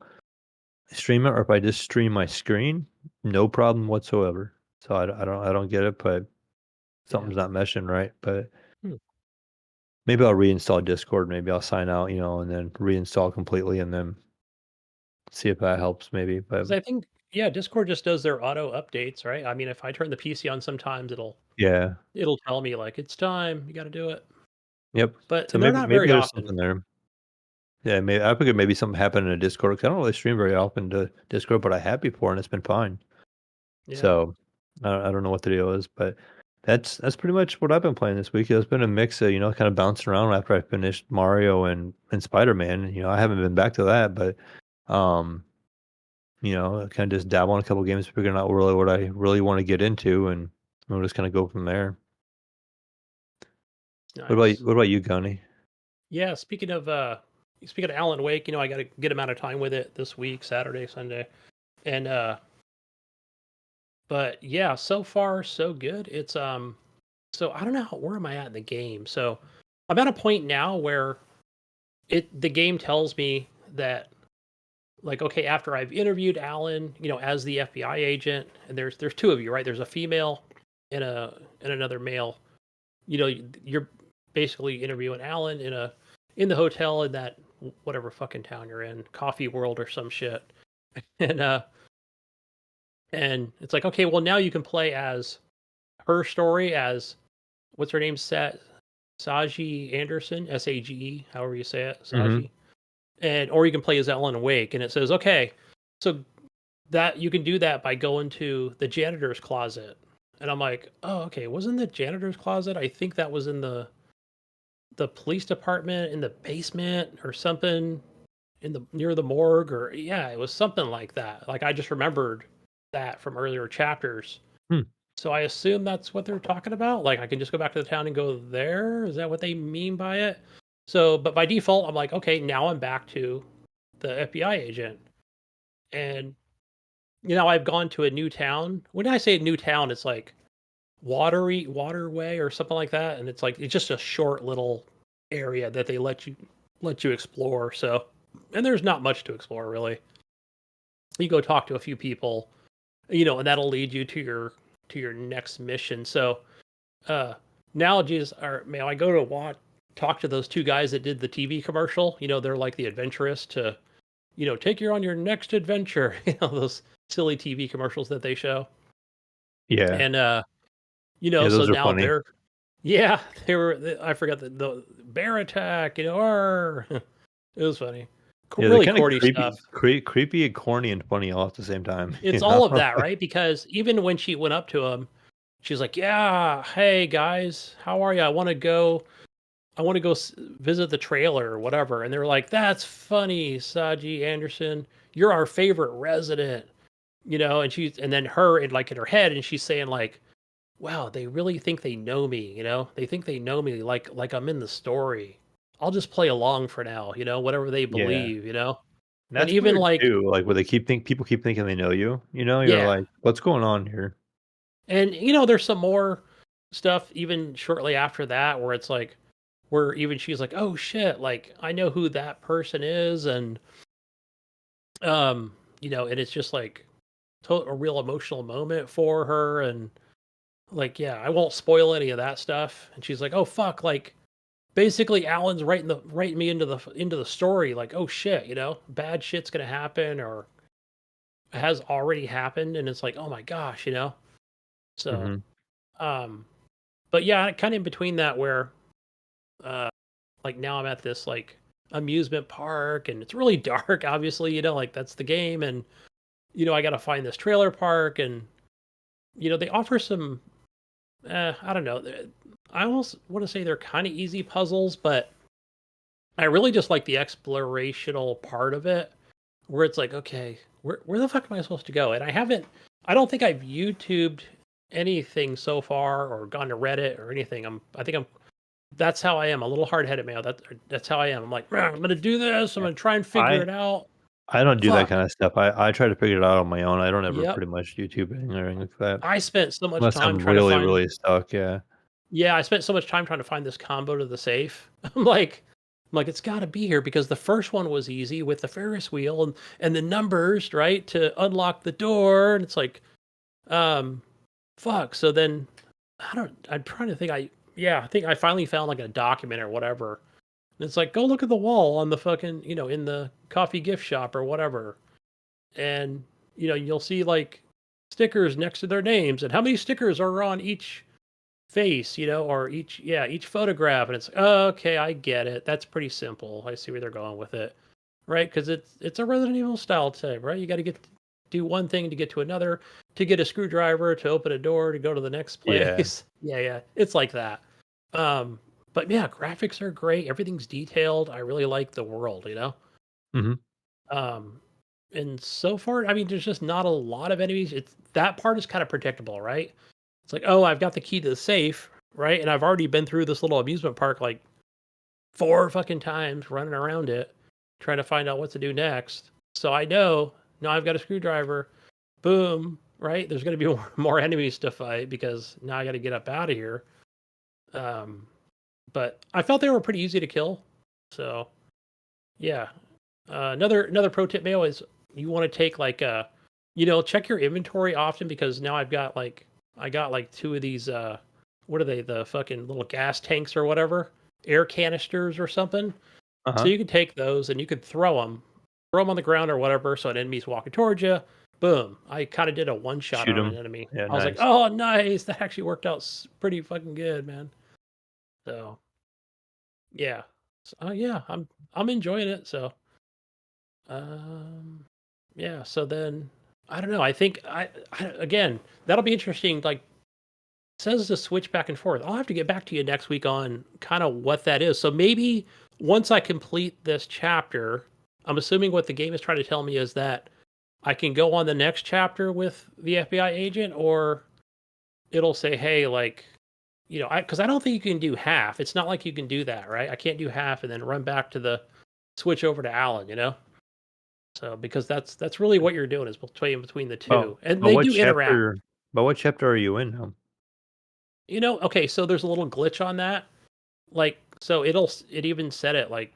stream it, or if I just stream my screen, no problem whatsoever. So I don't get it, but yeah. something's not meshing right. But Hmm. maybe I'll reinstall Discord. Maybe I'll sign out, and then reinstall completely, and then see if that helps. Maybe, but Because I think yeah, Discord just does their auto updates, right? I mean, if I turn the PC on, sometimes yeah, it'll tell me like it's time, you got to do it. yep. But So and they're maybe not very there's often. something there. Yeah, maybe I figured maybe something happened in a Discord because I don't really stream very often to Discord, but I have before and it's been fine. Yeah. So I don't know what the deal is, but that's pretty much what I've been playing this week. It's been a mix of kind of bouncing around after I finished Mario and Spider Man. I haven't been back to that, but um, kind of just dabble in a couple games, figuring out really what I really want to get into, and we'll just kind of go from there. Nice. What about you, Gunny? Yeah, speaking of Alan Wake, I got a good amount of time with it this week, Saturday, Sunday. And but yeah, so far so good. It's so I don't know where am I at in the game. So I'm at a point now where the game tells me that like okay, after I've interviewed Alan, as the FBI agent, and there's 2 of you, right? There's a female and another male. You're basically interviewing Alan in the hotel in that whatever fucking town you're in, Coffee World or some shit. And and it's like, okay, well now you can play as her story as what's her name? Saji Anderson, Sage, however you say it, Mm-hmm. Saji. And or you can play as Ellen Wake, and it says, okay, so that you can do that by going to the janitor's closet. And I'm like, oh, okay, wasn't the janitor's closet? I think that was in the police department in the basement or something. near the morgue, or yeah, it was something like that. Like I just remembered that from earlier chapters. Hmm. So I assume that's what they're talking about. Like I can just go back to the town and go there. Is that what they mean by it? So, but by default, I'm like, okay, now I'm back to the FBI agent, and I've gone to a new town. When I say new town, it's like waterway or something like that, and it's just a short little area that they let you explore. So, and there's not much to explore really. You go talk to a few people, and that'll lead you to your next mission. So, uh, analogies are, man, I go to talk to those two guys that did the TV commercial. They're like the adventurous to, take you on your next adventure. Those silly TV commercials that they show. Yeah. And Yeah, so those are now funny. yeah, they were. I forgot the bear attack. It was funny. Yeah, they're Really kind of corny stuff. creepy and corny and funny all at the same time. It's all of that, right? Because even when she went up to him, she's like, "Yeah, hey guys, how are you? I want to go. Visit the trailer or whatever." And they're like, "That's funny, Saji Anderson. You're our favorite resident." And then her in her head, and she's saying like, wow, they really think they know me, They think they know me like I'm in the story. I'll just play along for now, whatever they Yeah. believe, And And that's even weird like, too, like, where people keep thinking they know you, You're yeah. like, "What's going on here?" And there's some more stuff even shortly after that where it's like where even she's like, "Oh shit, like I know who that person is." And and it's just like a real emotional moment for her. And like, yeah, I won't spoil any of that stuff. And she's like, "Oh fuck, like basically Alan's writing me into the story, like, oh shit, bad shit's gonna happen or has already happened." And it's like, oh my gosh. So Mhm. um but yeah, kind of in between that where uh like now I'm at this like amusement park, and it's really dark, obviously, like that's the game. And I gotta find this trailer park. And they offer some I don't know, I almost want to say they're kind of easy puzzles, but I really just like the explorational part of it, where it's like, okay, where the fuck am I supposed to go? And I don't think I've YouTubed anything so far or gone to Reddit or anything. That's how I am. A little hard headed, man. That's how I am. I'm like, I'm gonna do this. I'm Yeah. gonna try and figure I it out. I don't do that Fuck. kinda stuff. I try to figure it out on my own. I don't ever Yep. pretty much YouTube anything or anything like that. I spent so much Unless time I'm trying to really, find. really stuck, yeah. Yeah, I spent so much time trying to find this combo to the safe. I'm like, it's got to be here because the first one was easy with the Ferris wheel and the numbers, right, to unlock the door. And it's like, um, fuck. So then, I'm trying to think. I think I finally found like a document or whatever. And it's like, go look at the wall on the fucking, in the coffee gift shop or whatever, and you'll see like stickers next to their names and how many stickers are on each face, or each photograph. And it's okay, I get it. That's pretty simple. I see where they're going with it, right? Because it's a Resident Evil style type, right? You got to do one thing to get to another, to get a screwdriver, to open a door, to go to the next Yeah. place. Yeah, it's like that. Um, but yeah, graphics are great. Everything's detailed. I really like the world, Mhm. Um, and so far, I mean, there's just not a lot of enemies. It's that part is kind of predictable, right? It's like, oh, I've got the key to the safe, right? And I've already been through this little amusement park like 4 fucking times running around it, trying to find out what to do next. So I know now I've got a screwdriver. Boom, right? There's going to be more enemies to fight because now I got to get up out of here. Um, but I felt they were pretty easy to kill. So yeah. Another pro tip, Mayo, is you want to take like check your inventory often, because now I got like 2 of these what are they, the fucking little gas tanks or whatever, air canisters or something. So Uh-huh. you can take those and you could throw them on the ground or whatever, so an enemy's walking towards you. Boom! I kind of did a one shot Shoot on an 'em. enemy. Yeah, I was like, nice. oh nice, that actually worked out pretty fucking good, man. So yeah, yeah, I'm enjoying it. So Um, yeah. So then, I don't know. I think again, that'll be interesting. Like, it says to switch back and forth. I'll have to get back to you next week on kind of what that is. So maybe once I complete this chapter, I'm assuming what the game is trying to tell me is that I can go on the next chapter with the FBI agent, or it'll say, hey, like, because I don't think you can do half. It's not like you can do that, right? I can't do half and then run back to the switch over to Alan, So because that's really what you're doing is between the two, and But they what do interact. chapter? But what chapter are you in now? Okay, so there's a little glitch on that. Like, so it even said it like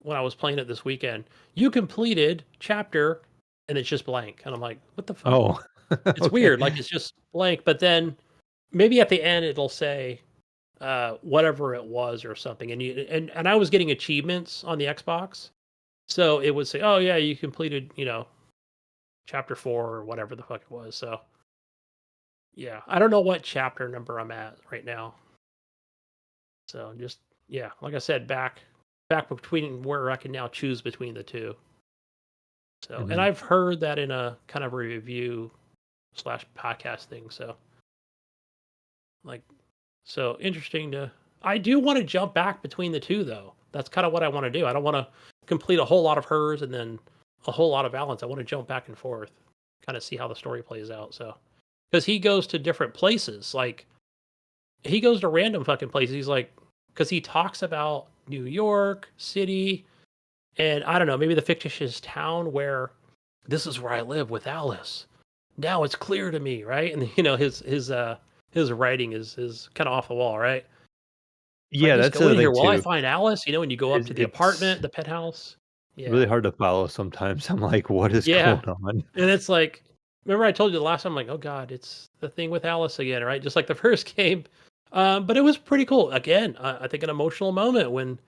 when I was playing it this weekend. You completed chapter, and it's just blank, and I'm like, what the fuck? Oh, It's okay. weird. Like it's just blank, but then maybe at the end it'll say whatever it was or something, and I was getting achievements on the Xbox, so it would say, oh yeah, you completed chapter 4 or whatever the fuck it was. So yeah, I don't know what chapter number I'm at right now. So just yeah, like I said, back between where I can now choose between the two. So and Mhm. I've heard that in a kind of a review / podcast thing. So like so interesting to. I do want to jump back between the two though. That's kind of what I want to do. I don't want to complete a whole lot of hers and then a whole lot of Alan's. I want to jump back and forth, kind of see how the story plays out. So because he goes to different places, like he goes to random fucking places. He's like, because he talks about New York City, and I don't know, maybe the fictitious town where this is where I live with Alice. Now it's clear to me, right? And his writing is kind of off the wall, right? If I Yeah, just that's go the in thing here, will I too. find Alice? And you go up to the It's apartment, the penthouse. really Yeah, hard to follow sometimes. I'm like, what is yeah, going on? and it's like, remember I told you the last time, I'm like, oh god, it's the thing with Alice again, right? Just like the first game. But it was pretty cool. Again, I think an emotional moment when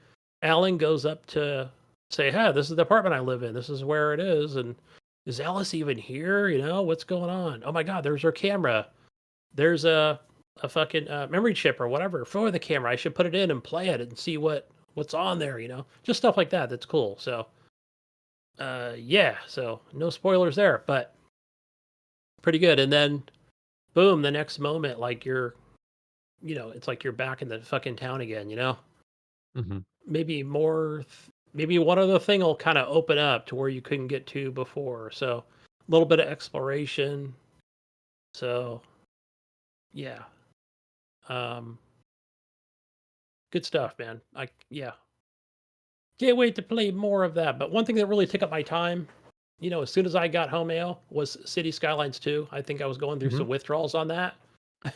Alan goes up to say, "Hey, this is the apartment I live in. This is where it is." And is Alice even here? What's going on? Oh my god, there's her camera. There's a fucking memory chip or whatever for the camera. I should put it in and play it and see what's on there. Just stuff like that. That's cool. So, yeah. So no spoilers there, but pretty good. And then, boom, the next moment, like it's like you're back in the fucking town again. Mhm. Maybe more. Maybe one other thing will kind of open up to where you couldn't get to before. So, a little bit of exploration. So, yeah. Um, good stuff, man. Yeah. Can't wait to play more of that. But one thing that really took up my time, as soon as I got home, Mail, was City Skylines 2. I think I was going through Mhm. some withdrawals on that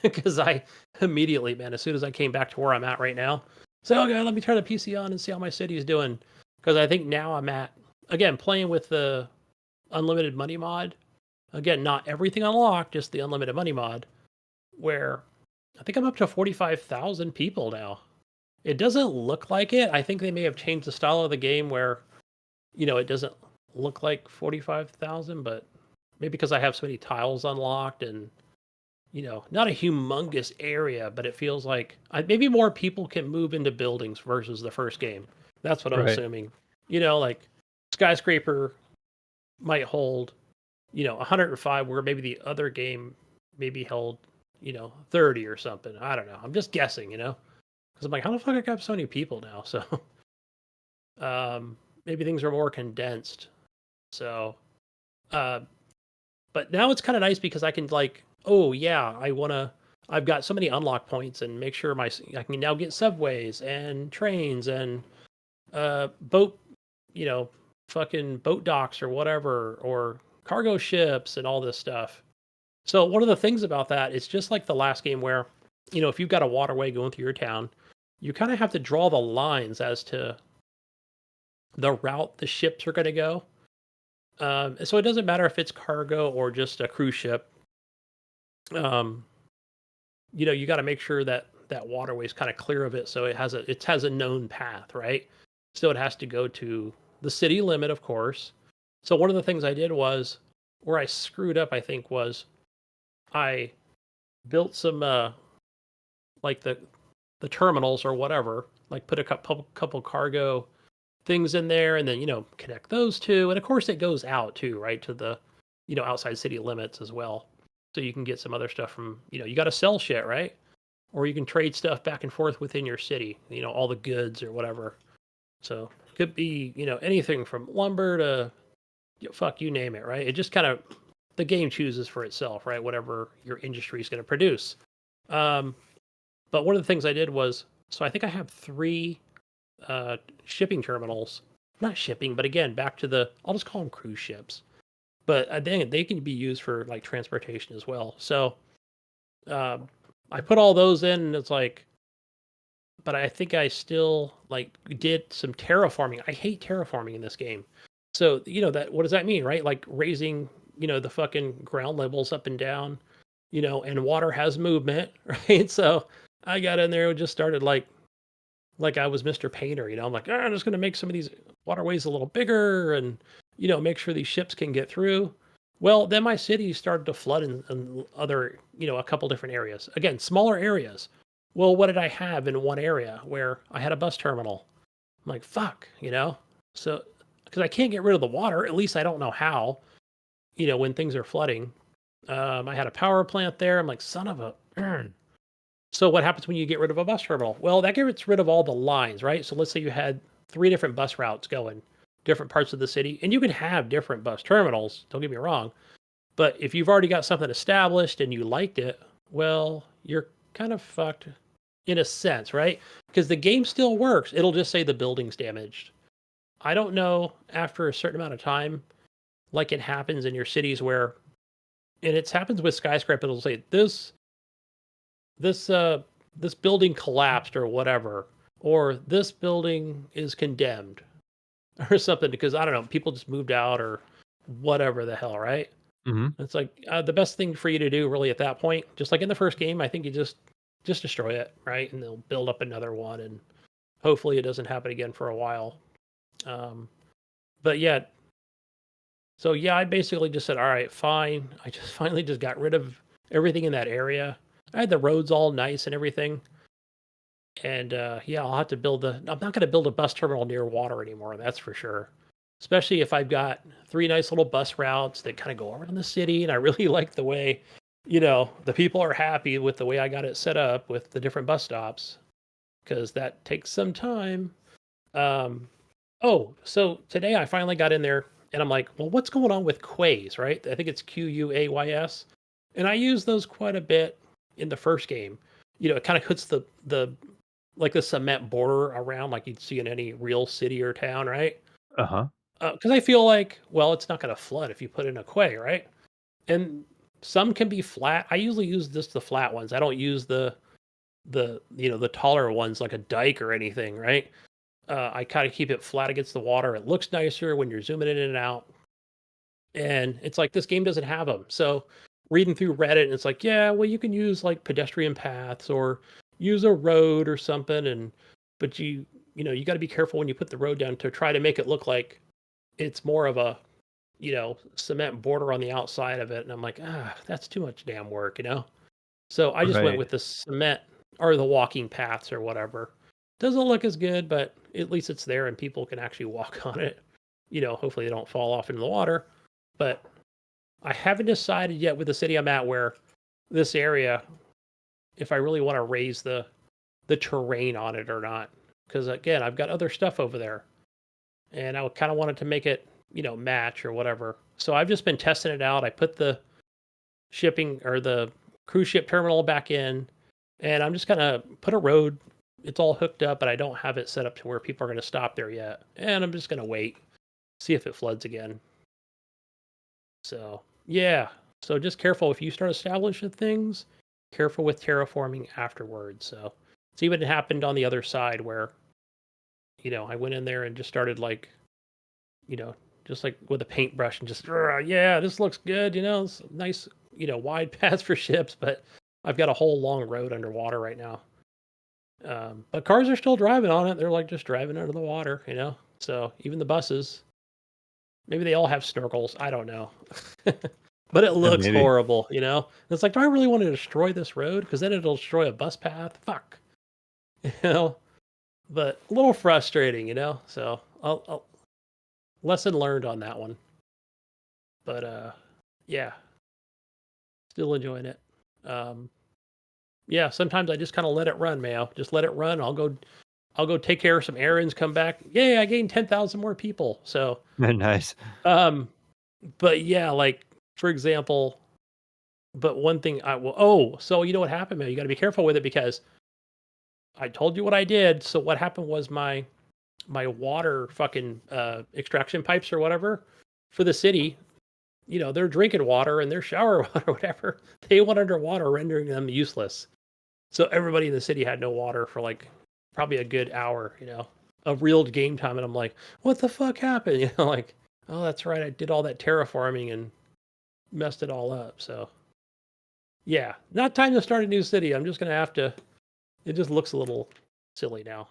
because I immediately, man, as soon as I came back to where I'm at right now, so okay, let me turn the PC on and see how my city is doing. Because I think now I'm at, again, playing with the unlimited money mod. Again, not everything unlocked, just the unlimited money mod, where I think I'm up to 45,000 people now. It doesn't look like it. I think they may have changed the style of the game where, it doesn't look like 45,000, but maybe because I have so many tiles unlocked and, not a humongous area, but it feels like maybe more people can move into buildings versus the first game. That's what I'm Right. assuming. Like skyscraper might hold, 105, where maybe the other game maybe held, 30 or something. I don't know. I'm just guessing, because I'm like, how the fuck I got so many people now? So maybe things are more condensed. So, uh, but now it's kind of nice because I can like, oh yeah, I've got so many unlock points and make sure I can now get subways and trains and boat, you know, fucking boat docks or whatever, or cargo ships and all this stuff. So one of the things about that, it's just like the last game where, if you've got a waterway going through your town, you kind of have to draw the lines as to the route the ships are going to go. So it doesn't matter if it's cargo or just a cruise ship. Um, you got to make sure that that waterway is kind of clear of it, so it has a known path, right? So it has to go to the city limit, of course. So one of the things I did was where I screwed up, I think, was I built some like the terminals or whatever, like put a couple cargo things in there, and then connect those two, and of course it goes out too, right, to the outside city limits as well, so you can get some other stuff from you got to sell shit, right, or you can trade stuff back and forth within your city, all the goods or whatever. So Could be, anything from lumber to fuck, you name it, right? It just kind of, the game chooses for itself, right? Whatever your industry is going to produce. But one of the things I did was, so I think I have 3 shipping terminals. Not shipping, but again, back to I'll just call them cruise ships. But I think they can be used for like transportation as well. So I put all those in, and it's like, but I think I still like did some terraforming. I hate terraforming in this game. So, that, what does that mean, right? Like raising, the fucking ground levels up and down, and water has movement, right? So I got in there and just started like I was Mr. Painter, I'm like, I'm just going to make some of these waterways a little bigger and, make sure these ships can get through. Well, then my city started to flood in other, a couple different areas. Again, smaller areas. Well, what did I have in one area where I had a bus terminal? I'm like, fuck, So, because I can't get rid of the water, at least I don't know how, when things are flooding. I had a power plant there. I'm like, son of a. So what happens when you get rid of a bus terminal? Well, that gets rid of all the lines, right? So let's say you had 3 different bus routes going different parts of the city, and you can have different bus terminals, don't get me wrong. But if you've already got something established and you liked it, well, you're kind of fucked in a sense, right? Because the game still works. It'll just say the building's damaged. I don't know, after a certain amount of time, like it happens in your cities where, and it happens with skyscraper, it'll say this building collapsed or whatever, or this building is condemned or something, because I don't know, people just moved out or whatever the hell, right? Mm-hmm. It's like the best thing for you to do really at that point, just like in the first game, I think you just destroy it, right? And they'll build up another one, and hopefully it doesn't happen again for a while. But yeah, so yeah, I basically just said, all right, fine. I just finally just got rid of everything in that area. I had the roads all nice and everything. And yeah, I'll have to I'm not going to build a bus terminal near water anymore, that's for sure. Especially if I've got 3 nice little bus routes that kind of go around the city. And I really like the way, the people are happy with the way I got it set up with the different bus stops, because that takes some time. Oh, so today I finally got in there and I'm like, well, what's going on with quays, right? I think it's Quays. And I use those quite a bit in the first game. It kind of puts the like the cement border around like you'd see in any real city or town, right? Uh-huh. Because I feel like, well, it's not going to flood if you put in a quay, right? And some can be flat. I usually use just the flat ones. I don't use the taller ones like a dike or anything, right? I kind of keep it flat against the water. It looks nicer when you're zooming in and out. And it's like this game doesn't have them. So reading through Reddit, and it's like, yeah, well, you can use like pedestrian paths or use a road or something. But you got to be careful when you put the road down to try to make it look like it's more of a, cement border on the outside of it. And I'm like, that's too much damn work, So I just went with the cement or the walking paths or whatever. Doesn't look as good, but at least it's there and people can actually walk on it. Hopefully they don't fall off into the water. But I haven't decided yet with the city I'm at where this area, if I really want to raise the terrain on it or not. Because again, I've got other stuff over there. And I kind of wanted to make it, match or whatever. So I've just been testing it out. I put the shipping or the cruise ship terminal back in, and I'm just gonna put a road. It's all hooked up, but I don't have it set up to where people are going to stop there yet. And I'm just going to wait, see if it floods again. So, yeah. So just careful if you start establishing things, careful with terraforming afterwards. So, see what happened on the other side where, I went in there and just started like, just like with a paintbrush and just, yeah, this looks good. It's nice, wide paths for ships, but I've got a whole long road underwater right now. But cars are still driving on it. They're like just driving under the water, So even the buses, maybe they all have snorkels. I don't know. But it looks horrible, It's like, do I really want to destroy this road? Because then it'll destroy a bus path. Fuck. But a little frustrating, So I'll lesson learned on that one. But yeah, still enjoying it. Yeah, sometimes I just kind of let it run, Mayo. Just let it run. I'll go I'll go take care of some errands, come back. Yay, I gained 10,000 more people. So, Nice. but yeah, like for example, but one thing so you know what happened, man? You got to be careful with it because I told you what I did. So what happened was my water fucking extraction pipes or whatever for the city, you know, their drinking water and their shower water, whatever, they went underwater, rendering them useless. So everybody in the city had no water for like probably a good hour, you know, of real game time. And I'm like, what the fuck happened? You know, like, oh, that's right. I did all that terraforming and messed it all up. So yeah, not time to start a new city. I'm just going to have to, it just looks a little silly now.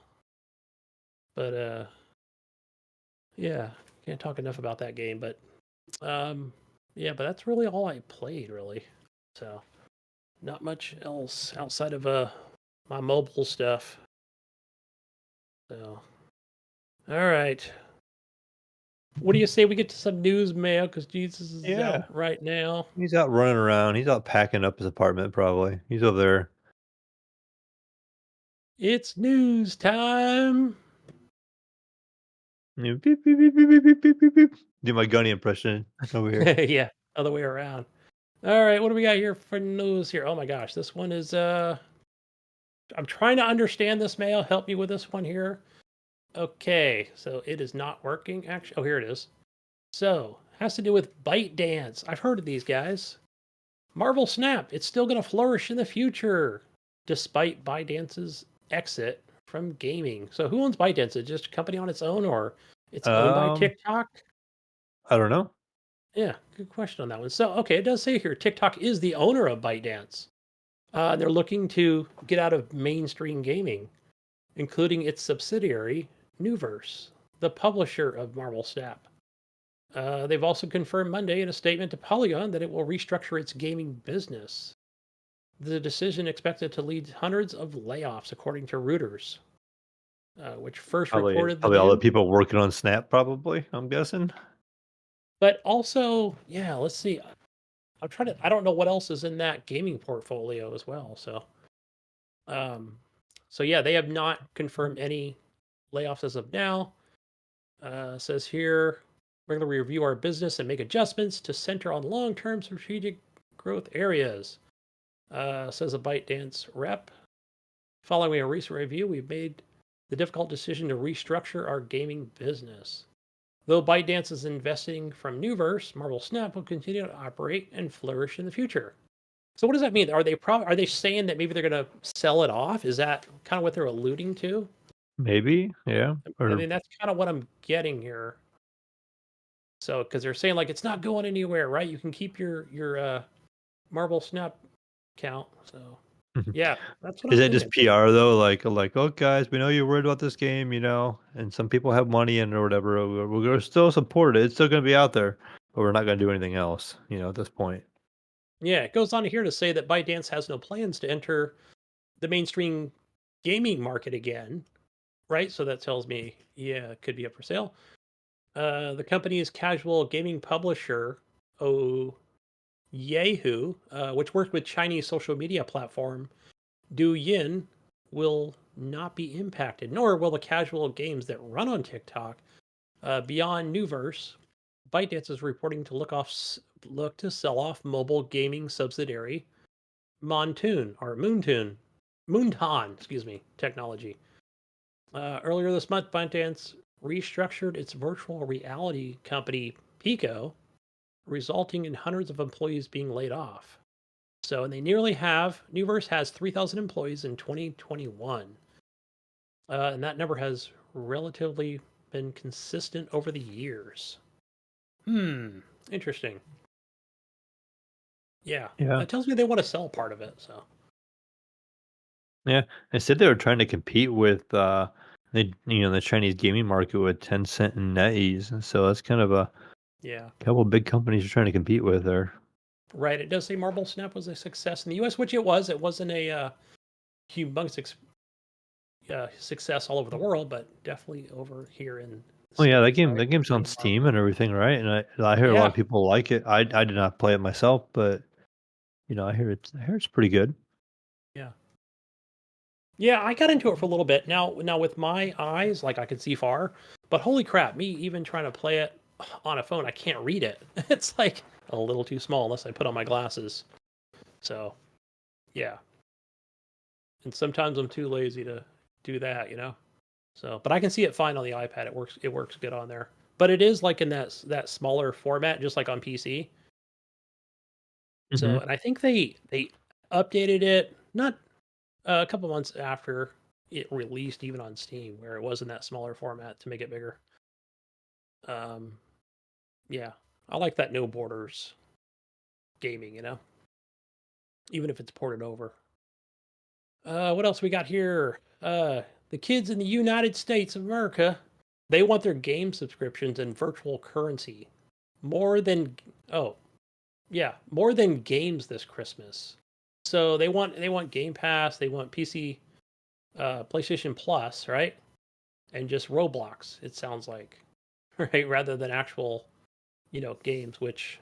But yeah, can't talk enough about that game. But yeah, but that's really all I played, really. So not much else outside of my mobile stuff. So all right. What do you say we get to some news, Mayo? Because Jesus is Yeah. out right now. He's out running around. He's out packing up his apartment, probably. He's over there. It's news time. Beep, beep, beep, beep, beep, beep, beep, beep, beep. Do my Gunny impression over here. Yeah, other way around. All right, what do we got here for news here? Oh my gosh, this one is I'm trying to understand this, Mayo. Help me with this one here. Okay, so it is not working actually. Oh, here it is. So, has to do with ByteDance. I've heard of these guys. Marvel Snap, it's still going to flourish in the future despite ByteDance's exit from gaming. So, who owns ByteDance? Is it just a company on its own or it's owned by TikTok? I don't know. Yeah, good question on that one. So, okay, it does say here TikTok is the owner of ByteDance. They're looking to get out of mainstream gaming, including its subsidiary, Newverse, the publisher of Marvel Snap. They've also confirmed Monday in a statement to Polygon that it will restructure its gaming business. The decision expected to lead hundreds of layoffs, according to Reuters, which first reported the Probably all the news. people working on Snap, probably, I'm guessing. But also, yeah, let's see. I'm trying to. I don't know what else is in that gaming portfolio as well. Um, so yeah, they have not confirmed any layoffs as of now. Says here, we're going to review our business and make adjustments to center on long-term strategic growth areas. Says a ByteDance rep. Following a recent review, we've made the difficult decision to restructure our gaming business. Though ByteDance is investing from Newverse, Marvel Snap will continue to operate and flourish in the future. So what does that mean? Are they saying that maybe they're going to sell it off? Is that kind of what they're alluding to? Maybe, yeah. I Or mean, that's kind of what I'm getting here. So because they're saying like it's not going anywhere, right? You can keep your Marvel Snap account. So yeah, that's what is I'm that just thinking. PR though? Like, oh guys, we know you're worried about this game, and some people have money in it or whatever. We're gonna still support it. It's still gonna be out there, but we're not gonna do anything else, at this point. Yeah, it goes on here to say that ByteDance has no plans to enter the mainstream gaming market again, right? So that tells me, yeah, it could be up for sale. The company's casual gaming publisher, Yahoo, which worked with Chinese social media platform Douyin, will not be impacted, nor will the casual games that run on TikTok. Beyond Newverse, ByteDance is reporting to look to sell off mobile gaming subsidiary Moonton, excuse me, technology. Earlier this month, ByteDance restructured its virtual reality company Pico, resulting in hundreds of employees being laid off. So, and they nearly have, Newverse has 3,000 employees in 2021. And that number has relatively been consistent over the years. Interesting. Yeah, Yeah, that tells me they want to sell part of it. So, yeah. They said they were trying to compete with the Chinese gaming market with Tencent and NetEase, and so that's kind of a yeah, couple of big companies you're trying to compete with there. right. It does say Marble Snap was a success in the U.S., which it was. It wasn't a humongous success all over the world, but definitely over here in the Oh yeah, States, right? that game's on Game Steam market. and everything, right? And I hear a lot Yeah, of people like it. I did not play it myself, but I hear it's pretty good. yeah. Yeah, I got into it for a little bit. Now with my eyes, like I can see far, but holy crap, me even trying to play it on a phone, I can't read it. It's like a little too small unless I put on my glasses. So, yeah. And sometimes I'm too lazy to do that, you know. So, but I can see it fine on the iPad. It works good on there. But it is like in that smaller format, just like on PC. So, Hmm. and I think they updated it not a couple months after it released, even on Steam, where it was in that smaller format to make it bigger. Um, yeah, I like that no borders gaming, you know, even if it's ported over. What else we got here? The kids in the United States of America, they want their game subscriptions in virtual currency more than oh yeah, more than games this Christmas. So they want Game Pass, they want PC, PlayStation Plus, right? And just Roblox. It sounds like, right, rather than actual, games. Which,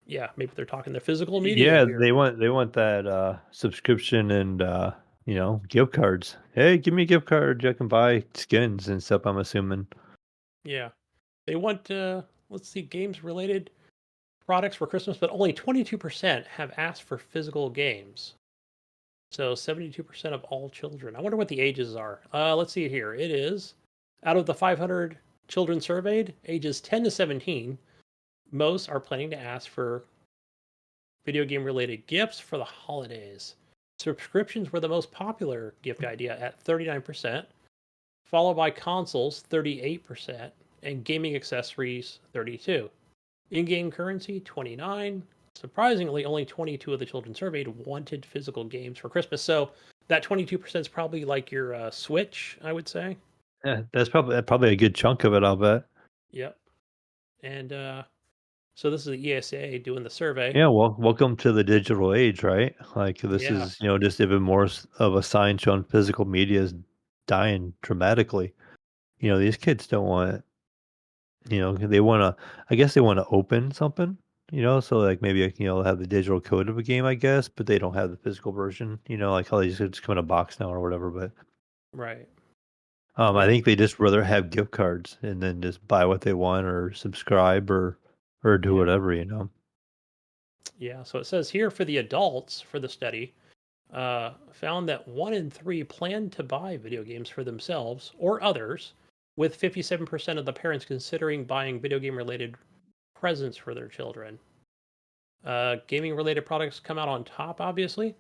yeah, maybe they're talking the physical medium Yeah, here. they want that subscription and gift cards. Hey, give me a gift card. I can buy skins and stuff. I'm assuming. Yeah, they want let's see, games related products for Christmas, but only 22% have asked for physical games. So 72% of all children. I wonder what the ages are. Let's see here. It is out of the 500 children surveyed, ages 10 to 17, most are planning to ask for video game related gifts for the holidays. Subscriptions were the most popular gift idea at 39%, followed by consoles 38% and gaming accessories 32. In-game currency 29. Surprisingly, only 22 of the children surveyed wanted physical games for Christmas. So that 22% is probably like your Switch, I would say. Yeah, that's probably a good chunk of it. I'll bet. Yep. And so this is the ESA doing the survey. Yeah, well, welcome to the digital age, right? Like this Yeah. is, just even more of a sign showing physical media is dying dramatically. These kids don't want, they want to, I guess they want to open something, so like maybe, have the digital code of a game, I guess, but they don't have the physical version, like how they just come in a box now or whatever. But Right. I Yeah. think they just rather have gift cards and then just buy what they want or subscribe or do Yeah. whatever. Yeah. So it says here for the adults for the study, found that 1 in 3 plan to buy video games for themselves or others, with 57% of the parents considering buying video game related presents for their children. Gaming related products come out on top, obviously,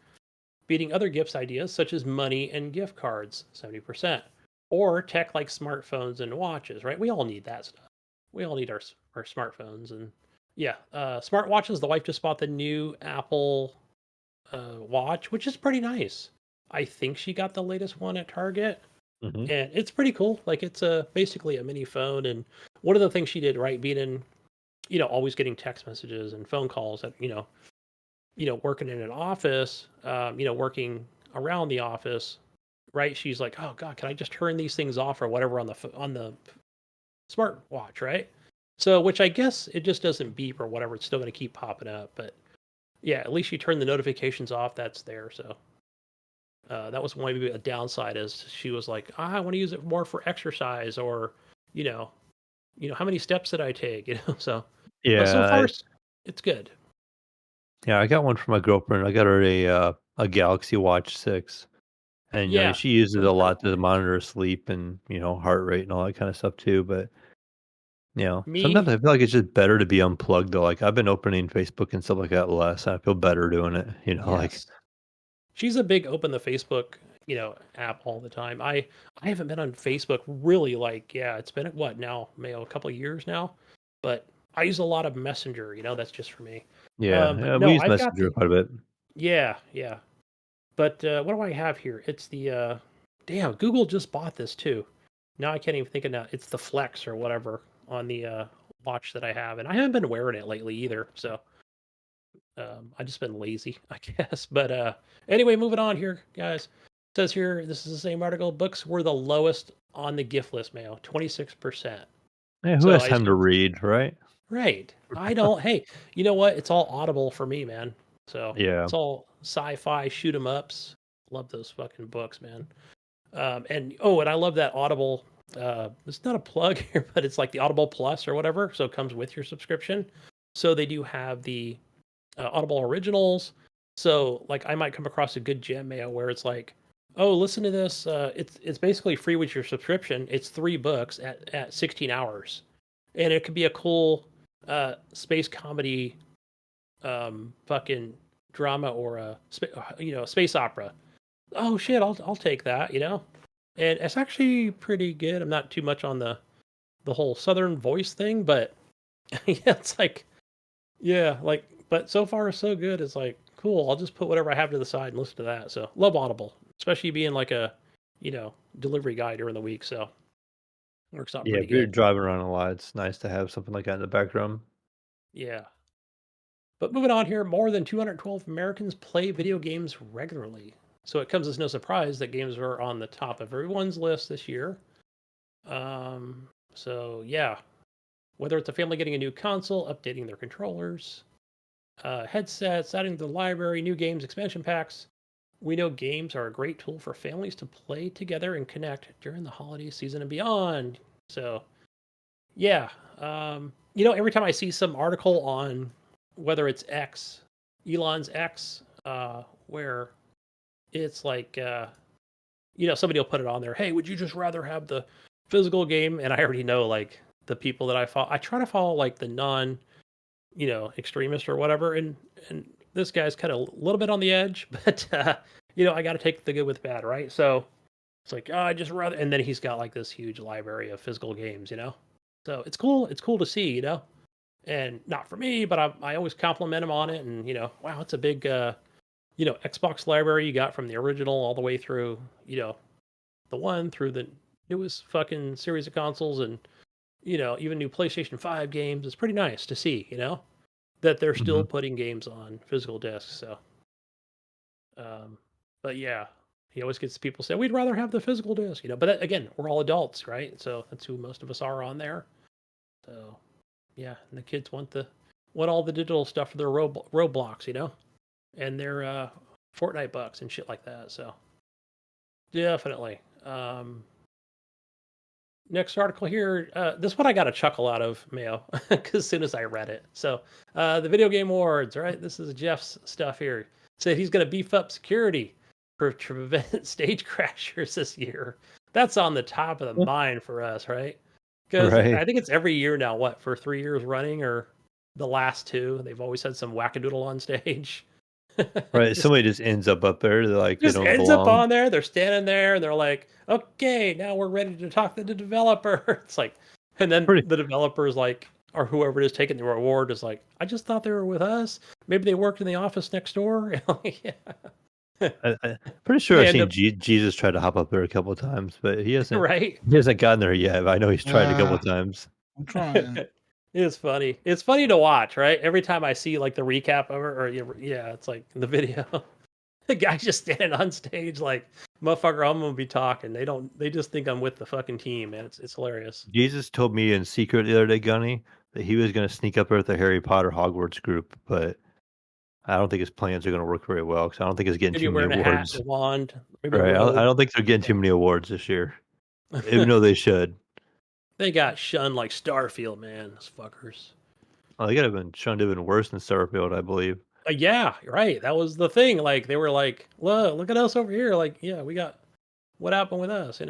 beating other gifts ideas such as money and gift cards, 70%, or tech like smartphones and watches, right? We all need that stuff. We all need our smartphones. And yeah, smartwatches. The wife just bought the new Apple watch, which is pretty nice. I think she got the latest one at Target, Hmm. and it's pretty cool. Like it's basically a mini phone. And one of the things she did right, being in, always getting text messages and phone calls, that working in an office, working around the office, right? She's like, oh God, can I just turn these things off or whatever on the smartwatch, right? So, which I guess it just doesn't beep or whatever. It's still going to keep popping up, but yeah, at least you turn the notifications off. That's there. So that was maybe a downside. Is she was like, I want to use it more for exercise, or you know, how many steps did I take? So, but so Yeah, far it's good. yeah, I got one for my girlfriend. I got her a Galaxy Watch 6, and Yeah, she uses it those a are pretty lot cool. to monitor sleep and heart rate and all that kind of stuff too. But sometimes Me, I feel like it's just better to be unplugged though. Like I've been opening Facebook and stuff like that less, and I feel better doing it. Like yes. She's a big open the Facebook, app all the time. I haven't been on Facebook really, like, yeah, it's been what now, Mayo, a couple of years now, but I use a lot of Messenger. That's just for me. yeah, But we no, use I've got Messenger the quite a bit. yeah, yeah. But what do I have here? It's the damn, Google just bought this too. Now I can't even think of that. It's the Flex or whatever on the watch that I have, and I haven't been wearing it lately either. So I just been lazy, I guess. But anyway, moving on here, guys. It says here, this is the same article. Books were the lowest on the gift list, Mayo, 26%. Yeah, who So has I time to assume, read, right? right. I don't. Hey, you know what? It's all Audible for me, man. So Yeah, it's all sci-fi shoot 'em ups, Love those fucking books, man. And I love that Audible. It's not a plug here, but it's like the Audible Plus or whatever. So it comes with your subscription. So they do have the Audible originals. So like I might come across a good gem, Mayo, where it's like, oh, listen to this. It's basically free with your subscription. It's 3 books at 16 hours, and it could be a cool space comedy, fucking drama or a space opera. Oh shit, I'll take that, and it's actually pretty good. I'm not too much on the whole Southern voice thing, but yeah, it's like, yeah, like, but so far so good. It's like, cool. I'll just put whatever I have to the side and listen to that. So love Audible, especially being like a, delivery guy during the week. So works out Yeah, pretty if you're good. driving around a lot, it's nice to have something like that in the background. Yeah. But moving on here, more than 212 Americans play video games regularly. So it comes as no surprise that games are on the top of everyone's list this year. So yeah, whether it's a family getting a new console, updating their controllers, headsets, adding to the library, new games, expansion packs, we know games are a great tool for families to play together and connect during the holiday season and beyond. So yeah, every time I see some article on whether it's Elon's X, where it's like, somebody will put it on there. Hey, would you just rather have the physical game? And I already know like the people that I follow. I try to follow like the non, extremist or whatever. And this guy's kind of a little bit on the edge, but I got to take the good with bad, right? So it's like, oh, I just rather. And then he's got like this huge library of physical games, So it's cool. It's cool to see, and not for me, but I always compliment him on it. And wow, it's a big Xbox library you got from the original all the way through the one through the newest fucking series of consoles, and even new PlayStation 5 games. It's pretty nice to see that they're still putting games on physical discs. So but yeah, he always gets people say we'd rather have the physical disc, but again, we're all adults, right? So that's who most of us are on there. So yeah, and the kids want all the digital stuff for their Roblox, and their Fortnite bucks and shit like that. So definitely. Next article here. This one I got a chuckle out of, Mayo, because as soon as I read it. So the Video Game Awards, right? This is Jeff's stuff here. Said he's going to beef up security to prevent stage crashers this year. That's on the top of the mind for us, right? Because Right. I think it's every year now, for 3 years running or the last 2, they've always had some wackadoodle on stage. Right. Somebody just ends up there. They're like, they Just don't ends belong. up on there. They're standing there and they're like, okay, now we're ready to talk to the developer. It's like, and then the developer's like, or whoever it is taking the reward is like, I just thought they were with us. Maybe they worked in the office next door. Yeah. I'm pretty sure I've And seen Jesus try to hop up there a couple of times, but he hasn't. right. He hasn't gotten there yet. But I know he's tried a couple of times. I'm trying. It's funny. It's funny to watch, right? Every time I see like the recap of it, or it's like the video. The guy's just standing on stage like, motherfucker, I'm gonna be talking. They just think I'm with the fucking team, man. It's hilarious. Jesus told me in secret the other day, Gunny, that he was going to sneak up there with the Harry Potter Hogwarts group, but I don't think his plans are going to work very well because I don't think he's getting Maybe too many wearing a hat, awards. a wand, maybe Right. a robe. I don't think they're getting too many awards this year, even though they should. They got shunned like Starfield, man. Those fuckers. Oh, they got to have been shunned even worse than Starfield, I believe. Yeah, right. That was the thing. Like they were like, look at us over here. Like, yeah, we got what happened with us,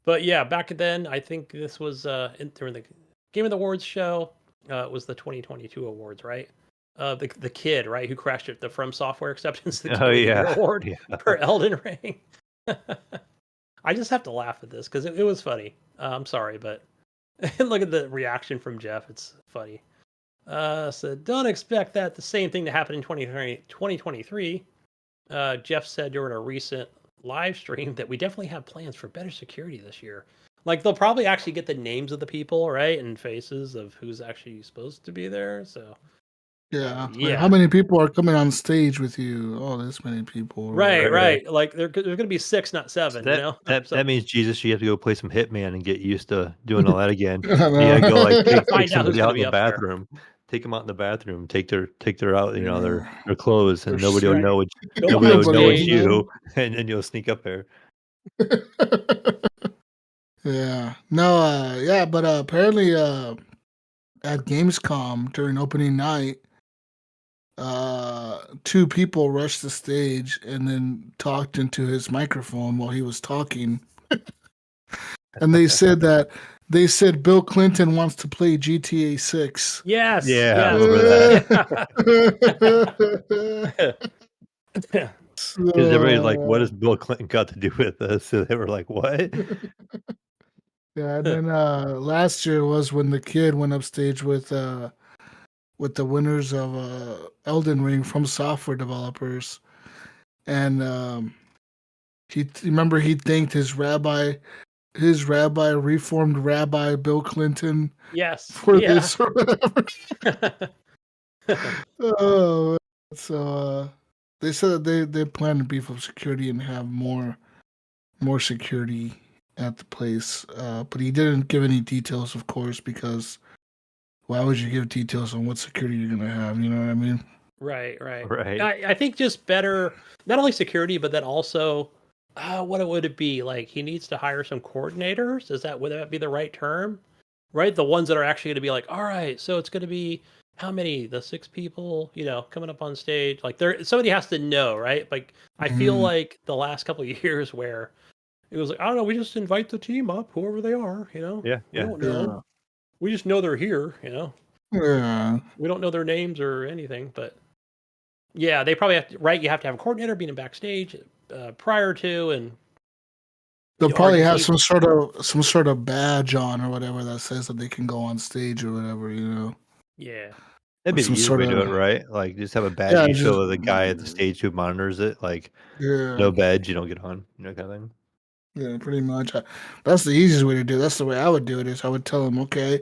But yeah, back then, I think this was during the Game of the Awards show. It was the 2022 awards, right? The kid, right, who crashed at the From Software acceptance the Game of the Year award for Elden Ring. I just have to laugh at this because it was funny. I'm sorry, but look at the reaction from Jeff. It's funny. So don't expect the same thing to happen in 2023. Jeff said during a recent live stream that we definitely have plans for better security this year. Like they'll probably actually get the names of the people, right, and faces of who's actually supposed to be there. So yeah. Like how many people are coming on stage with you? Oh, this many people. Right. Like there's going to be 6, not 7. So that means Jesus, you have to go play some Hitman and get used to doing all that again. You gotta go like kick find out somebody who's out gonna in be the up there. bathroom. take them out in the bathroom, take their out, Yeah. their clothes, and They're nobody will Right. know Go nobody behind will know it's stage. you, and you'll sneak up there. Yeah. No, yeah, but apparently at Gamescom during opening night, two people rushed the stage and then talked into his microphone while he was talking. And they said Bill Clinton wants to play GTA 6. Yes. Yeah, I Yes. remember Yeah. because everybody's like, "What So, has Bill Clinton got to do with this?" So they were like, "What?" yeah, and then last year was when the kid went upstage with the winners of Elden Ring from software developers, and remember he thanked his rabbi, reformed Rabbi Bill Clinton Yes. for Yeah. this or whatever. Oh, so they said that they plan to beef up security and have more security at the place, but he didn't give any details, of course, because why would you give details on what security you're gonna have? You know what I mean? Right. Right. I think just better, not only security, but then also, what would it be like? He needs to hire some coordinators. Would that be the right term? Right, the ones that are actually going to be like, all right, so it's going to be how many? The 6 people, coming up on stage. Like somebody has to know, right? Like I feel Mm, like the last couple of years where it was like, I don't know, we just invite the team up, whoever they are. Yeah, We yeah. don't yeah, know. We just know they're here. yeah. We don't know their names or anything, but yeah, they probably have to, right? You have to have a coordinator being backstage prior to, and They'll probably have RDP. some sort of badge on or whatever that says that they can go on stage or whatever, Yeah, That'd or be the some easiest sort way to do it, of right? Like, just have a badge yeah, you just show the guy at the stage who monitors it. Like, yeah, no badge, you don't get on, kind of thing. yeah, pretty much. That's the easiest way to do it. That's the way I would do it. Is I would tell them, okay,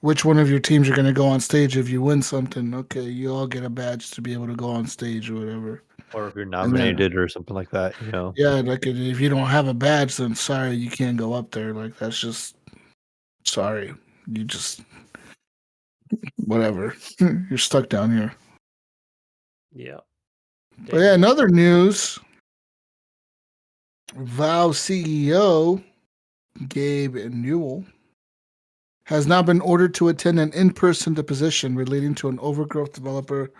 which one of your teams are going to go on stage if you win something. Okay, you all get a badge to be able to go on stage or whatever. Or if you're And then nominated or something like that. yeah, like if you don't have a badge, then sorry, you can't go up there. Like that's just sorry. You just whatever. You're stuck down here. yeah. But yeah, Dang. in other news, Valve CEO Gabe Newell has now been ordered to attend an in-person deposition relating to an overgrowth developer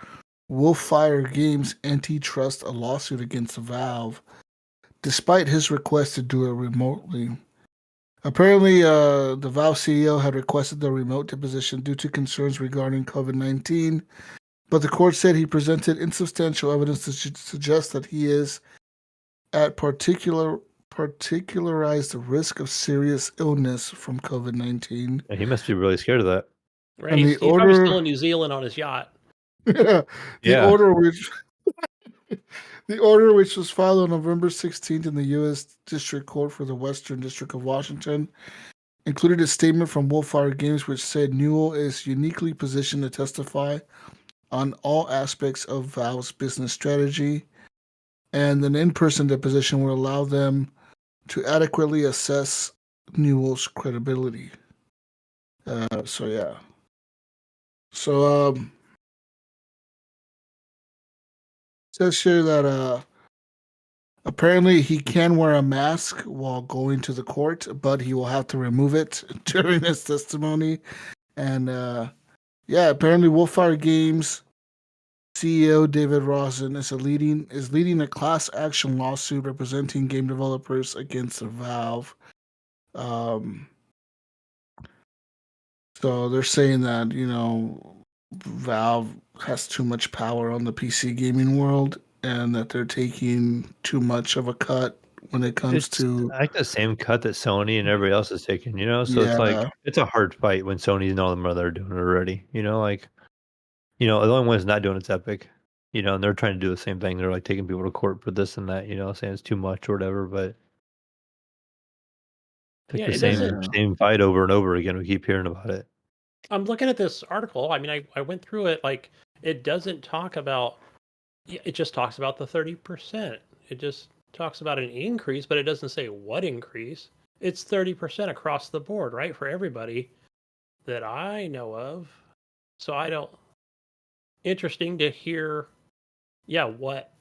Wolfire Games antitrust lawsuit against Valve, despite his request to do it remotely. Apparently, the Valve CEO had requested the remote deposition due to concerns regarding COVID-19, but the court said he presented insubstantial evidence to suggest that he is at particularized risk of serious illness from COVID-19. Yeah, he must be really scared of that. Right, And he's probably still in New Zealand on his yacht. the Yeah. order which the order, which was filed on November 16th in the U.S. District Court for the Western District of Washington, included a statement from Wolfire Games which said Newell is uniquely positioned to testify on all aspects of Valve's business strategy, and an in-person deposition will allow them to adequately assess Newell's credibility. So yeah. So it says here that apparently he can wear a mask while going to the court, but he will have to remove it during his testimony. And yeah, apparently Wolfire Games CEO David Rosen is leading a class action lawsuit representing game developers against Valve. Um, so they're saying that Valve has too much power on the PC gaming world, and that they're taking too much of a cut when it comes It's to like the same cut that Sony and everybody else is taking. So it's like, yeah, it's a hard fight when Sony's and all them other doing it already. Like, the only one that's not doing it's Epic. And they're trying to do the same thing. They're like taking people to court for this and that, saying it's too much or whatever, but it's like Yeah, the it same doesn't. yeah, same fight over and over again. We keep hearing about it. I'm looking at this article. I mean, I went through it. Like, it doesn't talk about. It just talks about the 30%. It just talks about an increase, but it doesn't say what increase. It's 30% across the board, right, for everybody that I know of. So I don't. interesting to hear. Yeah, what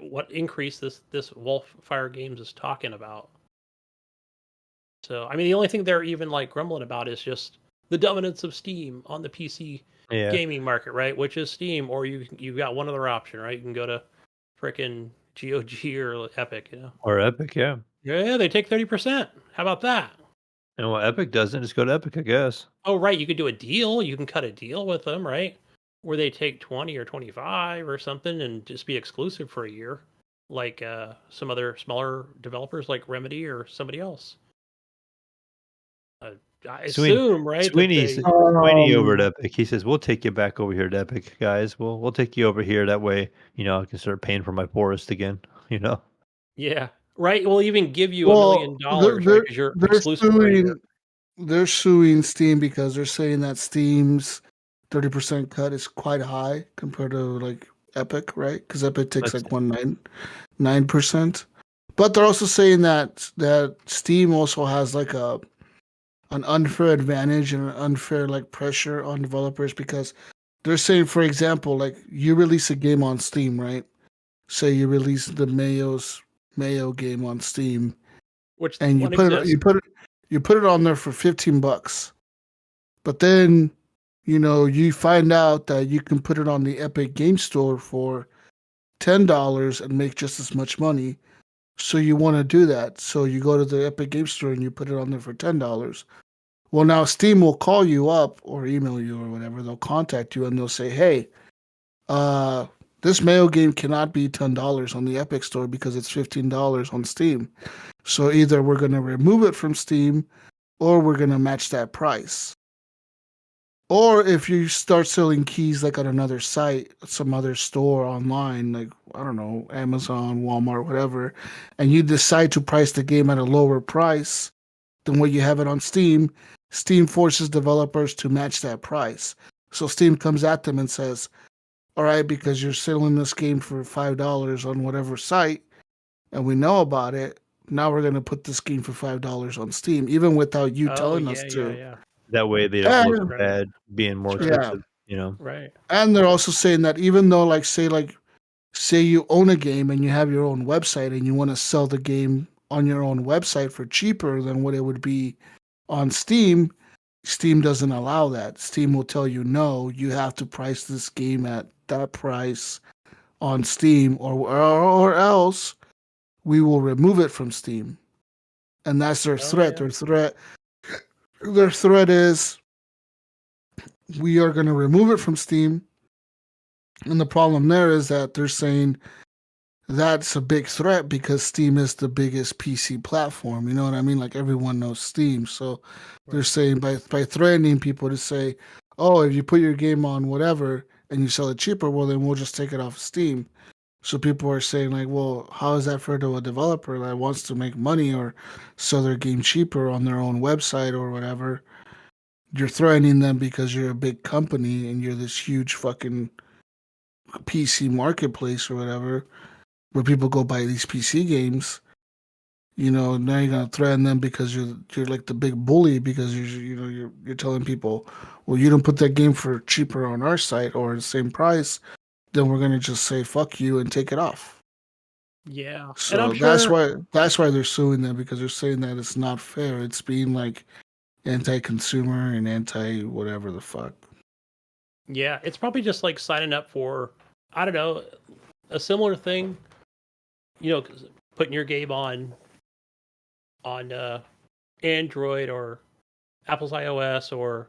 what increase this Wolfire Games is talking about. So I mean, the only thing they're even like grumbling about is just the dominance of Steam on the PC Yeah. gaming market, right? Which is Steam, or you got one other option, right? You can go to frickin' GOG or Epic, you know. Or Epic, yeah. Yeah, they take 30%. How about that? And what Epic doesn't, just go to Epic, I guess. Oh, right. You could do a deal. You can cut a deal with them, right? Where they take 20 or 25 or something and just be exclusive for a year, like some other smaller developers like Remedy or somebody else. I Sweeney, assume, right, that Sweeney's they. Sweeney over at Um, Epic. He says, "We'll take you back over here to Epic, guys. We'll take you over here. That way, I can start paying for my forest again." You know. Yeah, right. We'll even give you $1 well, million, right? Because you're they're exclusive for a year. suing Steam because they're saying that Steam's 30% cut is quite high compared to like Epic, right? Because Epic takes That's like 1.99%. But they're also saying that Steam also has like an unfair advantage and an unfair like pressure on developers because they're saying, for example, like you release a game on Steam, right? Say you release the Mayo game on Steam, Which and one exists? you put it on there for $15. But then, you find out that you can put it on the Epic Game Store for $10 and make just as much money. So you want to do that. So you go to the Epic Game Store and you put it on there for $10. Well, now Steam will call you up or email you or whatever. They'll contact you and they'll say, "Hey, uh, this Mayo game cannot be $10 on the Epic Store because it's $15 on Steam. So either we're going to remove it from Steam or we're going to match that price." Or if you start selling keys like on another site, some other store online, like I don't know, Amazon, Walmart, whatever, and you decide to price the game at a lower price than what you have it on Steam, Steam forces developers to match that price. So Steam comes at them and says, "All right, because you're selling this game for $5 on whatever site, and we know about it, now we're going to put this game for $5 on Steam, even without you Oh, telling us yeah, yeah, to." yeah. that way they don't look And Right. bad being more Sure. yeah, expensive. You know. Right. and they're also saying that even though, say you own a game and you have your own website and you want to sell the game on your own website for cheaper than what it would be on Steam, Steam doesn't allow that. Steam will tell you, no, you have to price this game at that price on Steam, or else we will remove it from Steam. And that's their Oh, threat. yeah. Their threat is we are going to remove it from Steam. And the problem there is that they're saying that's a big threat because Steam is the biggest PC platform. You know what I mean? Like everyone knows Steam. So they're Right. saying by threatening people to say, "Oh, if you put your game on whatever and you sell it cheaper, well then we'll just take it off Steam." So people are saying like, "Well, how is that fair to a developer that wants to make money or sell their game cheaper on their own website or whatever?" You're threatening them because you're a big company and you're this huge fucking PC marketplace or whatever where people go buy these PC games. Now you're gonna threaten them because you're like the big bully because you're telling people, well, you don't put that game for cheaper on our site or the same price, then we're gonna just say fuck you and take it off. Yeah. And I'm So sure. that's why they're suing them because they're saying that it's not fair. It's being like anti-consumer and anti whatever the fuck. Yeah, it's probably just like signing up for, I don't know, a similar thing. 'Cause putting your game on Android or Apple's iOS or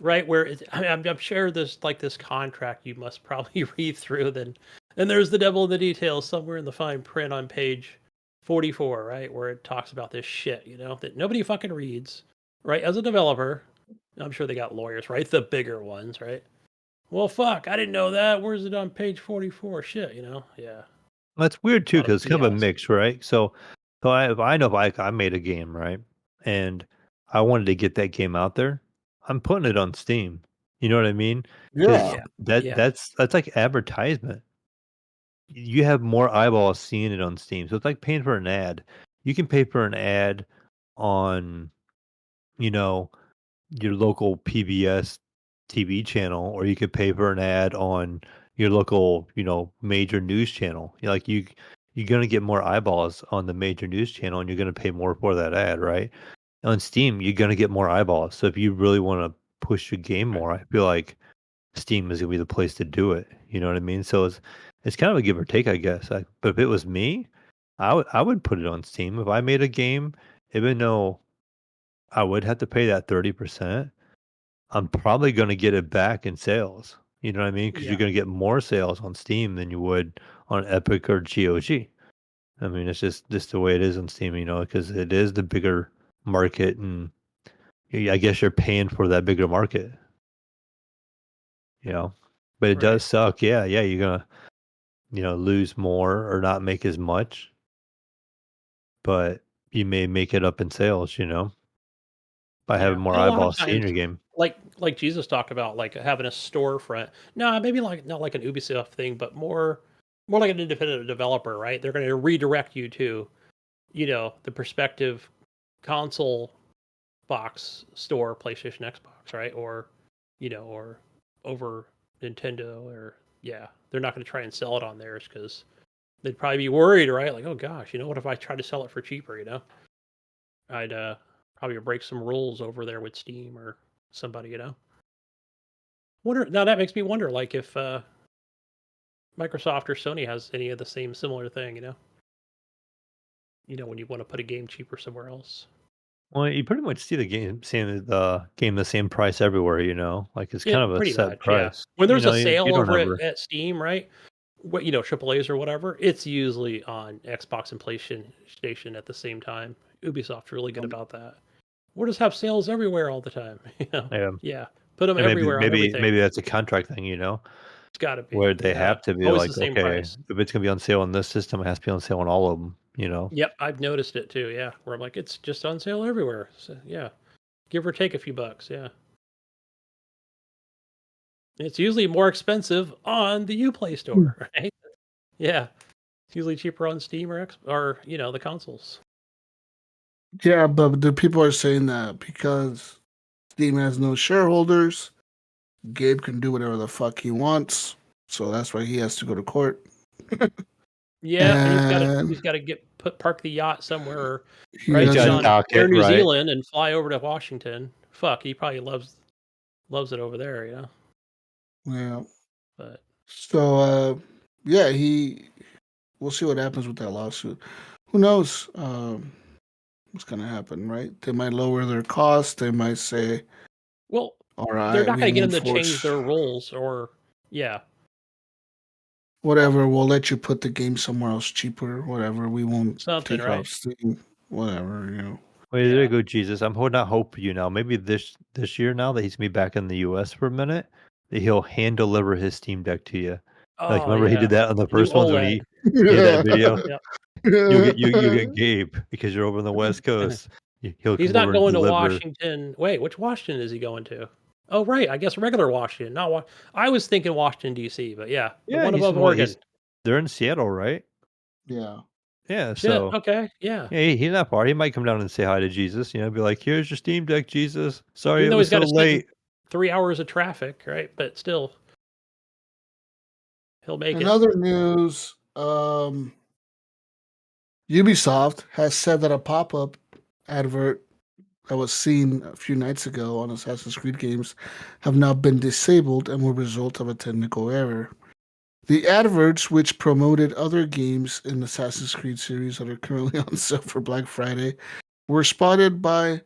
right where I'm sure there's like this contract you must probably read through. Then and there's the devil in the details somewhere in the fine print on page 44, right, where it talks about this shit, that nobody fucking reads, right? As a developer, I'm sure they got lawyers, right? The bigger ones, right? Well, fuck, I didn't know that. Where's it on page 44? Shit, yeah. Well, that's weird A too lot of because it's kind of a BS. mix, right? So if I know if I made a game, right, and I wanted to get that game out there, I'm putting it on Steam. You know what I mean? Because Yeah. Yeah. that Yeah. that's like advertisement. You have more eyeballs seeing it on Steam, so it's like paying for an ad. You can pay for an ad on, you know, your local PBS TV channel, or you could pay for an ad on your local, major news channel. You're gonna get more eyeballs on the major news channel, and you're gonna pay more for that ad, right? On Steam, you're gonna get more eyeballs. So if you really want to push your game Right. more, I feel like Steam is gonna be the place to do it. You know what I mean? So it's kind of a give or take, I guess. But if it was me, I would put it on Steam. If I made a game, even though I would have to pay that 30%, I'm probably gonna get it back in sales. You know what I mean? Because you're Yeah. gonna get more sales on Steam than you would on Epic or GOG. I mean, it's just the way it is on Steam, because it is the bigger market, and I guess you're paying for that bigger market, you know. But it Right. does suck. Yeah, yeah, you're gonna, lose more or not make as much, but you may make it up in sales, by Yeah. having more And a lot of eyeballs seeing your times, game. like Jesus talked about, like having a storefront. No, maybe like not like an Ubisoft thing, but more like an independent developer, right? They're going to redirect you to, the prospective console box store, PlayStation, Xbox, right? Or over Nintendo, or yeah, they're not going to try and sell it on theirs because they'd probably be worried, right? Like, oh gosh, what if I try to sell it for cheaper? I'd probably break some rules over there with Steam or somebody. Wonder now that makes me wonder, like if Microsoft or Sony has any of the same similar thing. When you want to put a game cheaper somewhere else. Well, you pretty much see the game the same price everywhere, like it's Yeah, kind of a pretty set much. Yeah. price. When there's a You sale don't over ever. at Steam, right? What AAA's or whatever, it's usually on Xbox and PlayStation at the same time. Ubisoft's really good about that. We'll just have sales everywhere all the time. Yeah, Yeah, put them and maybe everywhere on maybe everything. maybe that's a contract thing, It's got to be. where they Yeah, have to be always the like, same okay, price. if it's gonna be on sale on this system, it has to be on sale on all of them. Yep, I've noticed it too. Yeah, where I'm like, it's just on sale everywhere. So yeah, give or take a few bucks. Yeah, it's usually more expensive on the Uplay store, right? Yeah, it's usually cheaper on Steam or the consoles. Yeah, but the people are saying that because Steam has no shareholders, Gabe can do whatever the fuck he wants. So that's why he has to go to court. Yeah, and And he's got to park the yacht somewhere, he right? He's He's got to doesn't. on dock Air it, New right? Zealand and fly over to Washington. Fuck, he probably loves it over there. Yeah. But So, yeah, we'll see what happens with that lawsuit. Who knows what's going to happen, right? They might lower their costs. They might say, well, all they're right, not we going to get him won't to change force their rules, or yeah, whatever. We'll let you put the game somewhere else cheaper, whatever. We won't something, take it off right? Steam, whatever. Wait, there you Yeah. go, Jesus. I'm holding out hope for you now. Maybe this year now that he's gonna be back in the U.S. for a minute, that he'll hand deliver his Steam Deck to you. Like, Oh remember he yeah, did that on the new first ones when OLED. he had that video. Yep. You'll get Gabe because you're over on the West Coast. He'll He's come not over and going to deliver. Washington. Wait, which Washington is he going to? Oh, right. I guess regular Washington. Not I was thinking Washington D.C., but yeah, the Yeah, one above Oregon. they're in Seattle, right? Yeah. Yeah, Shit. so Okay. Yeah. yeah, he's not far. He might come down and say hi to Jesus. Be like, "Here's your Steam Deck, Jesus. Sorry Even it though was he's got so to sit in late." 3 hours of traffic, right? But still, he'll make In it. other news, Ubisoft has said that a pop-up advert that was seen a few nights ago on Assassin's Creed games have now been disabled and were a result of a technical error. The adverts, which promoted other games in the Assassin's Creed series that are currently on sale for Black Friday, were spotted by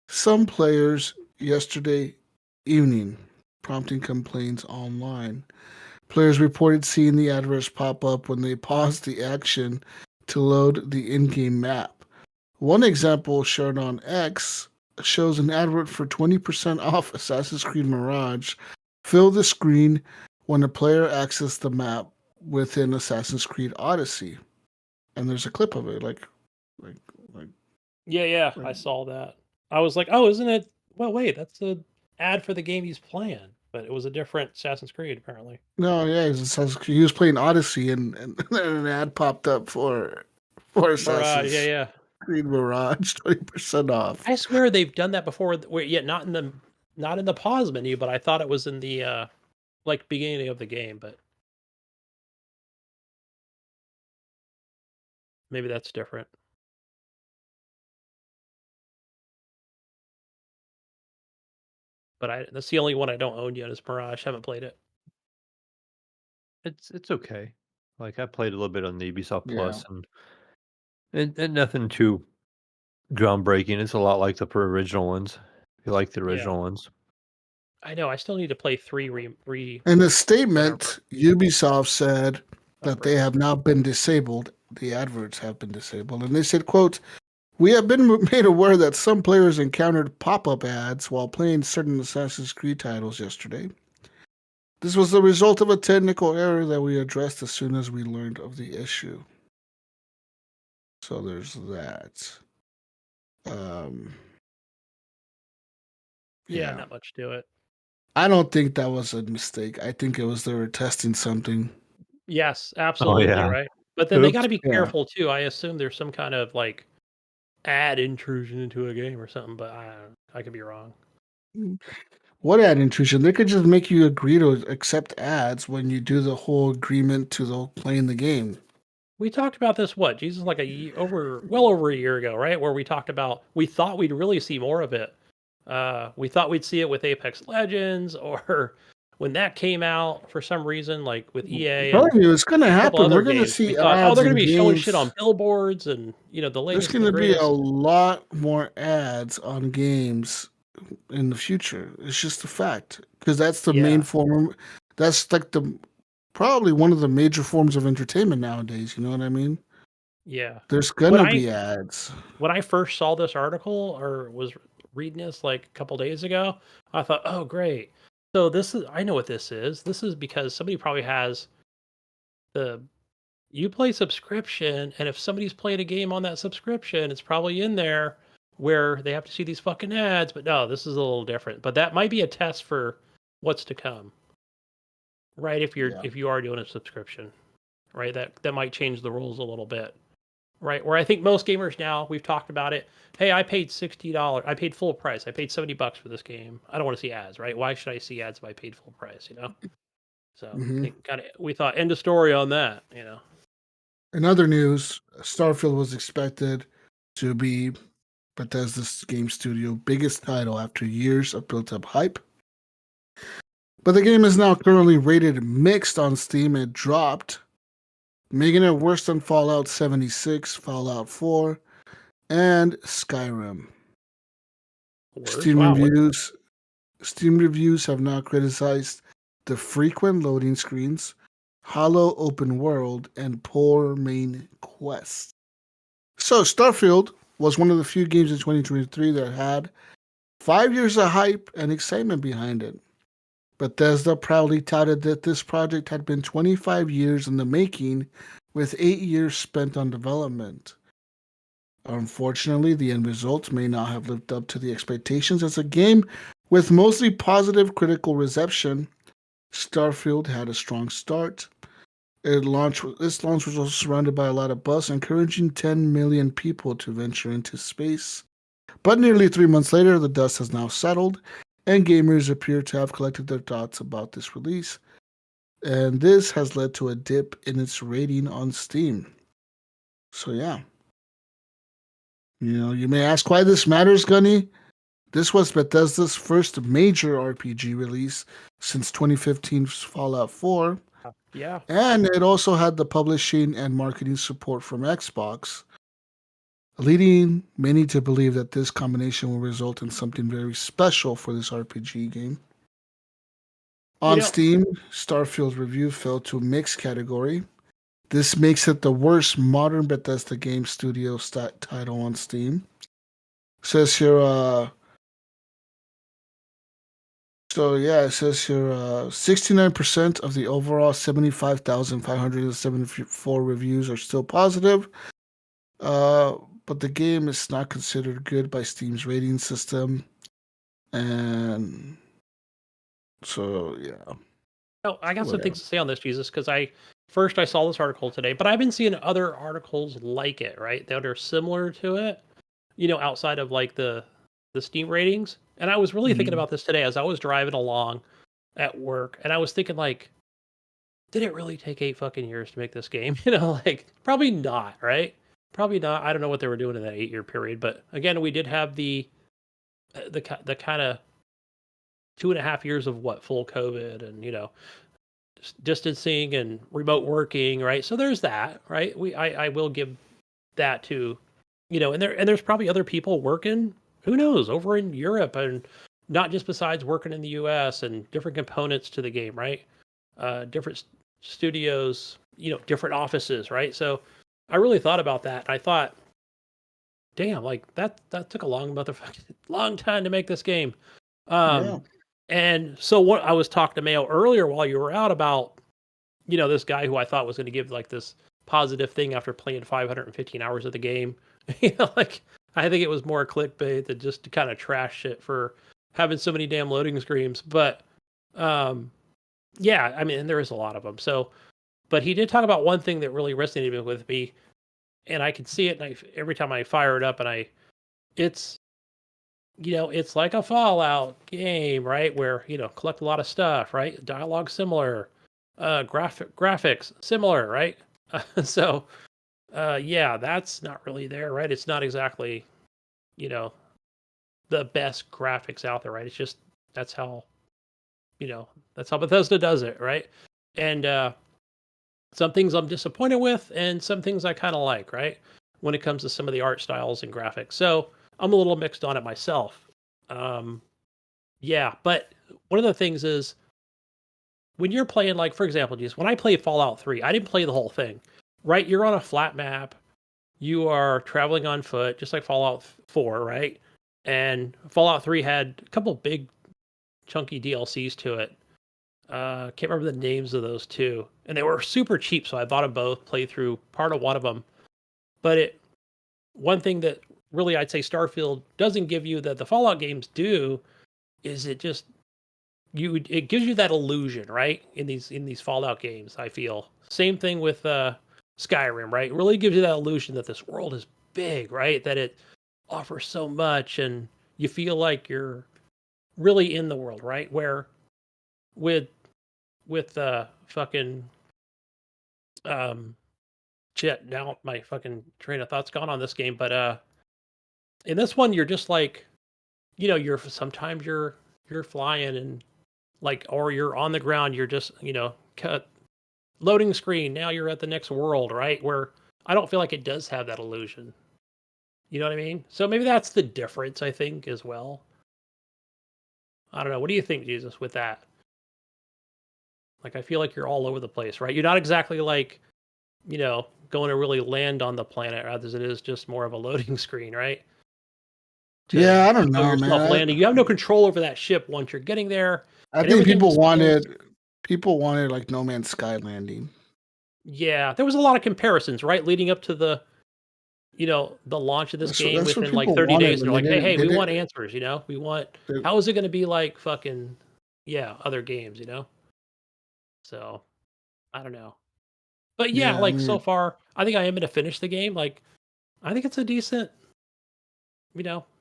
some players yesterday evening, prompting complaints online. Players reported seeing the adverts pop up when they paused the action to load the in game map. One example shared on X shows an advert for 20% off Assassin's Creed Mirage fill the screen when a player accesses the map within Assassin's Creed Odyssey. And there's a clip of it, like, like, Yeah. like I saw that. I was like, oh, isn't it? Well, wait, that's the ad for the game he's playing, but it was a different Assassin's Creed apparently. no, yeah, it's Assassin's Creed. He was playing Odyssey, and then an ad popped up for Mirage. Assassin's Yeah. Creed Mirage, 20% off. I swear they've done that before. Yet not in the not in the pause menu, but I thought it was in the like beginning of the game, but maybe that's different. But that's the only one I don't own yet is Mirage. Haven't played it. It's okay. Like I played a little bit on the Ubisoft Yeah. Plus, and nothing too groundbreaking. It's a lot like the original ones. If you like the original ones. I know. I still need to play 3 In a whatever. statement, Ubisoft said that they upgrades. have now been disabled. The adverts have been disabled. And they said, quote, "We have been made aware that some players encountered pop-up ads while playing certain Assassin's Creed titles yesterday. This was the result of a technical error that we addressed as soon as we learned of the issue." So there's that. Yeah, not much to it. I don't think that was a mistake. I think it was they were testing something. Yes, absolutely, yeah. right. But then they Oops. got to be Yeah. careful too. I assume there's some kind of like ad intrusion into a game or something, but I could be wrong. What ad intrusion? They could just make you agree to accept ads when you do the whole agreement to the playing the game. We talked about this Jesus like well over a year ago, right? Where we talked about we thought we'd really see more of it. We thought we'd see it with Apex Legends or when that came out for some reason, like with EA I'm and telling you, it's going to a couple happen. other We're going to games. We see thought, ads they're going in to be showing shit on games. billboards and the There's latest going and the to be a greatest. lot more ads on games in the future. It's just a fact because that's the main form. That's like probably one of the major forms of entertainment nowadays. You know what I mean? Yeah. There's gonna be ads. When I first saw this article or was reading this like a couple days ago, I thought, oh great. So I know what this is. This is because somebody probably has the Uplay subscription, and if somebody's playing a game on that subscription, it's probably in there where they have to see these fucking ads. But no, this is a little different. But that might be a test for what's to come, right? If you are doing a subscription, right? That might change the rules a little bit, right? Where I think most gamers now, we've talked about it. Hey, I paid $60. I paid full price. I paid $70 for this game. I don't want to see ads, right? Why should I see ads if I paid full price? So I think we thought end of story on that. In other news, Starfield was expected to be Bethesda's game studio biggest title after years of built-up hype. But the game is now currently rated mixed on Steam. It dropped, making it worse than Fallout 76, Fallout 4, and Skyrim. Steam reviews have now criticized the frequent loading screens, hollow open world, and poor main quest. So Starfield was one of the few games in 2023 that had 5 years of hype and excitement behind it. Bethesda proudly touted that this project had been 25 years in the making, with 8 years spent on development. Unfortunately, the end result may not have lived up to the expectations. As a game with mostly positive critical reception, Starfield had a strong start. This launch was also surrounded by a lot of buzz, encouraging 10 million people to venture into space. But nearly 3 months later, the dust has now settled, and gamers appear to have collected their thoughts about this release. And this has led to a dip in its rating on Steam. So yeah. You may ask why this matters, Gunny. This was Bethesda's first major RPG release since 2015's Fallout 4. Yeah. And it also had the publishing and marketing support from Xbox, leading many to believe that this combination will result in something very special for this RPG game. On Steam, Starfield review fell to mixed category. This makes it the worst modern Bethesda game studio title on Steam. Says here, it says here 69% of the overall 75,574 reviews are still positive. But the game is not considered good by Steam's rating system. And so, yeah. Oh, I got some things to say on this, Jesus, because I saw this article today, but I've been seeing other articles like it, right, that are similar to it, outside of like the Steam ratings, And I was really thinking Mhm. about this today as I was driving along at work, and I was thinking like, did it really take 8 fucking years to make this game? Like probably not, right? Probably not. I don't know what they were doing in that 8 year period, but again, we did have the kind of 2.5 years of what full COVID and distancing and remote working, right? So there's that, right? I will give that to, there's probably other people working, who knows, over in Europe and not just besides working in the US and different components to the game, right? Different studios, different offices, right? So I really thought about that. I thought, damn, like that took a long time to make this game. Yeah. And so what I was talking to Mayo earlier while you were out about, this guy who I thought was going to give like this positive thing after playing 515 hours of the game. Like I think it was more clickbait than just to kind of trash it for having so many damn loading screens. But yeah, I mean, and there is a lot of them. So, but he did talk about one thing that really resonated with me, and I can see it. And every time I fire it up, and it's it's like a Fallout game, right? Where collect a lot of stuff, right? Dialogue similar, graphics similar, right? So, yeah, that's not really there, right? It's not exactly you know the best graphics out there, right? It's just that's how that's how Bethesda does it, right? And some things I'm disappointed with, and some things I kind of like, right? When it comes to some of the art styles and graphics. So I'm a little mixed on it myself. Um, yeah, but one of the things is when you're playing, like, for example, just when I played Fallout 3, I didn't play the whole thing, right? You're on a flat map, you are traveling on foot, just like Fallout 4, right? And Fallout 3 had a couple big chunky DLCs to it. Can't remember the names of those two, and they were super cheap, so I bought them both. Played through part of one of them, but one thing that really I'd say Starfield doesn't give you that the Fallout games do is it gives you that illusion, right? In these Fallout games, I feel same thing with Skyrim, right? It really gives you that illusion that this world is big, right? That it offers so much, and you feel like you're really in the world, right? Where with fucking um shit, now my fucking train of thought's gone on this game, but in this one you're just like, you're sometimes you're flying and like, or you're on the ground, you're just, cut loading screen, now you're at the next world, right? Where I don't feel like it does have that illusion. You know what I mean? So maybe that's the difference, I think, as well. I don't know. What do you think, Jesus, with that? Like, I feel like you're all over the place, right? You're not exactly like, going to really land on the planet rather than it is just more of a loading screen, right? To Yeah, I don't show know, yourself man. landing. You have no control over that ship once you're getting there, I and think everything just feels. people wanted like No Man's Sky landing. Yeah, there was a lot of comparisons, right, leading up to the launch of this game That's what within like people 30 wanted, days. and They're they like, hey, didn't. hey, They we want didn't. answers. We want. They, How is it going to be like fucking other games? So I don't know, but yeah, yeah, I like so mean, far, I think I am going to finish the game. Like, I think it's a decent,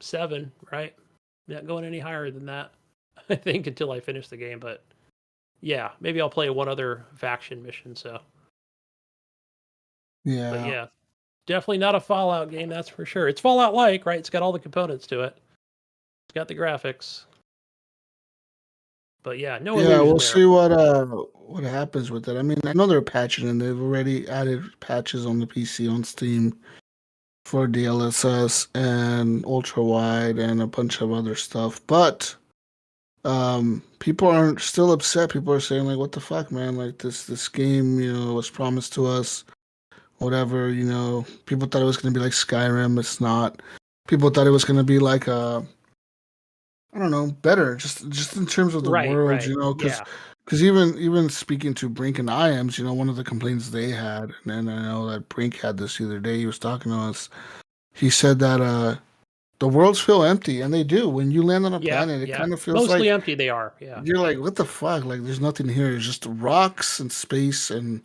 7, right? Not going any higher than that. I think until I finish the game, but yeah, maybe I'll play one other faction mission. So, but yeah, yeah, definitely not a Fallout game, that's for sure. It's Fallout like, right? It's got all the components to it. It's got the graphics. But yeah, no yeah. illusion We'll there. see what happens with it. I mean, I know they're patching, and they've already added patches on the PC on Steam for DLSS and ultra wide and a bunch of other stuff. But people aren't still upset. People are saying like, "What the fuck, man? Like this game, was promised to us. Whatever, People thought it was gonna be like Skyrim. It's not. People thought it was gonna be like I don't know, better. Just in terms of the Right, world, right. because Yeah. even speaking to Brink and IAMS, one of the complaints they had, and I know that Brink had this the other day. He was talking to us. He said that the worlds feel empty, and they do. When you land on a Yeah, planet, it yeah. kind of feels Mostly like empty they are. Yeah. you're like, what the fuck? Like, there's nothing here. It's just rocks and space and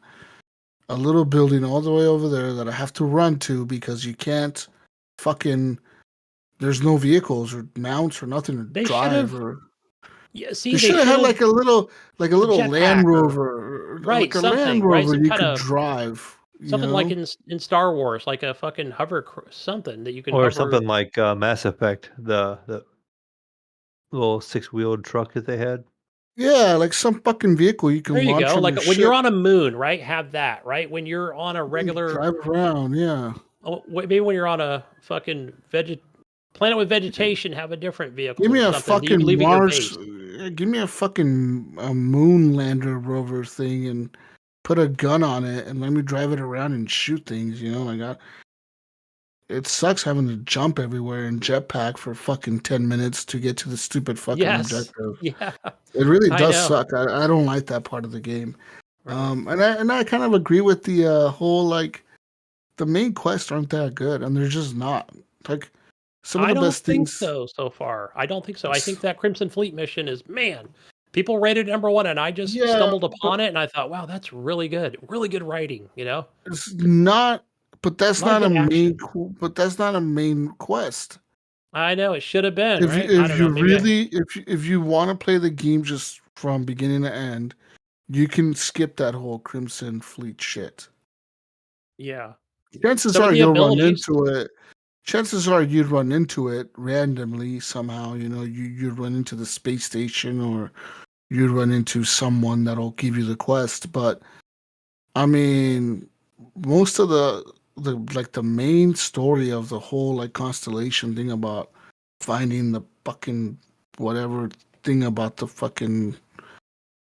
a little building all the way over there that I have to run to because you can't fucking there's no vehicles or mounts or nothing to They should drive. have. Or Yeah, see, they they should have should had have like a little jetpack Land or Rover, right like a Land something, right? Rover Some you kind could of drive. You something like know? in Star Wars, like a fucking something that you can Or hover. something like Mass Effect, the little 6-wheeled truck that they had. Yeah, like some fucking vehicle you There can you launch go. from Like your when you're ship on a moon, right? Have that, right? When you're on a and regular, drive around. Yeah. maybe when you're on a fucking planet with vegetation, have a different Give vehicle me or a something that you can fucking leave at your Mars. base. Give me a fucking moon lander rover thing and put a gun on it and let me drive it around and shoot things. You know, like it sucks having to jump everywhere in jetpack for fucking 10 minutes to get to the stupid fucking Yes. objective. Yeah. It really I does know. suck. I don't like that part of the game. Right. And I kind of agree with the whole like the main quests aren't that good, and they're just not like some of I the don't best think things. so far. I don't think so. I think that Crimson Fleet mission is, man, people rated #1, and I just Yeah, stumbled but upon it and I thought, wow, that's really good. Really good writing, you know? it's not. But A that's lot of not a good main. action. But that's not a main quest. I know it should have been, right? I If don't know. you Maybe I really if you want to play the game just from beginning to end, you can skip that whole Crimson Fleet shit. yeah. Chances Some of are the you'll run abilities. into it. Chances are you'd run into it randomly somehow. You know, you'd run into the space station or you'd run into someone that'll give you the quest. But I mean, most of the like the main story of the whole like constellation thing about finding the fucking whatever thing about the fucking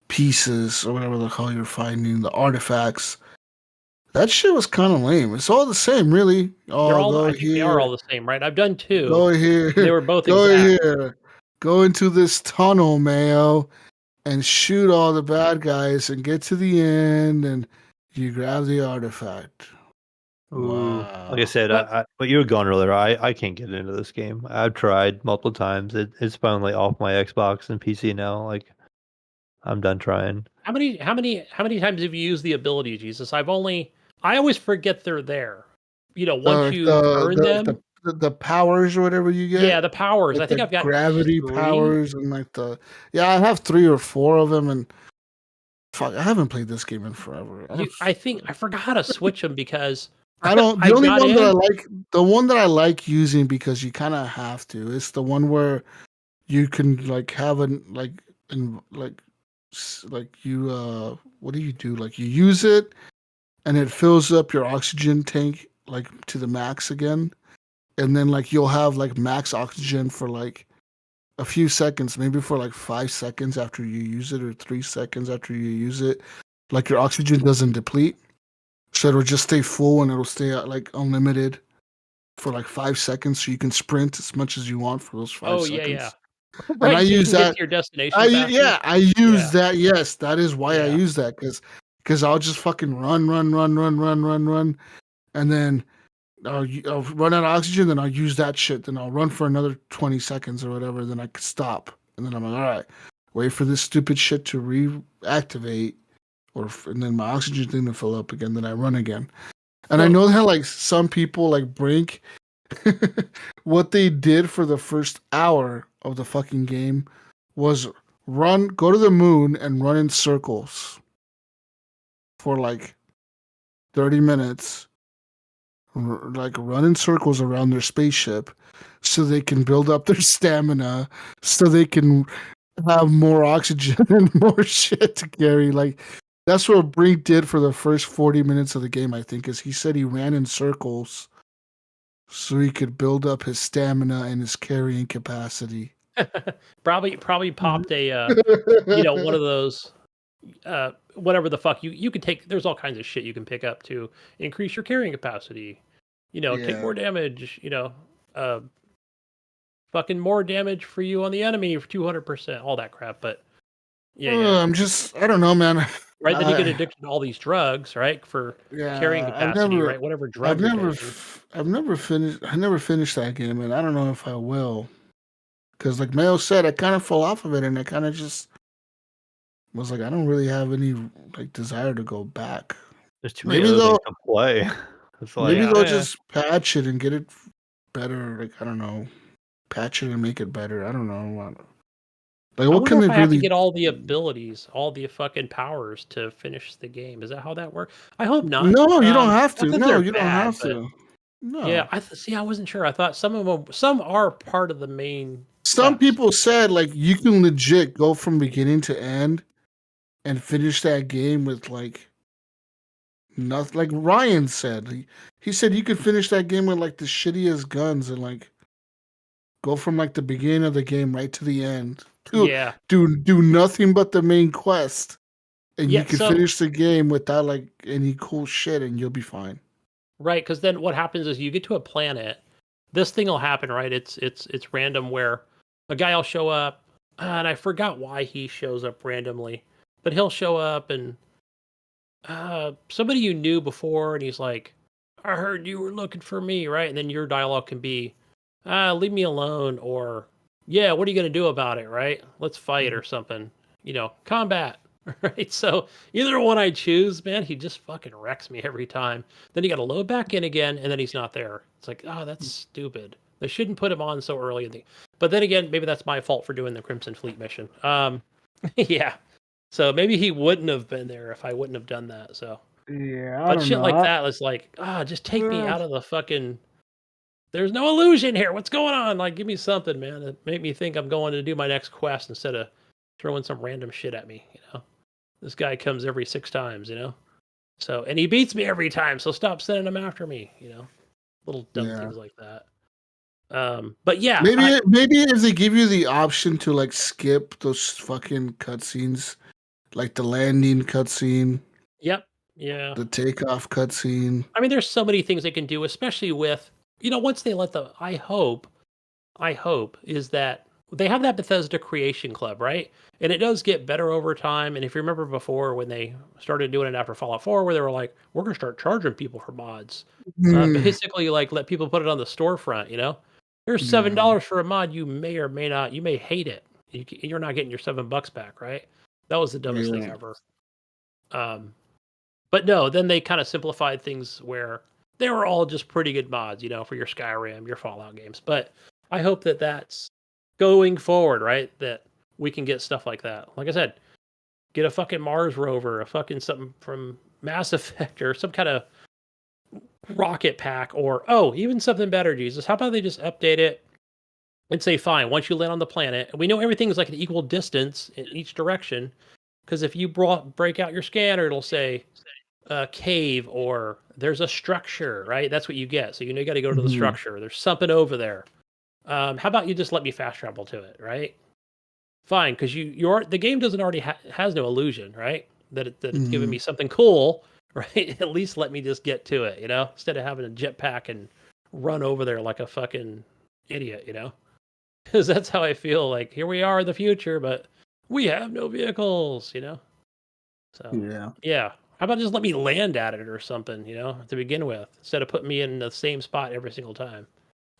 pieces or whatever the hell you're finding, the artifacts. That shit was kind of lame. It's all the same, really. They're Oh, all, go I think they are all here, the same, right? I've done two. go And they here, were both go exact. here, go into this tunnel, Mayo, and shoot all the bad guys and get to the end and you grab the artifact. Ooh, like I Wow. said, But but you were gone earlier. I can't get into this game. I've tried multiple times. It's finally off my Xbox and PC now. Like I'm done trying. how many times have you used the ability, Jesus? I always forget they're there. You know, once you earn them. The powers or whatever you Yeah, get, the powers. like I think the I've got gravity 3. powers and like the yeah, I have 3 or 4 of them, and fuck, I haven't played this game in forever. I think I forgot how to switch them because I don't. I The only got one that I in. like, the one that I like using because you kind of have to, is the one where you can like have an like and like you what do you do? Like you use it and it fills up your oxygen tank like to the max again, and then like you'll have like max oxygen for like a few seconds, maybe for like 5 seconds after you use it or 3 seconds after you use it. Like your oxygen doesn't deplete, so it'll just stay full and it'll stay at like unlimited for like 5 seconds, so you can sprint as much as you want for those five Oh yeah, yeah. seconds. And I Right, so you use can get that. to your destination faster. I use Yeah, that. Yes, that is why I yeah. use that because I'll just fucking run, and then I'll run out of oxygen. Then I'll use that shit. Then I'll run for another 20 seconds or whatever. Then I could stop, and then I'm like, all right, wait for this stupid shit to reactivate, and then my oxygen thing to fill up again. Then I run again. And I Well, know that like some people like Brink, what they did for the first hour of the fucking game was go to the moon and run in circles for like 30 minutes, like run in circles around their spaceship so they can build up their stamina, so they can have more oxygen and more shit to carry. Like, that's what Brink did for the first 40 minutes of the game, I think, is he said he ran in circles so he could build up his stamina and his carrying capacity. probably popped a one of those whatever the fuck you could take. There's all kinds of shit you can pick up to increase your carrying capacity. Take Yeah. more damage. Uh, fucking more damage for you on the enemy for 200%. All that crap, but yeah. I don't know, man. Right, then you get I, addicted to all these drugs, right, for carrying yeah, capacity, right? Whatever drug you're taking. I never finished that game, and I don't know if I will. Because, like Mayo said, I kind of fell off of it, and I kind of just was like, I don't really have any like desire to go back. There's too many Maybe other things they'll, to play. It's maybe like, Yeah. they'll just patch it and get it better. Like I don't know. patch it and make it better. I don't know. I What wonder can if they I have to really? get all the abilities, all the fucking powers to finish the game. Is that how that works? I hope not. No, you don't have Not to. that No, they're you don't bad, have but to. yeah, No. see. I wasn't sure. I thought some of them, some are part of the main Some quest. people said like you can legit go from beginning to end and finish that game with like nothing. Like Ryan said, he said you could finish that game with like the shittiest guns and like go from like the beginning of the game right to the end. Yeah, Do nothing but the main quest, and you yeah. can So finish the game without like any cool shit, and you'll be fine. right, because then what happens is you get to a planet. This thing will happen, right? It's random where a guy will show up, and I forgot why he shows up randomly, but he'll show up and somebody you knew before, and he's like, "I heard you were looking for me," right? And then your dialogue can be, "Leave me alone," or "Yeah, what are you gonna do about it?" Right? Let's fight or something. Combat. Right? So either one I choose, man, he just fucking wrecks me every time. Then you got to load back in again, and then he's not there. It's like, oh, that's stupid. They shouldn't put him on so early But then again, maybe that's my fault for doing the Crimson Fleet mission. Yeah. So maybe he wouldn't have been there if I wouldn't have done that. So, Yeah, I but don't shit like know. that was like, just take me Uh, out of the fucking. There's no illusion here. What's going on? Like, give me something, man. That make me think I'm going to do my next quest instead of throwing some random shit at me. This guy comes every 6 times. So, and he beats me every time. So stop sending him after me. Little dumb yeah. things like that. But yeah, Maybe if they give you the option to like skip those fucking cutscenes, like the landing cutscene, yep, yeah. the takeoff cutscene. I mean, there's so many things they can do, especially with, once they let I hope is that they have that Bethesda Creation Club, right? And it does get better over time. And if you remember before when they started doing it after Fallout 4, where they were like, we're going to start charging people for mods. Hmm. Basically, like let people put it on the storefront. Here's Yeah. $7 for a mod. You may or may not, you may hate it. You're not getting your $7 back, right? That was the dumbest thing Yeah. ever. But no, then they kind of simplified things where they were all just pretty good mods, for your Skyrim, your Fallout games. But I hope that that's going forward, right? That we can get stuff like that. Like I said, get a fucking Mars rover, a fucking something from Mass Effect, or some kind of rocket pack, or even something better, Jesus. How about they just update it and say, fine, once you land on the planet, and we know everything is like an equal distance in each direction, because if you break out your scanner, it'll say cave or there's a structure, right? That's what you get. So you got to go to the Mhm. structure. There's something over there. How about you just let me fast travel to it, right? Fine, because the game doesn't already has no illusion, right? That it's giving Mhm. me something cool, right? At least let me just get to it, instead of having a jetpack and run over there like a fucking idiot. Because that's how I feel. Like here we are in the future, but we have no vehicles. So Yeah. yeah, how about just let me land at it or something, to begin with, instead of putting me in the same spot every single time.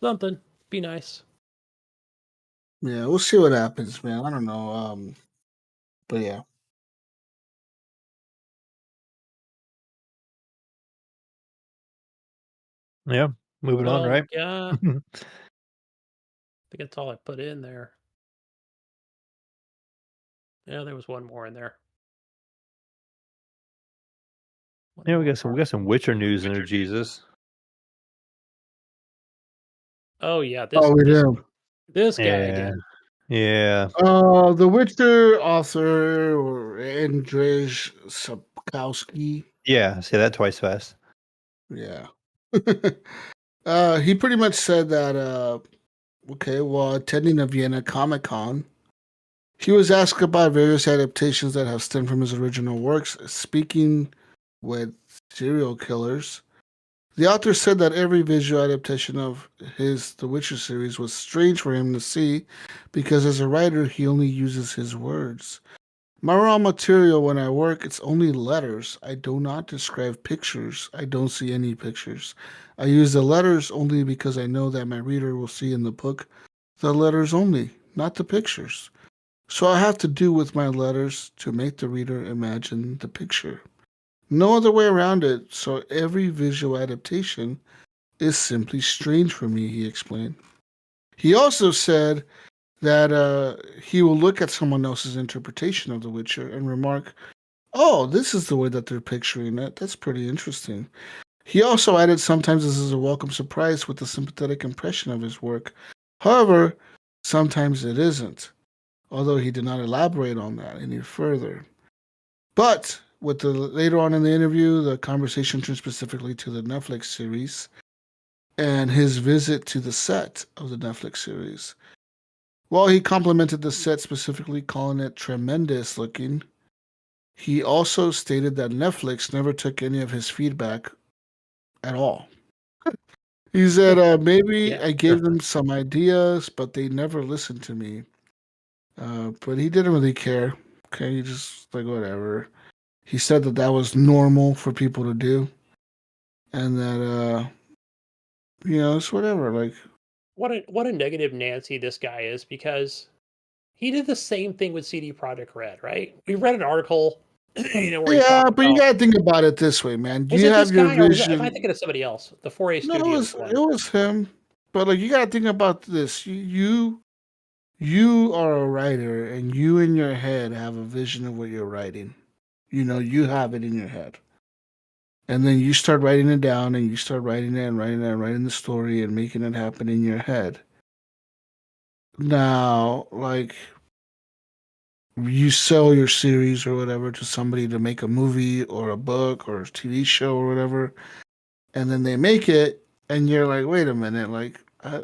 Something, be nice. Yeah. We'll see what happens, man. I don't know. But yeah. Yeah. Moving What on, else right? we got? I think that's all I put in there. Yeah, there was one more in there. One Yeah, we more got some Witcher news in there, Jesus. Oh yeah, this Oh, we this do. this guy Yeah. again. Yeah. The Witcher author or Andrzej Sapkowski. Yeah. Say that twice fast. Yeah. He pretty much said that. Okay, while attending a Vienna Comic Con, he was asked about various adaptations that have stemmed from his original works. Speaking with serial killers, the author said that every visual adaptation of his The Witcher series was strange for him to see because as a writer, he only uses his words. My raw material when I work, it's only letters. I do not describe pictures. I don't see any pictures. I use the letters only because I know that my reader will see in the book the letters only, not the pictures. So I have to do with my letters to make the reader imagine the picture. No other way around it, so every visual adaptation is simply strange for me, he explained. He also said that he will look at someone else's interpretation of The Witcher and remark, "Oh, this is the way that they're picturing it. That's pretty interesting." He also added, "Sometimes this is a welcome surprise with a sympathetic impression of his work. However, sometimes it isn't." Although he did not elaborate on that any further. But with the later on in the interview, the conversation turned specifically to the Netflix series and his visit to the set of the Netflix series. While he complimented the set specifically, calling it tremendous looking, he also stated that Netflix never took any of his feedback at all. He said, maybe Yeah. I gave them some ideas, but they never listened to me. But he didn't really care. Okay, he just like whatever. He said that that was normal for people to do, and that it's whatever. Like, What a negative Nancy this guy is, because he did the same thing with CD Projekt Red, right? We read an article, where he yeah, talked but you about, gotta think about it this way, man. was You it this have your guy, or am I vision. thinking of somebody else? The 4A No, Studios it one. was him. But like, you gotta think about this. You are a writer, and you in your head have a vision of what you're writing. You have it in your head. And then you start writing it down, and you start writing it and writing it and writing the story and making it happen in your head. Now, like, you sell your series or whatever to somebody to make a movie or a book or a TV show or whatever, and then they make it, and you're like, wait a minute, like, I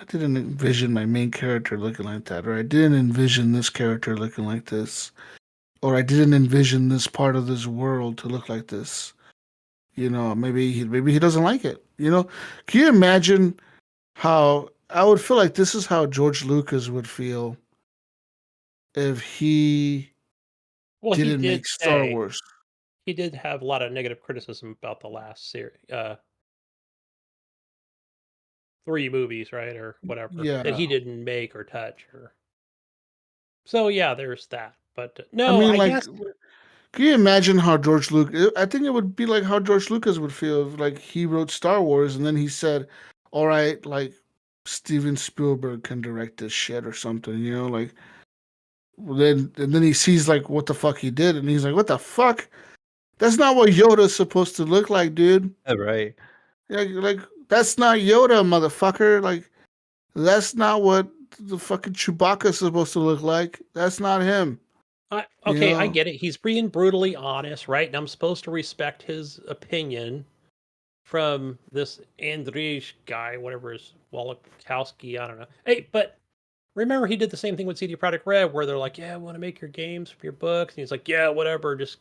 didn't envision my main character looking like that, or I didn't envision this character looking like this, or I didn't envision this part of this world to look like this. Maybe he doesn't like it. Can you imagine how I would feel like this is how George Lucas would feel if he Well, he didn't did make Star say Wars? he did have a lot of negative criticism about the last series, 3 movies, right, or whatever, that Yeah. he didn't make or touch, or so. Yeah, there's that. But I no, mean, I like, guess. can you imagine how George Lucas? I think it would be like how George Lucas would feel if, like, he wrote Star Wars and then he said, "All right, like, Steven Spielberg can direct this shit or something," like. Then he sees like what the fuck he did, and he's like, "What the fuck? That's not what Yoda's supposed to look like, dude. Right. Like that's not Yoda, motherfucker. Like that's not what the fucking Chewbacca's supposed to look like. That's not him." You Okay, I know? get it. He's being brutally honest, right? And I'm supposed to respect his opinion from this Andrzej guy, whatever his Wallachowski, I don't know. Hey, but remember he did the same thing with CD Projekt Red, where they're like, "Yeah, I want to make your games from your books," and he's like, "Yeah, whatever, just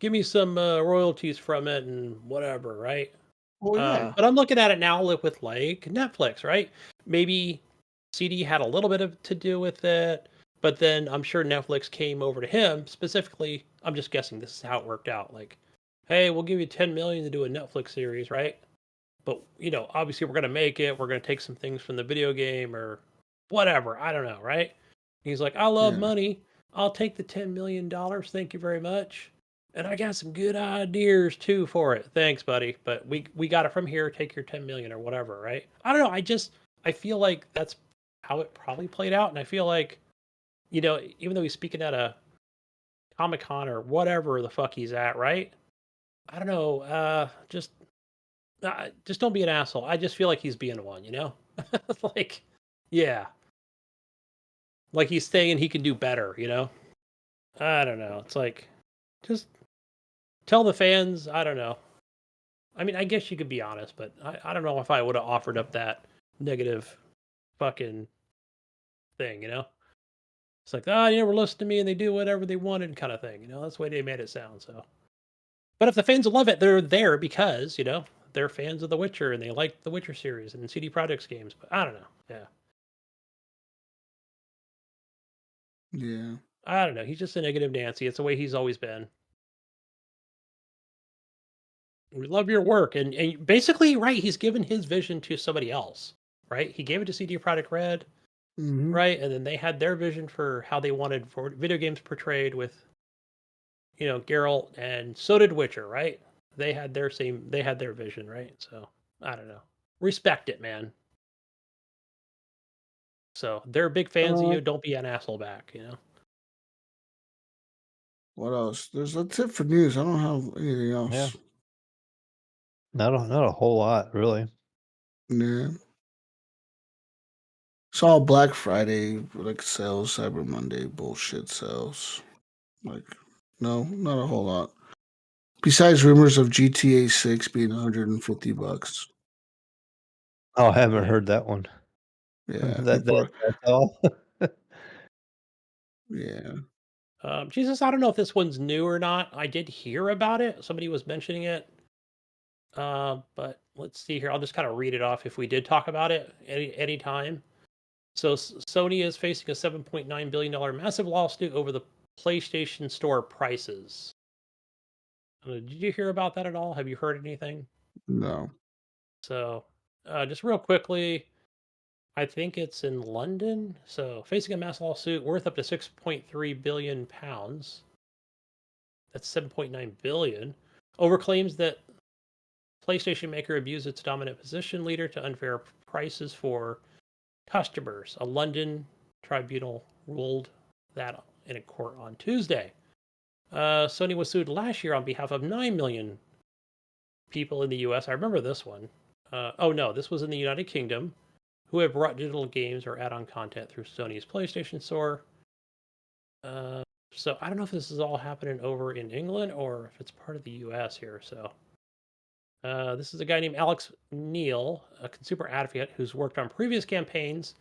give me some royalties from it and whatever," right? Well, yeah. But I'm looking at it now with like Netflix, right? Maybe CD had a little bit of to do with it, but then I'm sure Netflix came over to him specifically. I'm just guessing this is how it worked out. Like, hey, we'll give you 10 million to do a Netflix series, right? But obviously we're gonna make it. We're gonna take some things from the video game or whatever. I don't know, right? He's like, I love Yeah. money. I'll take the $10 million. Thank you very much. And I got some good ideas too for it. Thanks, buddy. But we got it from here. Take your 10 million or whatever, right? I don't know. I feel like that's how it probably played out. And I feel like, even though he's speaking at a Comic Con or whatever the fuck he's at, right? I don't know. Just don't be an asshole. I just feel like he's being one. Like, yeah, like he's saying he can do better. I don't know. It's like, just tell the fans. I don't know. I mean, I guess you could be honest, but I don't know if I would have offered up that negative fucking thing. It's like, you never listen to me and they do whatever they wanted kind of thing. That's the way they made it sound. So, but if the fans love it, they're there because, they're fans of The Witcher and they like the Witcher series and CD Projekt's games. But I don't know. Yeah. Yeah. I don't know. He's just a negative Nancy. It's the way he's always been. We love your work. And basically, right, he's given his vision to somebody else, right? He gave it to CD Projekt Red, Hmm. right? And then they had their vision for how they wanted for video games portrayed with, Geralt, and so did Witcher, right? They had their vision, right? So I don't know. Respect it, man. So they're big fans of you. Don't be an asshole back, What else? That's it for news. I don't have anything else. Yeah. Not a whole lot, really. Yeah. Saw Black Friday like sales, Cyber Monday bullshit sales. Like, no, not a whole lot. Besides rumors of GTA 6 being $150. Oh, I haven't Yeah. heard that one. Yeah, That's people are. all. Yeah, Jesus, I don't know if this one's new or not. I did hear about it. Somebody was mentioning it. But let's see here. I'll just kind of read it off if we did talk about it any time. So Sony is facing a $7.9 billion massive lawsuit over the PlayStation Store prices. Did you hear about that at all? Have you heard anything? no. So, just real quickly, I think it's in London. So, facing a mass lawsuit worth up to 6.3 billion pounds. That's 7.9 billion over claims that PlayStation maker abused its dominant position leader to unfair prices for customers. A London tribunal ruled that in a court on Tuesday. Sony was sued last year on behalf of 9 million people in the US. I remember this one. Oh no, this was in the United Kingdom, who have brought digital games or add-on content through Sony's PlayStation Store. So I don't know if this is all happening over in England or if it's part of the US here. So this is a guy named Alex Neal, a consumer advocate who's worked on previous campaigns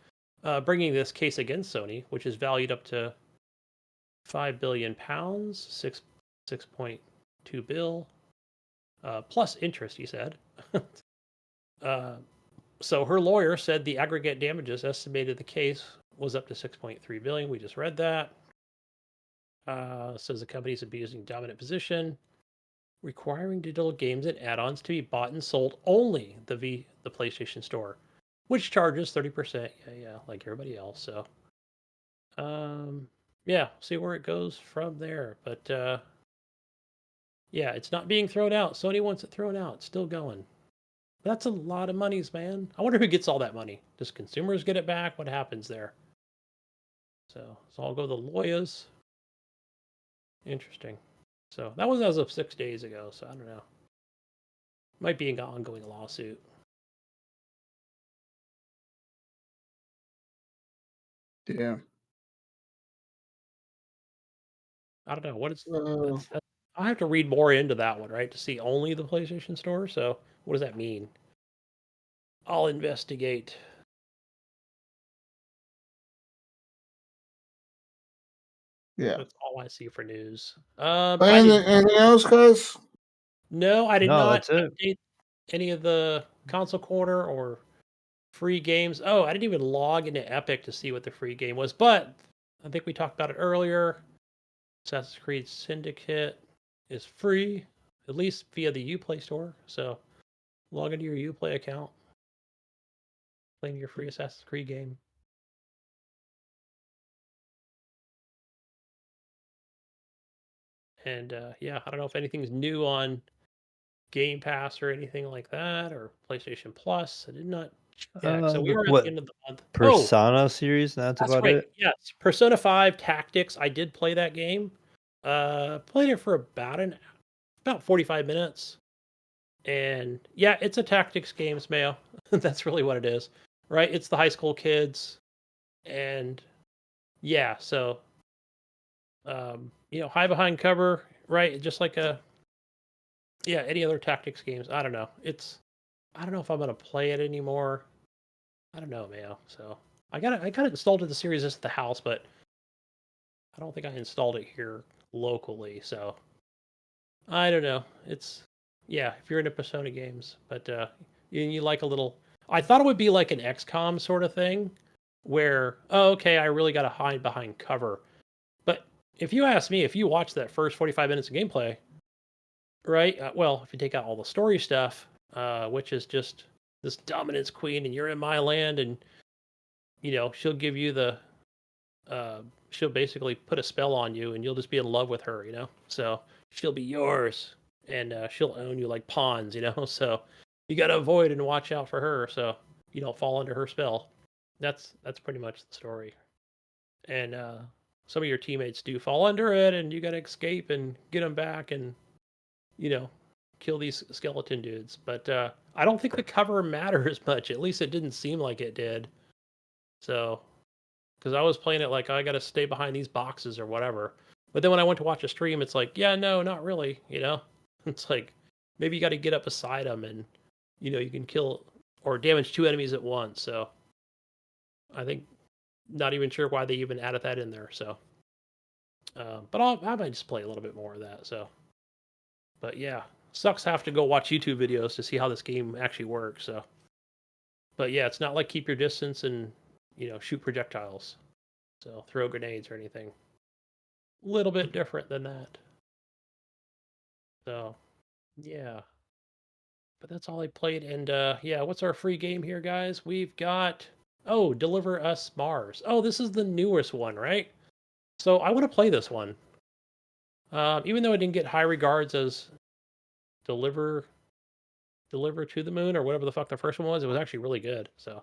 bringing this case against Sony, which is valued up to £5 billion, 6.2 bill, plus interest, he said. So her lawyer said the aggregate damages estimated the case was up to 6.3 billion. We just read that. Says the company's abusing dominant position, requiring digital games and add-ons to be bought and sold only the PlayStation Store, which charges 30%. Yeah, like everybody else. So, yeah, see where it goes from there. But yeah, it's not being thrown out. Sony wants it thrown out. It's still going. That's a lot of monies, man. I wonder who gets all that money. Does consumers get it back? What happens there? So I'll go the lawyers. Interesting. So that was as of 6 days ago. So I don't know. Might be an ongoing lawsuit. Yeah. I don't know. What is I have to read more into that one, right? To see only the PlayStation Store. So what does that mean? I'll investigate. Yeah. That's all I see for news. Anything else, guys? No, I did No, not that's it. update any of the console corner or free games. Oh, I didn't even log into Epic to see what the free game was, but I think we talked about it earlier. Assassin's Creed Syndicate is free, at least via the Uplay store. So log into your Uplay account, playing your free Assassin's Creed game. And yeah, I don't know if anything's new on Game Pass or anything like that, or PlayStation Plus. I did not check. So we are at the end of the month. Persona series? That's That's about right. it. Yes, Persona 5 Tactics. I did play that game. Played it for about 45 minutes. And yeah, it's a tactics games, Mayo. That's really what it is. Right? It's the high school kids. And yeah, so hide behind cover, right? Just like any other tactics games. I don't know. I don't know if I'm gonna play it anymore. I don't know, Mayo. So I got it installed in the Series S at the house, but I don't think I installed it here locally. So I don't know. It's if you're into Persona games, but you like a little. I thought it would be like an XCOM sort of thing, where okay, I really got to hide behind cover. But if you ask me, if you watch that first 45 minutes of gameplay, right? Well, if you take out all the story stuff, which is just this dominance queen, and you're in my land, and she'll give you the, she'll basically put a spell on you, and you'll just be in love with her, So she'll be yours, and she'll own you like pawns, So you got to avoid and watch out for her, so you don't fall under her spell. That's pretty much the story. And some of your teammates do fall under it, and you got to escape and get them back, and kill these skeleton dudes. But I don't think the cover matters much. At least it didn't seem like it did. So, because I was playing it like I got to stay behind these boxes or whatever. But then when I went to watch a stream, it's like, yeah, no, not really. It's like maybe you got to get up beside them, and you can kill or damage 2 enemies at once. So, I think not even sure why they even added that in there. So, but I might just play a little bit more of that. So, but yeah, sucks have to go watch YouTube videos to see how this game actually works. So, but yeah, it's not like keep your distance and shoot projectiles. So throw grenades or anything. A little bit different than that. So, yeah. But that's all I played. And yeah, what's our free game here, guys? We've got Deliver Us Mars. Oh, this is the newest one, right? So I want to play this one. Even though I didn't get high regards as Deliver to the Moon or whatever the fuck the first one was, it was actually really good. So,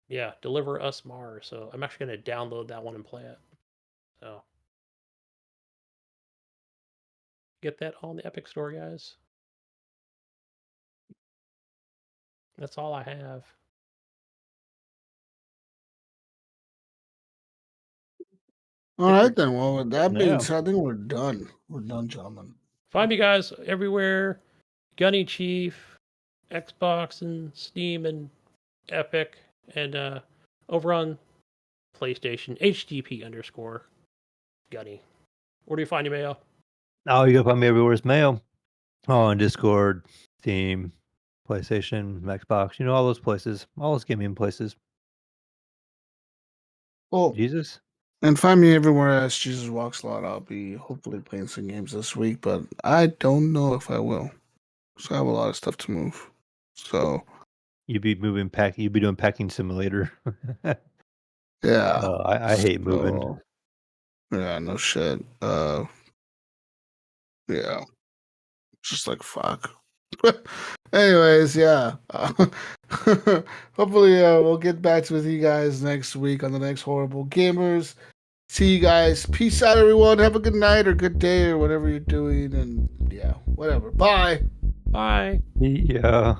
yeah, Deliver Us Mars. So I'm actually going to download that one and play it. So get that on the Epic Store, guys. That's all I have. All right, then. Well, with that being Yeah. said, I think we're done. We're done, gentlemen. Find me guys everywhere. Gunny Chief, Xbox and Steam and Epic, and over on PlayStation, HGP _Gunny. Where do you find you, Mayo? Oh, you can find me everywhere as Mayo. On Discord, Steam, PlayStation, Xbox, all those places. All those gaming places. Oh, Jesus. and find me everywhere as Jesus Walks Lot. I'll be hopefully playing some games this week, but I don't know if I will. So I have a lot of stuff to move. So You'd be doing packing simulator. yeah. I hate moving. So, yeah, no shit. Yeah. Just like fuck. Anyways, yeah. Hopefully we'll get back with you guys next week on the next Horrible Gamers. See you guys. Peace out, everyone. Have a good night or good day or whatever you're doing. And yeah, whatever. Bye. Bye. Yeah.